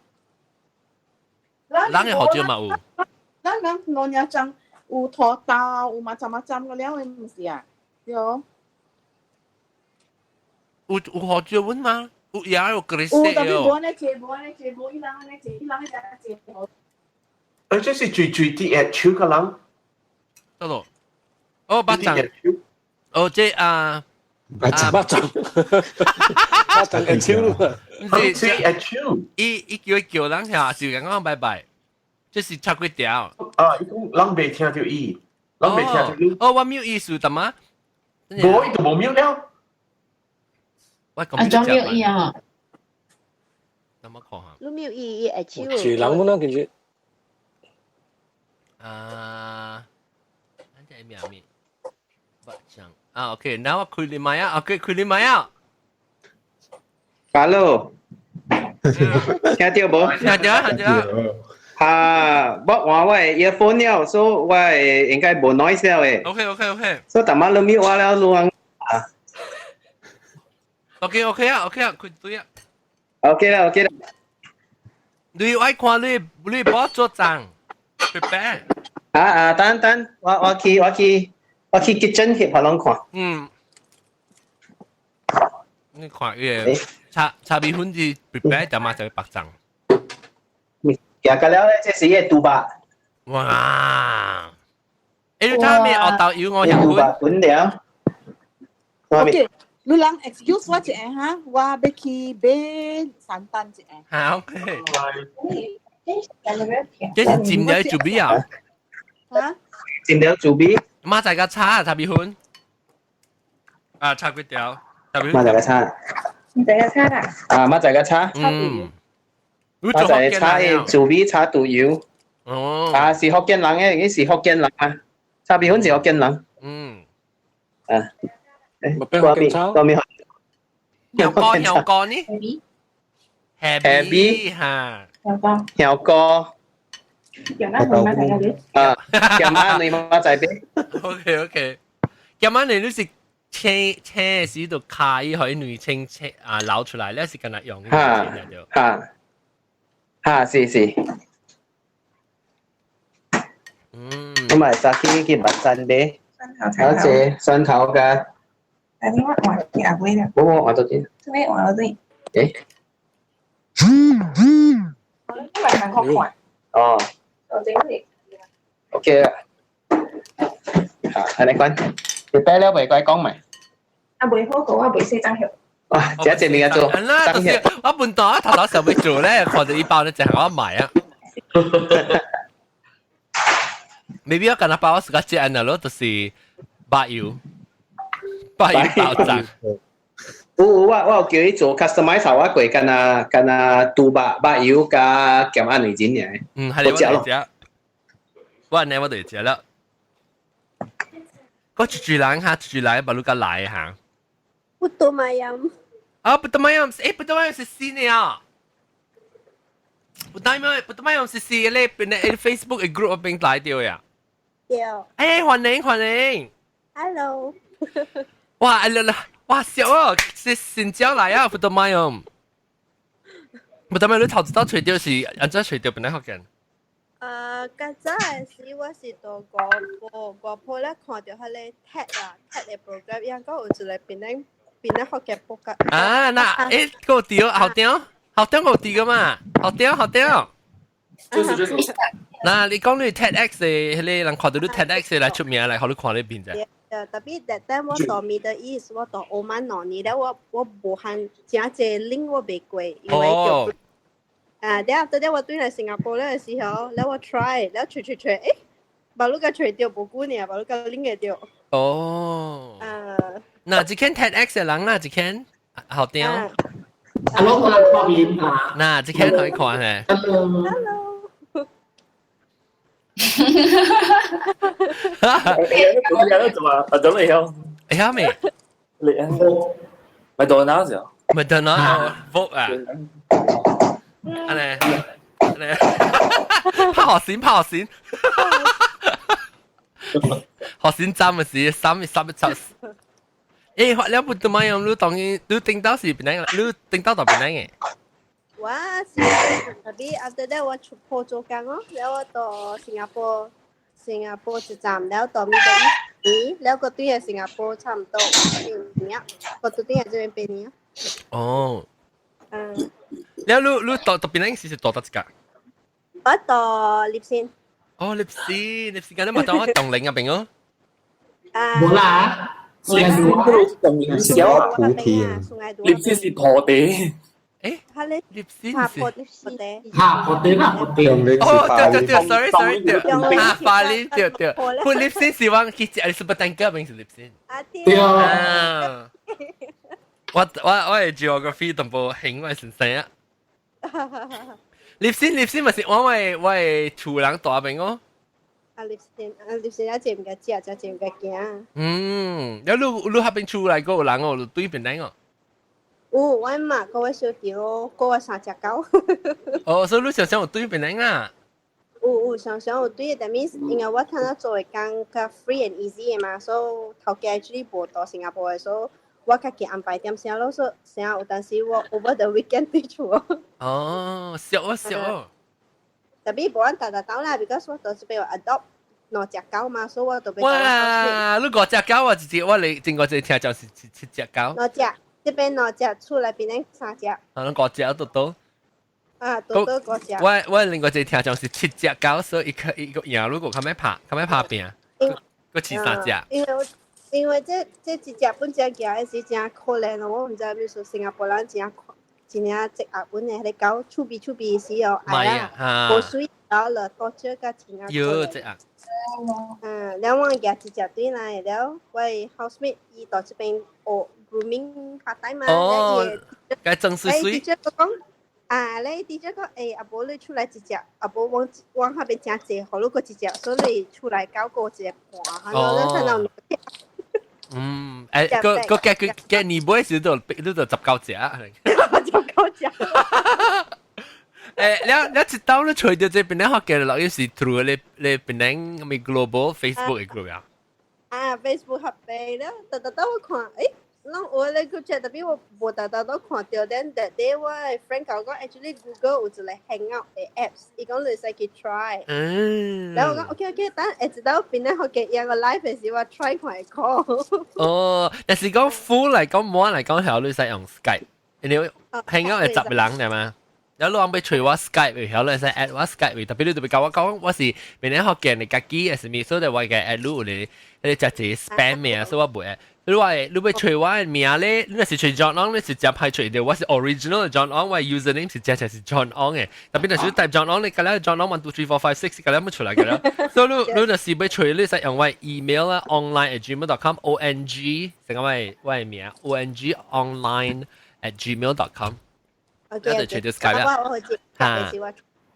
S1: 冷嘅好少嘛有。
S7: 冷我有陣有土豆，有macam-macam嘅了，唔是啊？有。
S1: 有好少碗嗎？有也有 gris
S7: 有，但係冇呢隻，伊冷呢隻。
S8: 而這是最啲嘅超個人。
S1: 得咯。哦，巴掌。哦，這啊。
S14: 巴掌嘅超咯。
S8: 係係超。
S1: 伊叫人下就咁講拜拜。這是插幾條。
S8: 啊，伊講人未聽到伊，人未聽到你。
S1: 哦，我冇意思的嘛。
S8: 冇，伊都冇秒了。
S1: 我講咩
S10: 講冇意啊？
S1: 那麼講下。
S13: 你冇意係超。
S14: 住人咁啦，跟住。
S1: nanti I ambil bacang. Okay. Now aku lima ya. Okay, aku lima ya.
S3: Hello. 聽到無？
S1: 聽到。
S3: 我earphone 了，所以我應該冇 noise 了誒。
S1: OK。
S3: 所以淡仔你咪我了錄啊。
S1: OK 啊，佢對啊。
S3: OK 啦。
S1: 你愛看你幫做醬。prepare
S3: 等我去 kitchen 去拍人看。
S1: 你看茶米粉是 prepare 就嘛就白醬。
S3: 行個了咧，這是嘢杜巴。
S1: 哇！你睇咩？我豆要我入
S3: 杜巴粉了。
S7: OK，你人 excuse 我一下哈，我要去買三單一下。
S1: 嚇 OK。這是煎料做咩啊？
S3: 煎料做咩？
S1: 唔馬仔個叉特別款，啊叉粿條，特別。
S3: 馬仔個叉，
S10: 馬仔個叉啦。
S3: 啊馬仔個叉，馬仔叉誒做味叉豆油。哦。啊是福建人嘅，已經是福建人啊，叉別款是福建人。嗯。啊。個面
S1: 香港呢 ？Happy 嚇。
S3: 香港。
S10: Yang mana ni macam ni?
S3: Yang mana ni macam ni?
S1: OK。咁樣你都是車時度開可以女青車啊撈出來，呢是咁樣用嘅。
S3: 嚇，是。咁咪炸雞見物真啲，好似蒜頭嘅。
S10: Tadi mak mak dia apa dia?
S3: Oh, atau dia.
S10: Sebenarnya orang tu. Cái bài hàng không khoản. Rồi tiếng gì?
S3: Ok ạ. Anh quan. Thì bé léo về coi con mày.
S10: Buổi phố của buổi xe tăng hiệu.
S3: Chị chị mình做。
S1: tăng hiệu。我本來頭時候會做咧，看到呢包咧就係我買啊。Maybe 我跟阿包我自己接咯，就是白油爆炸。
S3: 我叫你做 customize 頭一句，跟杜白油加鹹鴨內煎嘅。
S1: 係你我哋我呢我哋食啦。個住人嚇，住人把路個來嚇。
S15: Putu mayam.
S1: Putu mayam，putu mayam 是新嘅啊。putu mayam 是新嘅咧，喺 Facebook 嘅 group 入邊來掉呀。
S15: 有。
S1: 歡迎。
S15: Hello。
S1: 哇，笑啊！是新疆來啊，putu mayam。putu mayam 你頭先除掉是，按照除掉邊嚟學嘅？
S15: 較早嘅時我是到國鋪咧看到佢哋 TED 嘅 program，應該有一個邊嚟學嘅 program。
S1: 啊，那個調好調個調噶嘛，好調。就是那你講你 TEDx 嘅，你人看到你 TEDx 嚟出名嚟，好你看你邊啫。
S15: 特別that time 我到 Middle East， 我到歐曼嗰年咧，我無限真濟 link 我未過，因為就然後after that 我對嚟新加坡咧嘅時候，然後我 try， 然後除，把路個除掉無久呢，把路個 link 嘅掉。
S1: 嗱，只間 TEDx 嘅人啦，只間好調。
S11: Hello， 我嚟看面啊。
S1: 嗱，只間可以看嘅。
S15: Hello。
S4: 你做嘛？等你哦。
S1: 你啱未？
S4: 你麥當勞時候。
S1: 麥當勞 vote 啊！安尼，拍學線，學線站嘅時3月7。誒，你不怎麼樣？你當然你頂到是邊樣？你頂到到邊樣嘅？
S15: 我是特別 after that 我出鋪做工咯，然後我到新加坡一站，然後到 Middle East， 然後個對係新加坡差唔多8年，個對係這邊8年。
S1: 哦。然後你到邊樣時到得幾個？
S15: 我到立先。
S1: 哦，立先咁咪當我đồng領入邊咯。
S11: 冇啦。
S4: 立先不如đồng領小菩提，立先是土地。
S1: 誒，立先
S15: 是破地。
S1: 哦，對，sorry，對，法林對，佢立先是往去食，你是不單個名是立先。
S15: 對
S1: 啊。我係 geography 同步興我先生啊。立先咪是我係厝人大邊哦。
S15: 立先一隻唔嘅食，就隻唔嘅驚。
S1: 有你下邊厝嚟個人哦，對邊嚟哦。
S15: 我媽個位小條，個位3隻狗。
S1: 所以你想有對邊嚟啊？
S15: 想有對，但係因為我睇到做嘅工較 free and easy 嘅嘛，所以頭家actually無到新加坡嘅，所以我較記安排點先咯，所以成日有陣時我 over the weekend 對厝。
S1: 笑啊！
S15: 特別無人打啦 ，because 我到時俾我 adopt 2隻狗嘛，所以我就俾。
S1: 哇！你5隻狗啊，直接我嚟正個只聽就是7隻狗。
S15: 2隻，這邊2隻，厝內邊咧3隻。
S1: 5隻都到。
S15: 都5隻。
S1: 我另外只聽就是7隻狗，所以一個贏如果佢咩拍拼，個飼3隻。
S15: 因為這一隻本隻嘅係是真可憐咯，我唔知係咪說新加坡人真積壓本嘅啲狗，出邊時候係啦，無水到了多少個錢啊？
S1: 喲，這啊！
S15: แล้ว我อยากจะจัดด้วยนะแล้วไว้ housemate อีต่อจะเป็นโอ grooming part time มา
S1: 該正水水。
S15: teacher ก็講แล้ว teacher ก็阿伯你出來一隻，阿伯往下邊正濟，好多個一隻，所以出來搞個一隻盤，然後咧睇到。
S1: 個年尾時都19隻啊！19
S15: 隻。
S1: 你知道你除掉這邊咧學嘅落，有時 through 你邊咧咪 global Facebook 嘅 group 啊
S15: ？Facebook 合併咧，特我看，啷我咧個 chat 特別我無特都看到，then that day 我 friend 講actually Google 有一個 hangout 嘅 apps，伊講你使去 try。然後我講 OK， 等下知道邊咧學嘅有個 live 嘅時，我 try 看講。
S1: 但是講 full 嚟講，冇人嚟講係你使用 Skype，因為 hangout 係10個人係嘛？有路人俾隨我 Skype 為，有路使 add 我 Skype 為，特別你特別教我講，我是明年學嘅你家己，係咪？所以我嘅 add 你就係 spam 咩，所以我唔會。你話你俾隨我名咧，你是隨 John On， 你是只派隨掉，我是 original John On， 我 username 是只是 John On 嘅。特別你係 type John On， 你隔離 John On 1 2 3 4 5 6， 隔離乜出嚟嘅啦？所以你就是俾隨你使用我 email 啦 online@gmail.com ONG， 成個我名 ONG online@gmail.com。OK， 隨住 Skype 啦。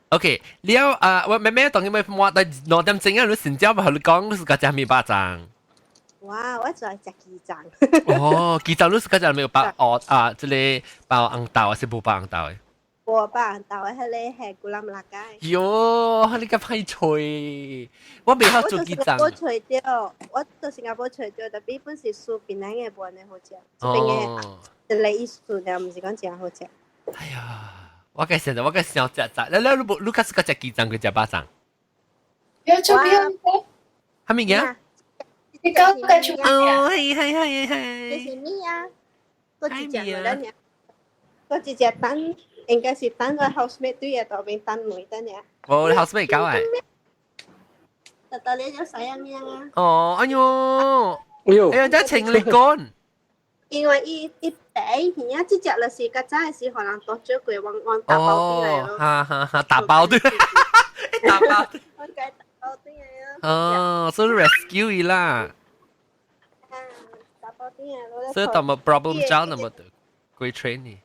S1: OK， 了我妹當然咪我但6點鐘啊，你先朝咪你講你是個只咪巴掌。
S15: 哇！我就係食雞胗。
S1: 哦，雞胗你是個只咪有包即係包紅豆還是冇包紅豆嘅？
S15: 冇包紅豆嘅，係係古林辣雞。
S1: 喲，你個派脆，我未學做雞胗。
S15: 我除掉，我到新加坡除掉，特別本是素邊嘅本嚟好食，邊嘅你素就唔是講正好食。
S1: 哎呀，我嘅成日我嘅想食，你卡是個隻雞胗佢隻巴掌。
S10: 有做邊個？
S1: 係咪嘅？
S10: 你講嘅做咩啊？
S15: 係。你是咩啊？嗰隻隻嚟嘅，嗰隻隻等應該是等個 housemate 對嘢度邊等梅等嘢。
S1: 哦，你 housemate 搞啊？
S15: 特你有使咩啊？
S1: 哦，哎呦，哎呀，真情力乾。因
S15: 為伊俾而家即隻就是個真係是可能多咗句往打包啲嚟咯。
S1: 哈，打包啲，打包。我計打包啲嘢咯。哦，所以 rescue 伊啦。
S15: 打包啲嘢咯。
S1: 所以當冇 problem 找那麼多貴 training。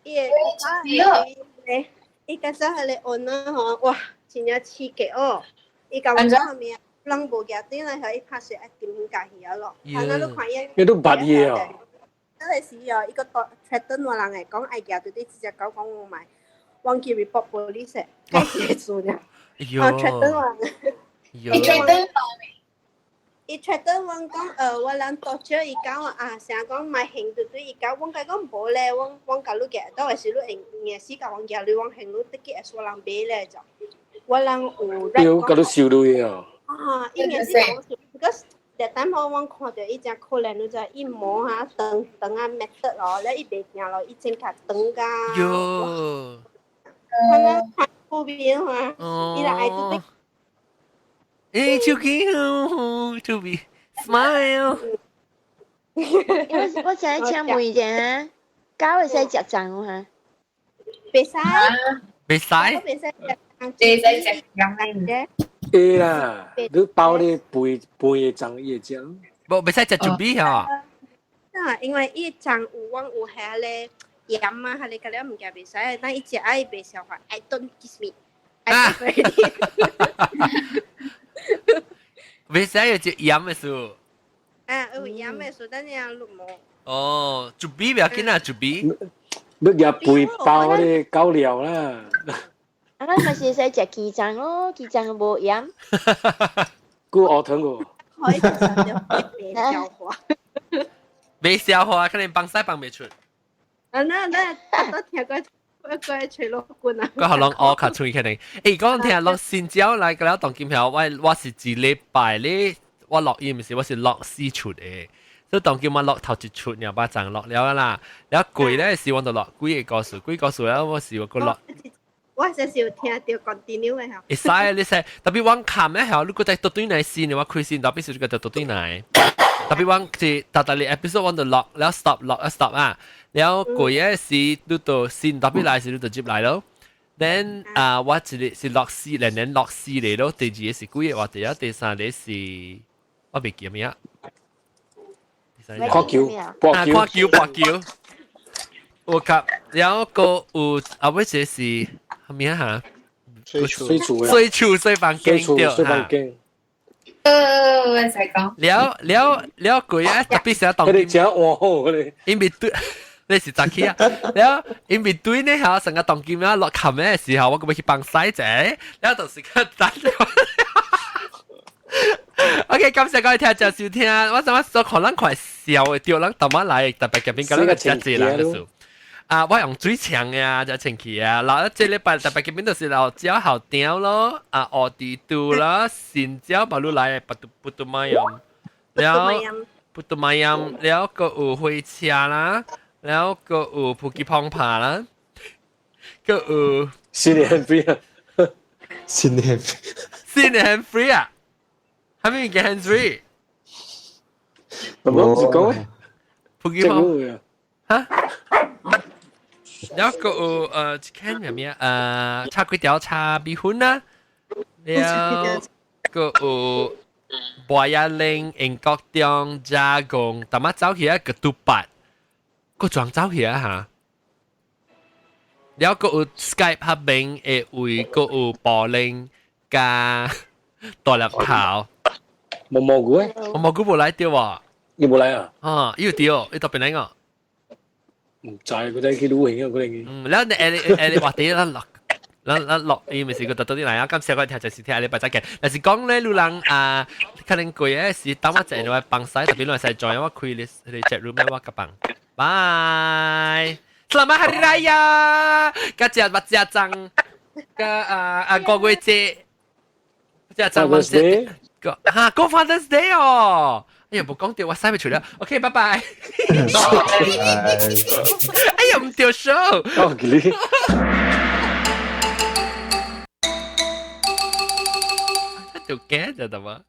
S15: 伊個真係你按啦嗬，哇，真係刺激哦！伊講咗後面，兩部嘅啲咧係一拍攝一點架起咯，睇下都看一。
S14: 你都白嘢啊！
S15: 真係是啊！一個Threaten 我人嚟講，哎呀，對啲隻隻狗講我咪忘記 report police， 該寫住嘅。Threaten 我人。伊 Threaten 我講，我人多咗伊講啊，成日講買興對對伊講，我講講冇咧，我教你嘅，都係是你硬時間我教你往興你得嘅，所人俾咧就，我人有。
S14: 屌，搞到笑到嘢啊！
S15: 啊，硬時間我笑，但係我看到伊隻可憐，你就一摸下等啊滅得咯，咧伊別行咯，伊整卡等噶。
S1: 喲，
S15: 看到看後邊嘛，伊就愛做。
S1: 誒，超級好，超級 smile。
S13: 我想請問一下，狗會使食胗嗎？
S15: 袂使。
S1: 袂使。
S15: 袂使食胗嘅。
S14: 會啦，你包你背嘅胗嘢食。
S1: 冇，袂使食準備嚇。
S15: 因為伊胗有下咧鹽啊，下你嗰啲唔夾袂使，但伊食愛袂消化 ，I don't kiss me。
S1: 袂使有隻鹽嘅數。
S15: 有鹽嘅數，等陣錄冇。
S1: 哦，準備唔要緊啊，準備。
S14: 你入背包啲狗料啦。
S13: 啊，咪是使食雞胗咯，雞胗冇鹽。
S14: 估我聽過。
S15: 可以食就未消化。
S1: 未消化，可能放曬放未出。
S15: 那都聽過。一個吹落罐啊！
S1: 個學人我卡吹肯定，講聽落先招嚟個了當劍票，我是一禮拜咧，我落音時我是落4出嘅，所以當劍我落頭一出，然後把胗落了啦，然後貴咧是我就落幾個數咧，我是個落。
S15: 我係有聽到 continue 嘅嚇。
S1: 會使你使，特別往砍咧嚇，如果在獨對內線嘅話，開線特別是個獨對內，特別往是特特你 episode 我就落，แล้ว stop 落一 stop 啊。แล้วกุยสิดูตัวซินต่อไปไล่สิดูตัวจิบไล่แล้ว then 我一個是樂視，兩年樂視嚟咯，第二個是幾個或者第三個是我未記咩啊？
S14: 跨橋，
S1: 跨橋，有及有個有或者是係咩啊？水柱水房間對嚇。
S10: 我使講。
S1: 了佢啊，特別是當
S14: 佢哋食哇好佢哋。
S1: 因為對。你是雜起啊！แล้ว因為對呢嚇成個當劍啊落琴嘅時候，我咁樣去幫曬者，แล้ว就是個等咗。OK， 感謝各位聽眾收聽，我想說可能快笑嘅掉人頭馬來，特別嘅邊個呢個節節啦嘅數。我用最長嘅啊，就前期啊，然後這禮拜特別嘅邊度是老椒後雕咯，奧迪杜啦，鮮椒巴魯來不杜麥音，แล้ว不杜麥音，แล้ว個有灰車啦。แล้วก็ภูกิพองผาแล้วก็
S14: 新年 free 啊
S6: 新年
S1: free อ่ะทำไมมีแค่ hand free
S14: ผมจะ講
S1: ภูกิพองฮะแล้วก็จะแค่แบบนี้ชาก๋วยเตี๋ยวชาบีฮุนนะแล้วก็บัวยาเล้งเอ็งกอกจงจากงแต่มาเจ้าเหี้ยก็ตุปัด個裝走起啊嚇，แล้วก็有 Skype 合併嘅會個有玻璃加大粒頭，
S14: 冇蘑菇誒，
S1: 我蘑菇冇嚟掉喎，
S14: 你冇嚟啊？
S1: 啊，要掉，你特別嚟個，
S14: 唔知佢哋幾多型啊？佢哋，
S1: แล้ว你話啲啦落。落伊咪是個特啲嚟啊！今次我聽就是聽你白仔嘅，但是講咧，路人可能貴嘅是等我淨係幫曬，特別來曬在我開你 chat room 咧，我個幫。Bye. Selamat Hari Raya. Kajat Bat Jatang. Go Gue Cik. Jatang Bat Cik. Go Father's Day 哦。哎呀，冇講掉，我嘥咪除咗。OK， 拜拜。哎呀，唔掉數。
S14: 哦，你。
S1: 條頸就得嘛？